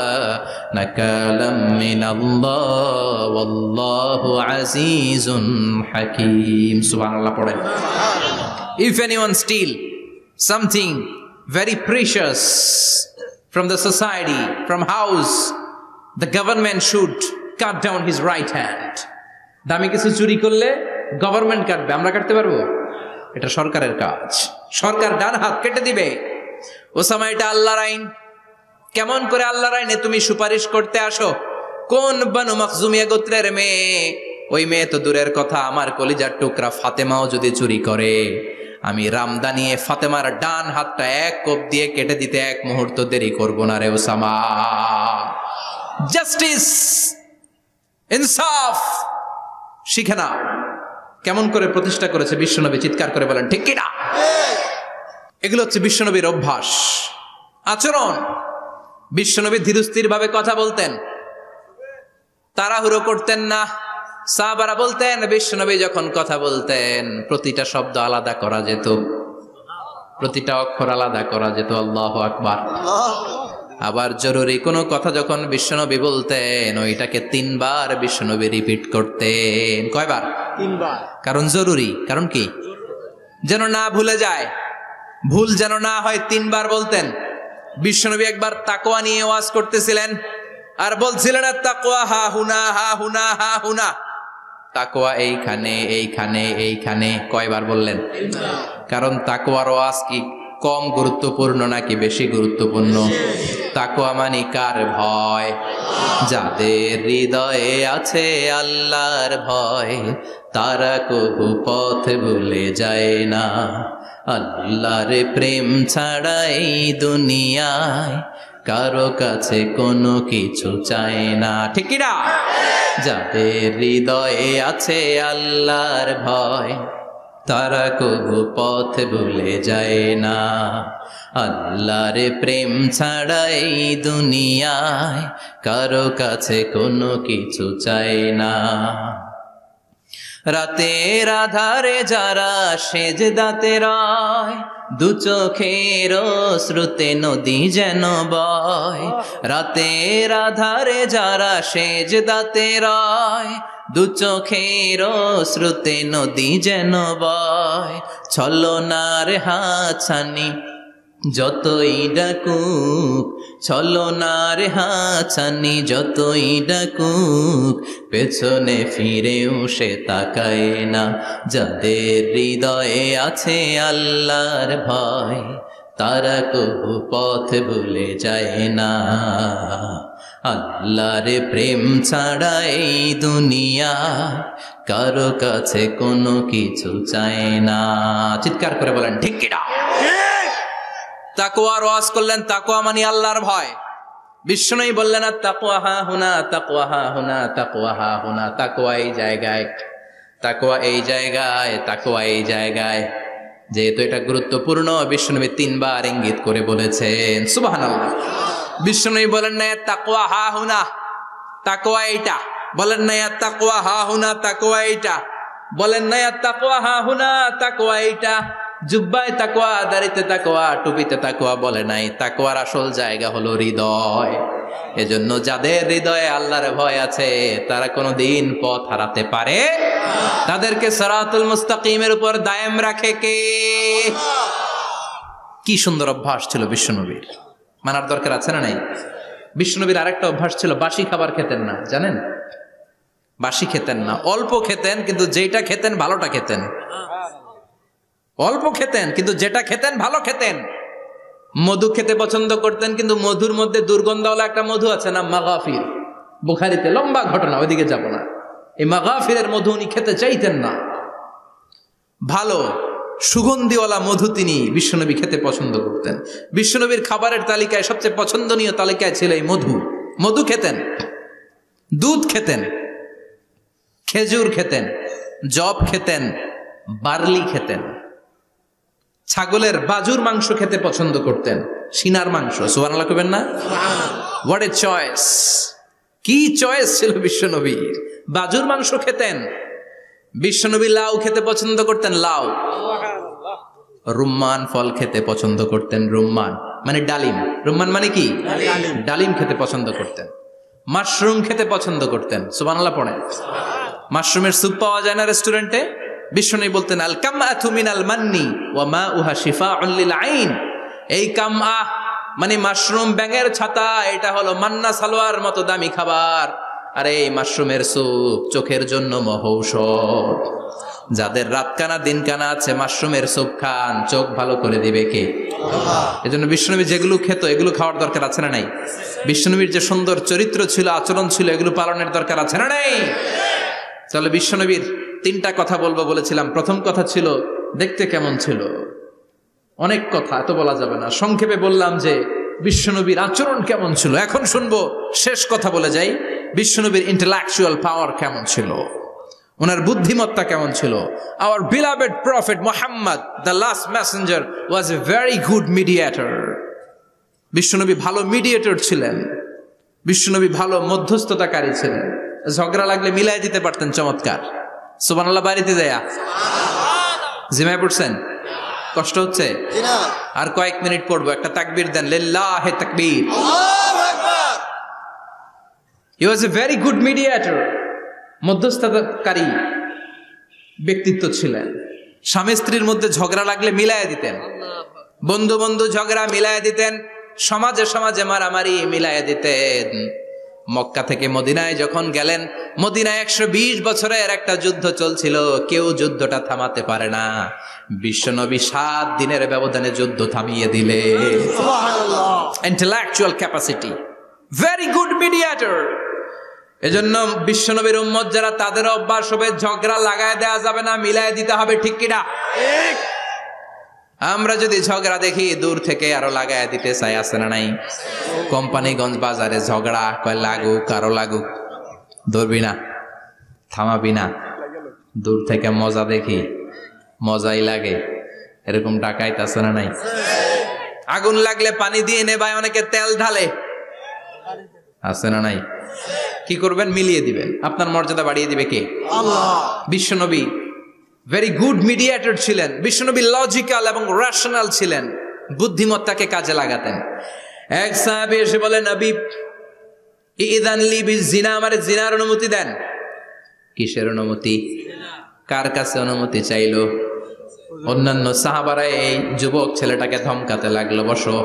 নাকালাম মিনাল্লাহ ওয়াল্লাহু আজিজুন হাকীম। সুবহানাল্লাহ পড়েন। If anyone steal something very precious from the society, from house, the government should cut down his right hand. দামি কিছু চুরি করলে গভর্নমেন্ট কাটবে, আমরা কাটতে পারবো? এটা সরকারের কাজ, সরকার ডান হাত কেটে দিবে। ওসামা, এটা আল্লাহর আইন। কেমন করে আল্লাহর আইনে তুমি সুপারিশ করতে আসো? কোন বানু মাখজুমিয়া গোত্রের মেয়ে? ওই মেয়ে তো দূরের কথা, আমার কলিজার টুকরা ফাতেমাও যদি চুরি করে, আমি রামদানিয়ে ফাতেমার ডান হাতটা এক কোপ দিয়ে কেটে দিতে এক মুহূর্ত দেরি করবো না রে ওসামা। জাস্টিস, ইনসাফ শিখে নাও। কেমন করে প্রতিষ্ঠা করেছে বিশ্বনবী, চিৎকার করে বলেন ঠিক কিনা? এগুলো হচ্ছে বিশ্বনবীর অভ্যাস, আচরণ। বিশ্বনবী ধীরস্থির ভাবে কথা বলতেন, তাড়াহুড়ো করতেন না। সাহাবারা বলতেন বিশ্বনবী যখন কথা বলতেন প্রতিটা শব্দ আলাদা করা যেত, প্রতিটা অক্ষর আলাদা করা যেত। আল্লাহু আকবার। আবার জরুরি কোনো কথা যখন বিশ্বনবী বলতেন ওইটাকে 3 বার বিশ্বনবী রিপিট করতেন। কয়বার? 3 বার। কারণ জরুরি। কারণ কি? যেন না ভুলে যায়, ভুল যেন না হয় 3 বার বলতেন। বিশ্বনবী একবার তাকওয়া নিয়ে ওয়াজ করতেছিলেন আর বলছিলেন তাকওয়া হা হুনা হা হুনা হা হুনা, তাকওয়া এইখানে এইখানে এইখানে। কয়বার বললেন? কারণ তাকওয়ার ওয়াজ কি কম গুরুত্বপূর্ণ নাকি বেশি গুরুত্বপূর্ণ? তাকওয়া মানে কার ভয়? যাদের হৃদয়ে আছে আল্লাহর ভয় তারা কবু পথ ভুলে যায় না। আল্লাহর প্রেম ছাড়া এই দুনিয়ায় কারো কাছে কোনো কিছু চায় না, ঠিক না? যাদের হৃদয়ে আছে আল্লাহর ভয় তারা কবু পথ ভুলে যায় না। আল্লাহর প্রেম ছাড়া এই দুনিয়ায় কারো কাছে কোনো কিছু চায় না। রাতের আধারে যারা সেজদাতে রয় দু চোখের শ্রুতে নদী যেন বয়। রাতের আধারে যারা সেজদাতে রয় দু চোখের শ্রুতে নদী যেন বয়। ছলনার হাতছানি যতই ডাকুক, ছলনার হাতছানি যতই ডাকুক, পেছনে ফিরেও সে তাকায় না। যাদের হৃদয়ে আছে আল্লাহর ভয় তারা কবু পথ ভুলে যায় না। আল্লাহর প্রেম ছাড়া এই দুনিয়া কারো কাছে কোনো কিছু চায় না। চিৎকার করে বলেন ঠিক কিনা? তাকওয়ার ওয়াজ করলেন, তাকওয়া মানে আল্লাহর ভয়। বিষ্ণুই বললেন তাকওয়া হা হুনা, তাকওয়া হা হুনা, তাকওয়া হা হুনা। তাকওয়া এই জায়গায়, তাকওয়া এই জায়গায়, তাকওয়া এই জায়গায়। যেহেতু এটা গুরুত্বপূর্ণ বিষ্ণুনবী 3 বার ইঙ্গিত করে বলেছেন। সুবহানাল্লাহ। বিষ্ণুনবী বলেন না তাকওয়া হা হুনা, তাকওয়া এইটা। বলেন না তাকওয়া হা হুনা, তাকওয়া এইটা। বলেন না তাকওয়া হা হুনা, তাকওয়া এইটা। জুব্বায় তাকওয়া, দাড়িতে তাকওয়া, টুপিতে তাকওয়া বলে নাই। তাকওয়ার আসল জায়গা হলো হৃদয়। এজন্য যাদের হৃদয়ে আল্লাহর ভয় আছে তারা কোনোদিন পথ হারাতে পারে, তাদেরকে সিরাতুল মুস্তাকিমের উপর দায়েম রাখে কে? কি সুন্দর অভ্যাস ছিল বিশ্বনবীর, মানার দরকার আছে না নাই? বিশ্বনবীর আরেকটা অভ্যাস ছিল, বাসি খাবার খেতেন না, জানেন? বাসি খেতেন না, অল্প খেতেন, কিন্তু যেটা খেতেন ভালোটা খেতেন। অল্প খেতেন কিন্তু যেটা খেতেন ভালো খেতেন। মধু খেতে পছন্দ করতেন, কিন্তু মধুর মধ্যে দুর্গন্ধওয়ালা একটা মধু আছে না, মাগাফির। বুখারীতে লম্বা ঘটনা, ওইদিকে যাব না। এই মাগাফিরের মধু উনি খেতে চাইতেন না। ভালো সুগন্ধিওয়ালা মধু তিনি বিশ্বনবী খেতে পছন্দ করতেন। বিশ্বনবীর খাবারের তালিকায় সবচেয়ে পছন্দনীয় তালিকায় ছিল এই মধু। মধু খেতেন, দুধ খেতেন, খেজুর খেতেন, জব খেতেন, বার্লি খেতেন, ছাগলের বাজুর মাংস খেতে পছন্দ করতেন, সিনার মাংস। সুবহানাল্লাহ কইবেন না? What a choice! কি চয়েস ছিল বিশ্বনবীর। বাজুর মাংস খেতেন, বিশ্বনবী লাউ খেতে পছন্দ করতেন, লাউ। রুম্মান ফল খেতে পছন্দ করতেন, রুম্মান মানে ডালিম। রুম্মান মানে কি? ডালিম খেতে পছন্দ করতেন। মাশরুম খেতে পছন্দ করতেন। সুবহানাল্লাহ পড়েন। মাশরুমের স্যুপ পাওয়া যায় না রেস্টুরেন্টে? বিশ্বনবী বলতেন আল কামআতু মিনাল মান্নি ওয়া মাউহা শিফাউন লিল আইন। এই কামআ মানে মাশরুম, ব্যাঙের ছাতা, এটা হলো মান্না সালোয়ার মতো দামি খাবার। আর এই মাশরুমের স্যুপ চোখের জন্য মহৌষধ। যাদের রাতকানা দিনকানা আছে মাশরুমের স্যুপ খান, চোখ ভালো করে দিবে কে? আল্লাহ। এজন্য বিশ্বনবী যেগুলো খেত এগুলো খাওয়ার দরকার আছে না নাই? বিশ্বনবীর যে সুন্দর চরিত্র ছিল, আচরণ ছিল, এগুলো পালনের দরকার আছে না নাই? তাহলে বিশ্বনবীর তিনটা কথা বলবো বলেছিলাম। প্রথম কথা ছিল দেখতে কেমন ছিল। অনেক কথা এত বলা যাবে না, সংক্ষেপে বললাম যে বিশ্বনবীর আচরণ কেমন ছিল। এখন শুনবো, শেষ কথা বলে যাই, বিশ্বনবীর ইন্টেলেকচুয়াল পাওয়ার কেমন ছিল, ওনার বুদ্ধিমত্তা কেমন ছিল। Our beloved prophet Muhammad, the last messenger, was a very good mediator. বিশ্বনবী ভালো মিডিয়েটর ছিলেন, বিশ্বনবী ভালো মধ্যস্থতাকারী ছিলেন। ঝগড়া লাগলে মিলাই দিতে পারতেন, চমৎকার। সুবহানাল্লাহ বাড়িতে যায়া জিমায় পড়ছেন? কষ্ট হচ্ছে? আর কয়েক মিনিট পড়বো, একটা তাকবীর দেন, লিল্লাহি তাকবীর। আল্লাহু আকবার। He was a very good mediator, মধ্যস্থতাকারী ব্যক্তিত্ব ছিলেন। স্বামী স্ত্রীর মধ্যে ঝগড়া লাগলে মিলাইয়া দিতেন, বন্ধু বন্ধু ঝগড়া মিলাইয়া দিতেন, সমাজে সমাজে মারামারি মিলাইয়া দিতেন। মক্কা থেকে মদিনায় যখন গেলেন, মদিনায় 120 বছরের একটা যুদ্ধ চলছিল, কেউ যুদ্ধটা থামাতে পারে না। বিশ্বনবী 7 দিনের ব্যবধানে যুদ্ধ থামিয়ে দিলে। Intellectual capacity, very good mediator. এজন্য বিশ্বনবীর উম্মত যারা, তাদের অভ্যাস হবে ঝগড়া লাগায় দেওয়া যাবে না, মিলায় দিতে হবে, ঠিক কিনা? আমরা যদি ঝগড়া দেখি দূর থেকে আরো লাগায় দিতে চাই, আছে না নাই? কোম্পানিগঞ্জ বাজারে ঝগড়া, কয় লাগুক, আরো লাগুক, ধরবি না, থামাবি না, দূর থেকে মজা দেখি, মজাই লাগে, এরকম ডাকাইত আছে না নাই? আগুন লাগলে পানি দিয়ে নেবায়, অনেকে তেল ঢালে, আছে না নাই? কি করবেন? মিলিয়ে দিবেন। আপনার মর্যাদা বাড়িয়ে দিবে কে? আল্লাহ। বিশ্বনবী ভেরি গুড মিডিয়েটর ছিলেন। বিশ্বনবী লজিক্যাল এবং রেশনাল ছিলেন, বুদ্ধিমত্তাকে কাজে লাগাতেন। এক সাহাবী এসে বলে, নবী ইযান লি বিজিনা, আমারে জিনার অনুমতি দেন। কিসের অনুমতি? কার কাছে অনুমতি চাইলো? অন্যান্য সাহাবারা এই যুবক ছেলেটাকে ধমকাতে লাগলো, বসো,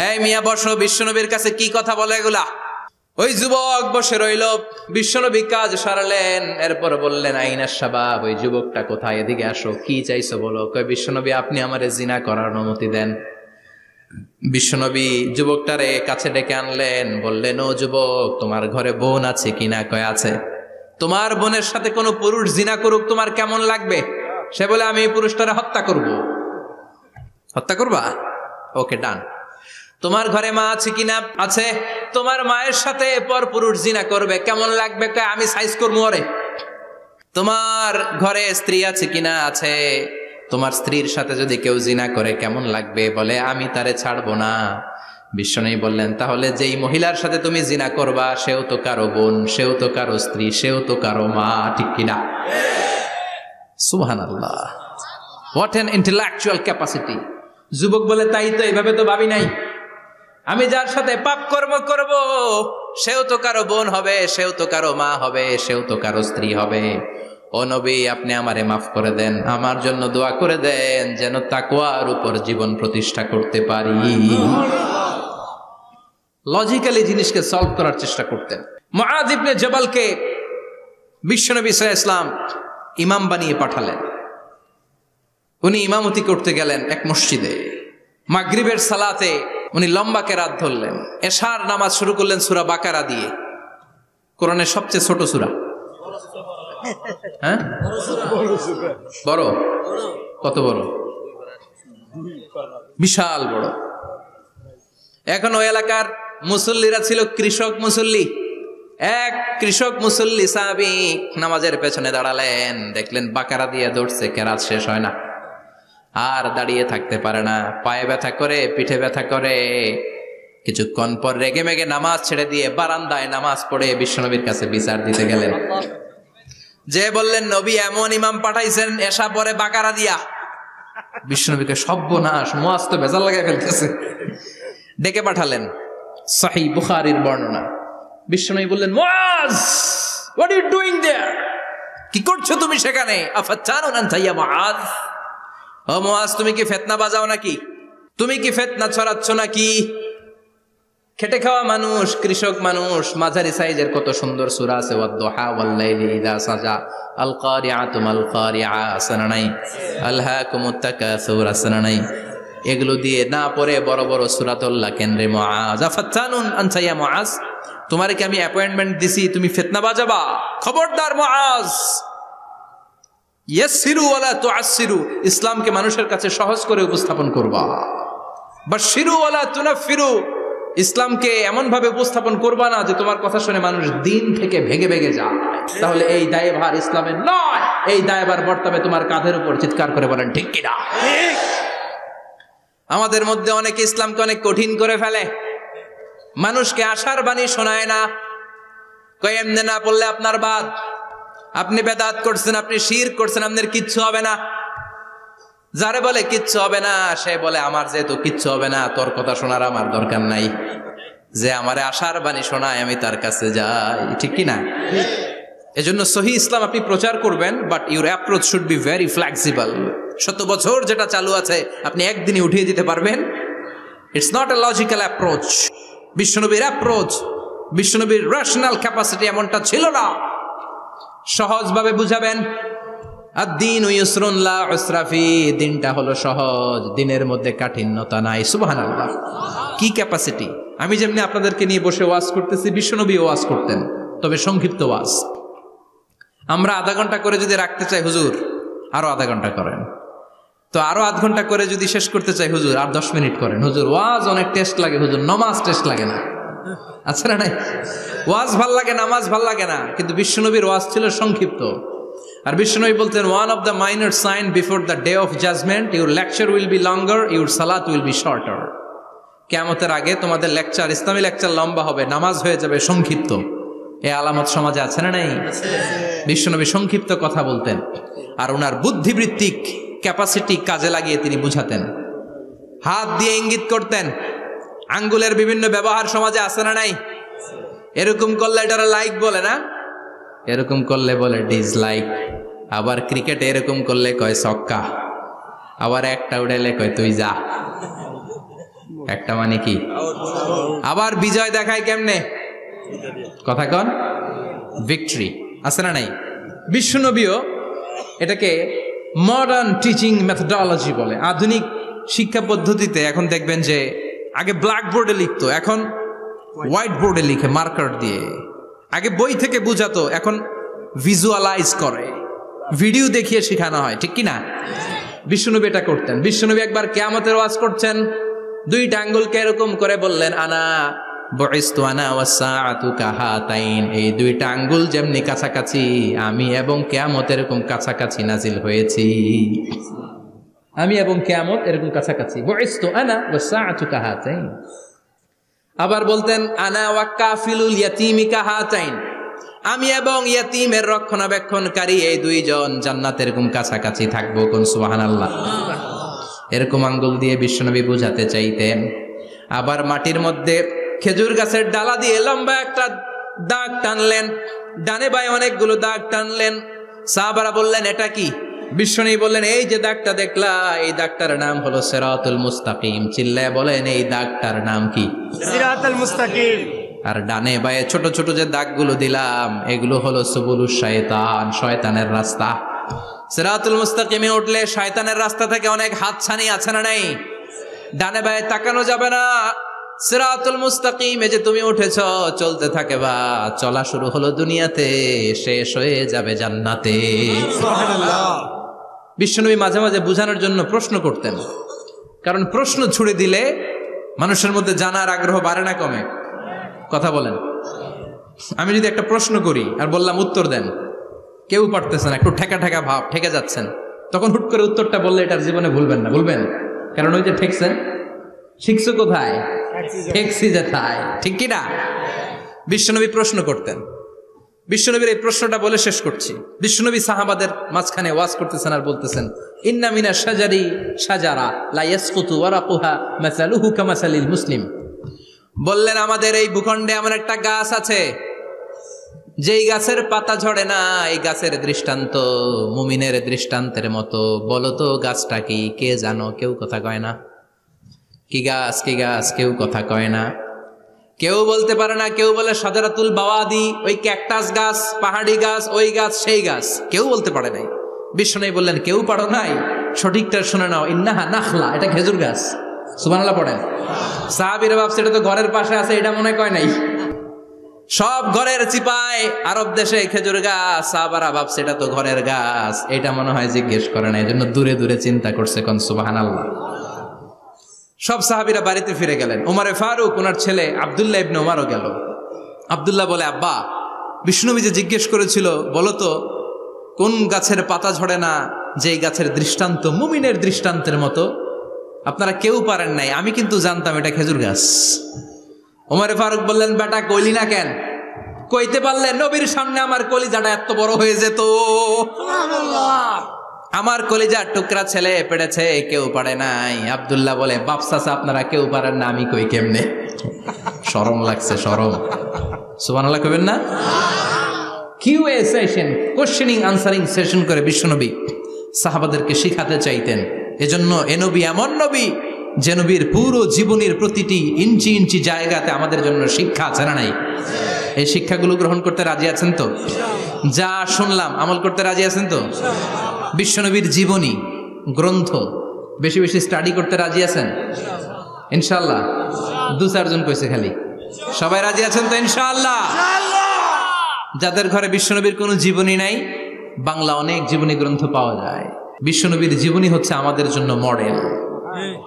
এই মিয়া বসো, বিশ্বনবীর কাছে কি কথা বলে এগুলা? ওই যুবক বসে রইল। বিশ্বনবী কাজ সারালেন, এরপর বললেন, আইনা শাবাব, ওই যুবকটা কোথায়, এদিকে আসো, কি চাইছো বলো। কয়, বিশ্বনবী আপনি আমারে জিনা করার অনুমতি দেন। বিশ্বনবী যুবকটারে কাছে ডেকে আনলেন, বললেন, ও যুবক, তোমার ঘরে বোন আছে কিনা? কয় আছে। তোমার বোনের সাথে কোনো পুরুষ জিনা করুক, তোমার কেমন লাগবে? সে বলে, আমি এই পুরুষটারে হত্যা করব। হত্যা করবা? ওকে, ডান। তোমার ঘরে মা আছে কিনা? আছে। তোমার মায়ের সাথে পর পুরুষ জিনা করবে, কেমন লাগবে? আমি সাইজ করবো ওরে। তোমার ঘরে স্ত্রী আছে কিনা? আছে। তোমার স্ত্রীর সাথে যদি কেউ জিনা করে কেমন লাগবে? বলে, আমি তারে ছাড়বো না। বিশ্বনবী বললেন, তাহলে যেই মহিলার সাথে তুমি জিনা করবা, সেও তো কারো বোন, সেও তো কারো স্ত্রী, সেও তো কারো মা, ঠিক কিনা? সুবহানাল্লাহ, হোয়াট অ্যান ইন্টেলেকচুয়াল ক্যাপাসিটি। যুবক বলে, তাই তো, এইভাবে তো ভাবি নাই। আমি যার সাথে পাপ কর্ম করব, সেও তো কারো বোন হবে, সেও তো কারো মা হবে, সেও তো কারো স্ত্রী হবে। ও নবী, আপনি আমারে মাফ করে দেন, আমার জন্য দোয়া করে দেন, যেন তাকওয়ার উপর জীবন প্রতিষ্ঠা করতে পারি। লজিক্যালি জিনিসকে সলভ করার চেষ্টা করতেন। মুআয ইবনে জবালকে বিশ্বনবী সাল্লাল্লাহু আলাইহি ওয়াসাল্লাম ইমাম বানিয়ে পাঠালেন। উনি ইমামতি করতে গেলেন এক মসজিদে। মাগরিবের সালাতে উনি লম্বা কেরাত ধরলেন। এশার নামাজ শুরু করলেন সূরা বাকারা দিয়ে, কোরআনের সবচেয়ে ছোট সূরা। হ্যাঁ, বড়? কত বড়? বিশাল বড়। এখন ওই এলাকার মুসল্লিরা ছিল কৃষক মুসল্লি। এক কৃষক মুসল্লি সাহাবী নামাজের পেছনে দাঁড়ালেন, দেখলেন বাকারা দিয়ে দৌড়ছে, কেরাত শেষ হয় না, আর দাঁড়িয়ে থাকতে পারে না, পায়ে ব্যথা করে, পিঠে ব্যথা করে, কিছুক্ষণ পর রেগে মেগে নামাজ ছেড়ে দিয়ে বারান্দায় নামাজ পড়ে বিশ্বনবীর কাছে বিচার দিতে গেলেন। যে বললেন নবী এমন ইমাম পাঠাইছেন এশা পরে বাকারা দিয়া। বিশ্বনবীকে সর্বনাশ, মুয়াজ তো ভেজাল লাগাই ফেলতেছে, ডেকে পাঠালেন। সহিহ বুখারীর বর্ণনা। বিশ্বনবী বললেন, Muaz, what are you doing there? কি করছো তুমি সেখানে? আফাতানুন আনতা ইয়া মুয়াজ, ও মুয়াজ তুমি কি ফিতনা বাজাও নাকি? তুমি কি ফিতনা ছড়াচ্ছ নাকি? খেটে খাওয়া মানুষ, কৃষক মানুষ, মাঝারি সাইজের কত সুন্দর সূরা আছে, ওয়াদ-দুহা ওয়াল-লাইলি ইযা সাজা, আল কারিআতু মাল কারিআ, আসনানাই, আলহাকুমুত তাকাসুর, আসনানাই, এগুলো দিয়ে না পড়ে বড় বড় সূরাতুল্লাহ কেন্দ্রে মুআজ, আফাতানুন আনতা ইয়া মুআজ, তোমারে কি আমি অ্যাপয়েন্টমেন্ট দিছি তুমি ফিতনা বাজাবা? খবরদার মুআজ, ইয়াসসিরু ওয়ালা তুআসসিরু, ইসলামকে মানুষের কাছে সহজ করে উপস্থাপন করবা। বাশশিরু ওয়ালা তুনাফিরু, ইসলামকে এমন ভাবে উপস্থাপন করবা না যে তোমার কথা শুনে মানুষ দিন থেকে ভেগে ভেগে যায়। তাহলে এই দায়ভার ইসলামের নয়, এই দায়ভার বর্তাবে তোমার কাঁধের উপর। চিৎকার করে বলেন ঠিক কিনা? আমাদের মধ্যে অনেকে ইসলামকে অনেক কঠিন করে ফেলে, মানুষকে আশার বাণী শোনায় না, কয় এমনি না পড়লে আপনার বাদ, আপনি বেদাত করছেন, আপনি শিরক করছেন, আপনার কিচ্ছু হবে না। যারে বলে কিচ্ছু হবে না সে বলে আমার যেহেতু কিচ্ছু হবে না তোর কথা শোনার আমার দরকার নাই, যে আমারে আশার বাণী শোনায় আমি তার কাছে যাই। ঠিক কিনা? এজন্য সহিহ ইসলাম আপনি প্রচার করবেন, but your approach should be very flexible. 100 বছর যেটা চালু আছে আপনি একদিনই উঠিয়ে দিতে পারবেন? It's not a logical approach. বিশ্বনবীর অ্যাপ্রোচ, বিশ্বনবীর রেশনাল ক্যাপাসিটি এমনটা ছিল না। সহজভাবে বুঝাবেন। আদ-দীনু ইউসরুন লা উসরা ফি, দিনটা হলো সহজ, দিনের মধ্যে কাঠিন্যতা নাই। সুবহানাল্লাহ, কি ক্যাপাসিটি! আমি যেমনি আপনাদেরকে নিয়ে বসে ওয়াজ করতেছি, বিশ্বনবী ওয়াজ করতেন, তবে সংক্ষিপ্ত ওয়াজ। আমরা আধা ঘন্টা করে যদি রাখতে চাই, হুজুর আরো আধা ঘন্টা করেন, তো আরো আধ ঘন্টা করে যদি শেষ করতে চাই, হুজুর আর 10 মিনিট করেন। হুজুর ওয়াজ অনেক টেস্ট লাগে, হুজুর নামাজ টেস্ট লাগে না। আচ্ছা না নাই? ওয়াজ ভাল লাগে, নামাজ ভাল লাগে না, কিন্তু বিশ্বনবীর ওয়াজ ছিল সংক্ষিপ্ত। আর বিশ্বনবী বলতেন, one of the minor sign before the day of judgement, your lecture will be longer, your সালাত উইল বি শর্টার। কিয়ামতের আগে তোমাদের লেকচার, ইসলামী লেকচার লম্বা হবে, নামাজ হয়ে যাবে সংক্ষিপ্ত। এই আলামত সমাজে আছে না নাই? বিশ্বনবী সংক্ষিপ্ত কথা বলতেন, আর ওনার বুদ্ধিবৃত্তিক ক্যাপাসিটি কাজে লাগিয়ে তিনি বুঝাতেন। হাত দিয়ে ইঙ্গিত করতেন, আঙ্গুলের বিভিন্ন ব্যবহার সমাজে আছে না নাই? এরকম করলে এটারা লাইক বলে না, এরকম করলে বলে ডিসলাইক। আবার ক্রিকেটে এরকম করলে কয় ছক্কা, আবার একটা উড়াইলে কয় তুই যা। একটা মানে কি? আবার বিজয় দেখায় কেমনে? কথা কন, ভিক্টরি। আছে না নাই? বিশ্বনবীও এটাকে মডার্ন টিচিং মেথডোলজি বলে। আধুনিক শিক্ষা পদ্ধতিতে এখন দেখবেন যে আগে ব্ল্যাক বোর্ডে লিখতো, এখন হোয়াইট বোর্ডে লিখে মার্কার দিয়ে। আগে বই থেকে বুঝাতো, এখন ভিজুয়ালাইজ করে, ভিডিও দেখিয়ে শেখানো হয়। ঠিক কিনা? বিশ্বনবী এটা করতেন। বিশ্বনবী একবার কিয়ামতের ওয়াজ করছেন, 2টা আঙ্গুলকে এরকম করে বললেন, আনা বুইসতু আনা ওয়াসসাআতু কাহাতাইন, এই 2টা আঙ্গুল যেমনি কাছাকাছি, আমি এবং কিয়ামত এরকম কাছাকাছি নাজিল হয়েছি। আমি এবং কিয়ামত এরকম কাছাকাছি। বুইসতু আনা ওয়াসসাআতু কাহাতাইন। আবার বলতেন, আনা ওয়া কাফিলুল ইয়াতীমি কাহাতাইন, আমি এবং ইয়াতীমের রক্ষণাবেক্ষণকারী এই 2 জন জান্নাতে এরকম কাছাকাছি থাকবো। কোন সুবহানাল্লাহ। এরকম আঙ্গুল দিয়ে বিশ্বনবী বুঝাতে চাইতেন। আবার মাটির মধ্যে খেজুর গাছের ডালা দিয়ে লম্বা একটা দাগ টানলেন, ডানে বায়ে অনেকগুলো দাগ টানলেন। সাহাবারা বললেন, এটা কি? বিশ্বনবী বললেন, এই যে দাগটা দেখলা, এই দাগটার নাম হলো সিরাতুল মুস্তাকিম। চিল্লায় বলেন, এই দাগটার নাম কি? সিরাতুল মুস্তাকিম। আর ডানে বায়ে ছোট ছোট যে দাগগুলো দিলাম, এগুলো হলো সুবুলুশ শায়তান, শয়তানের রাস্তা। সিরাতুল মুস্তাকিমে উঠলে শয়তানের রাস্তা থেকে অনেক হাতছানি আছে না নাই? ডানে বায়ে তাকানো যাবে না। সিরাতুল মুস্তাকিমে যে তুমি উঠেছ, চলতে থাকে বা চলা শুরু হলো দুনিয়াতে, শেষ হয়ে যাবে জান্নাতে। সুবহানাল্লাহ। বিশ্বনবী মাঝে মাঝে বুঝানোর জন্য প্রশ্ন করতেন, কারণ প্রশ্ন ছুড়ে দিলে মানুষের মধ্যে জানার আগ্রহ বাড়ে না কমে? কথা বলেন। আমি যদি একটা প্রশ্ন করি আর বললাম উত্তর দেন, কেউ পারতেছেন, একটু ঠেকা ঠেকা ভাব, ঠেকে যাচ্ছেন, তখন হুট করে উত্তরটা বললে এটার জীবনে ভুলবেন না। ভুলবেন? কারণ ওই যে ঠেকছেন, শিখছো কোথায়? ঠেকছি যেথায়, ঠিক কি না? বিশ্বনবী প্রশ্ন করতেন। বিশ্বনবীর এই প্রশ্নটা বলে শেষ করছি। বিশ্বনবী সাহাবাদের মাঝখানে ওয়াজ করতেছেন আর বলতেছেন, ইন্না মিনা শাজারি শাজারা লা ইয়াসকুতু ওয়ারাকুহা মাসালুহু কামাসালিল মুসলিম। বললেন, আমাদের এই ভূখণ্ডে এমন একটা গাছ আছে যেই গাছের পাতা ঝরে না। এই গাছের দৃষ্টান্ত মুমিনের দৃষ্টান্তের মতো। বলো তো গাছটা কি? কে জানো? কেউ কথা কয় না। কি গাছ? কি গাছ? কেউ কথা কয় না। কেউ বলতে পারে না। কেউ বলে শাজারাতুল বাওয়াদি, ওই ক্যাকটাস গাছ, পাহাড়ি গাছ, ওই গাছ, সেই গাছ। কেউ বলতে পারে নাই। বিষ্ণু বললেন, কেউ পারো নাই? সঠিকটা শুনে নাও, ইন্নাহা নাখলা, এটা খেজুর গাছ। সুবহানাল্লাহ পড়েন। সাহাবীরা ভাবছে এটা তো ঘরের পাশে আছে, এটা মনে কয় নাই। সব ঘরের চিপায় আরব দেশে খেজুর গাছ, সাহাবারা ভাবছে এটা তো ঘরের গাছ, এটা মনে হয় জিজ্ঞেস করে না, এই জন্য দূরে দূরে চিন্তা করছে। কোন সুবহানাল্লাহ। সব সাহাবীরা বাড়িতে ফিরে গেলেন। ওমরে ফারুক, ওনার ছেলে আব্দুল্লাহ ইবনে ওমরও গেল। আব্দুল্লাহ বলে, আব্বা, বিষ্ণুনবী যে জিজ্ঞেস করেছিল, বলো তো কোন গাছের পাতা ঝরে না, যেই গাছের দৃষ্টান্ত মুমিনের দৃষ্টান্তের মতো? আপনারা কেউ পারেন নাই, আমি কিন্তু জানতাম এটা খেজুর গাছ। ওমরে ফারুক বললেন, বেটা কইলি না কেন? কইতে পারলে নবীর সামনে আমার কলিজাটা এত বড় হয়ে যেত। আমার কলিজার টুকরা ছেলে পেড়েছে, কেউ পারে নাই। আব্দুল্লাহ বলে, বাপ চাচা আপনারা কেউ পারেন না, আমি কই কেমনে? শরম লাগছে, শরম। সুবহানাল্লাহ কইবেন না? QA session, questioning answering session করে বিশ্বনবী সাহাবাদেরকে শিখাতে চাইতেন। এজন্য এ নবী এমন নবী যে নবীর পুরো জীবনের প্রতিটি ইঞ্চি ইঞ্চি জায়গাতে আমাদের জন্য শিক্ষা আছে না নাই? এই শিক্ষাগুলো গ্রহণ করতে রাজি আছেন তো? যা শুনলাম আমল করতে রাজি আছেন তো? বিশ্বনবীর জীবনী গ্রন্থ বেশি বেশি স্টাডি করতে রাজি আছেন ইনশাআল্লাহ? 2-4 জন কইছে খালি। সবাই রাজি আছেন তো ইনশাআল্লাহ? যাদের ঘরে বিশ্বনবীর কোনো জীবনী নাই, বাংলা অনেক জীবনী গ্রন্থ পাওয়া যায়। বিশ্বনবীর জীবনী হচ্ছে আমাদের জন্য মডেল,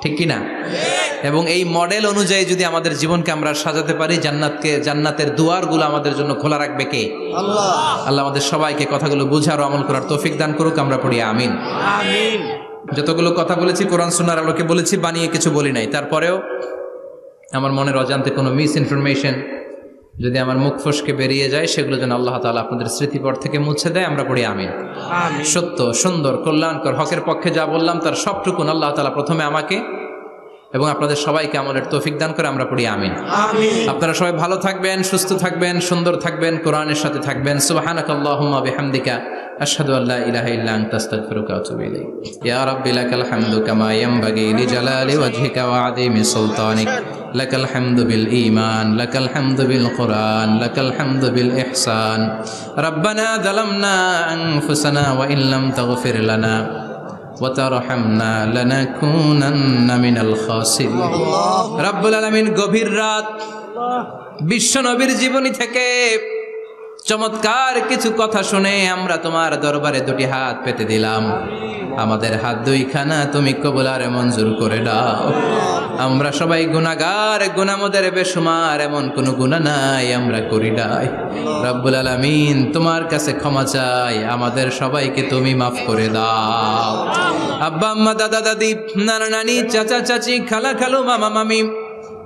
ঠিক কি না? এবং এই মডেল অনুযায়ী যদি আমাদের জীবনকে আমরা সাজাতে পারি, জান্নাতের দুয়ারগুলো আমাদের জন্য খোলা রাখবে কে? আল্লাহ। আল্লাহ আমাদের সবাইকে কথাগুলো বুঝার ও আমল করার তৌফিক দান করুক। আমরা পড়ি আমিন। আমিন। যতগুলো কথা বলেছি কোরআন সুন্নাহর আলোকে বলেছি, বানিয়ে কিছু বলি নাই। তারপরেও আমার মনের অজান্তে কোনো মিস ইনফরমেশন যদি আমার মুখ ফসকে বেরিয়ে যায়, সেগুলো যেন আল্লাহ তাআলা আপনাদের স্মৃতিপট থেকে মুছে দেয়। আমরা পড়ি আমিন। সত্য, সুন্দর, কল্যাণকর, হকের পক্ষে যা বললাম তার সবটুকুন আল্লাহ তাআলা প্রথমে আমাকে এবং আপনাদের সবাইকে আমলের তৌফিক দান করে। আমরা পড়ি আমিন। আপনারা সবাই ভালো থাকবেন, সুস্থ থাকবেন, সুন্দর থাকবেন, কোরআনের সাথে থাকবেন। সুবহানাকাল্লাহুম্মা বিহামদিকা আশহাদু আল্লা ইলাহা ইল্লা আনতা আস্তাগফিরুকা ওয়া আতুবু ইলাইক। ইয়া রাব্বি লাকাল হামদু কামা ইয়ানবাগি লিজালালি ওয়াজহিকা ওয়া আযীমি সুলতানিক। লাকাল হামদু বিল ঈমান, লাকাল হামদু বিল কুরআন, লাকাল হামদু বিল ইহসান। রাব্বানা যালামনা আনফুসানা ওয়া ইন লাম তাগফির লানা ওয়া তারহামনা লানাকুনান্না মিনাল খাসিরিন। রব্বুল আলামিন গভীর রাত বিশ্ব নবীর জীবনী থেকে চমৎকার কিছু কথা শুনে আমরা তোমার দরবারে দুটি হাত পেতে দিলাম। আমাদের হাত দুইখানা তুমি কবুল আর মঞ্জুর করে দাও। আমরা সবাই গুনাহগার, গুনাহমদের বেশুমার, এমন কোনো গুনাহ নাই আমরা করি নাই। রব্বুল আলামিন তোমার কাছে ক্ষমা চাই, আমাদের সবাইকে তুমি মাফ করে দাও। আব্বা আম্মা, দাদা দাদি, নানা নানি, চাচা চাচি, খালা খালু, মামা মামি,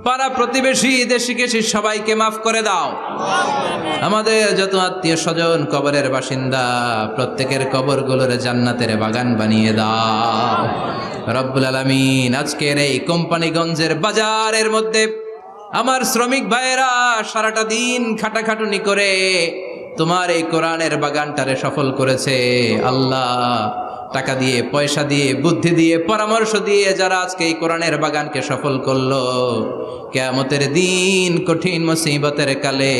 পাড়া প্রতিবেশী, দেশি কেশি সবাইকে মাফ করে দাও। আমাদের যত আত্মীয় স্বজন কবরের বাসিন্দা, প্রত্যেকের কবরগুলোর জান্নাতের বাগান বানিয়ে দাও। রব্বুল আলামিন আজকের এই কোম্পানিগঞ্জের বাজারের মধ্যে আমার শ্রমিক ভাইয়েরা সারাটা দিন খাটাখাটুনি করে তোমার এই কোরআনের বাগানটারে সফল করেছে। আল্লাহ, টাকা দিয়ে, পয়সা দিয়ে, বুদ্ধি দিয়ে, পরামর্শ দিয়ে যারা আজকে এই কোরআনের বাগানকে সফল করলো, কিয়ামতের দিন কঠিন মুসিবতের কালে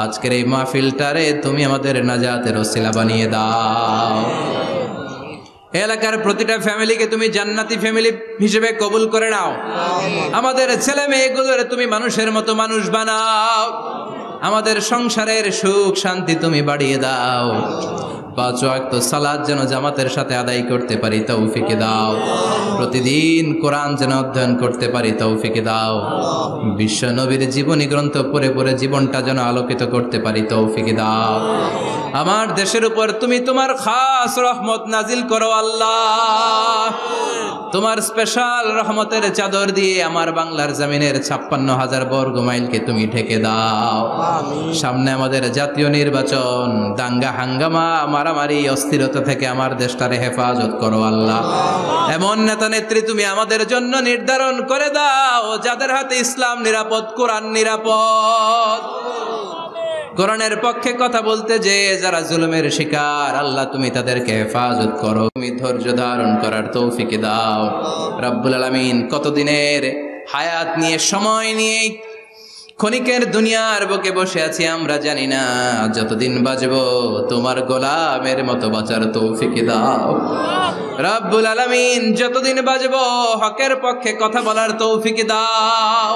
আজকের এই মাহফিলটারে তুমি আমাদের নাজাতের ওসিলা বানিয়ে দাও। এলাকার প্রতিটা ফ্যামিলিকে তুমি জান্নাতি ফ্যামিলি হিসেবে কবুল করে নাও। আমাদের ছেলে মেয়েগুলোর তুমি মানুষের মতো মানুষ বানাও। আমাদের সংসারের সুখ শান্তি তুমি বাড়িয়ে দাও। 5 ওয়াক্ত সালাত যেন জামাতের সাথে আদায় করতে পারি তৌফিক দাও। প্রতিদিন কোরআন যেন অধ্যয়ন করতে পারি তৌফিক দাও। বিশ্ব নবীর জীবনী গ্রন্থ পড়ে পড়ে জীবনটা যেন আলোকিত করতে পারি তৌফিক দাও। আমার দেশের উপর তুমি তোমার খাস রহমত নাজিল করো আল্লাহ। তোমার স্পেশাল রহমতের চাদর দিয়ে আমার বাংলার জমিনের 56,000 বর্গ মাইলকে তুমি ঢেকে দাও। সামনে আমাদের জাতীয় নির্বাচন, দাঙ্গা হাঙ্গামা মারামারি অস্থিরতা থেকে আমার দেশটারে হেফাজত করো আল্লাহ। এমন নেতা নেত্রী তুমি আমাদের জন্য নির্ধারণ করে দাও যাদের হাতে ইসলাম নিরাপদ, কোরআন নিরাপদ। কোরআনের পক্ষে কথা বলতে যে যারা জুলুমের শিকার, আল্লাহ তুমি তাদেরকে হেফাজত করো, তুমি ধৈর্য ধারণ করার তৌফিক দাও রব্বুল আলামিন। কতদিনের হায়াত নিয়ে, সময় নিয়ে ক্ষণিকের দুনিয়ার বুকে বসে আছি আমরা জানি না, যতদিন বাঁচবো তোমার গোলামের মতো বাঁচার তৌফিক দাও রব্বুল আলামিন। যতদিন বাঁচবো হকের পক্ষে কথা বলার তৌফিক দাও।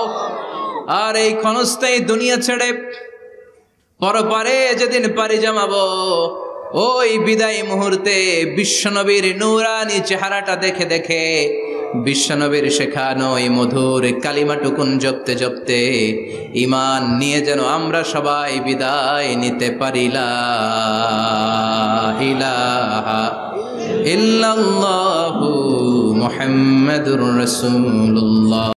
আর এই ক্ষণস্থায়ী দুনিয়া ছেড়ে পরপারে যেদিন পাড়ি জমাবো, ওই বিদায় মুহূর্তে বিশ্বনবীর নূরানি চেহারাটা দেখে দেখে, বিশ্বনবীর শেখানো এই মধুর কালিমাটুকুন জপতে জপতে ঈমান নিয়ে যেন আমরা সবাই বিদায় নিতে পারি। লা ইলাহা ইল্লাল্লাহু মুহাম্মাদুর রাসূলুল্লাহ।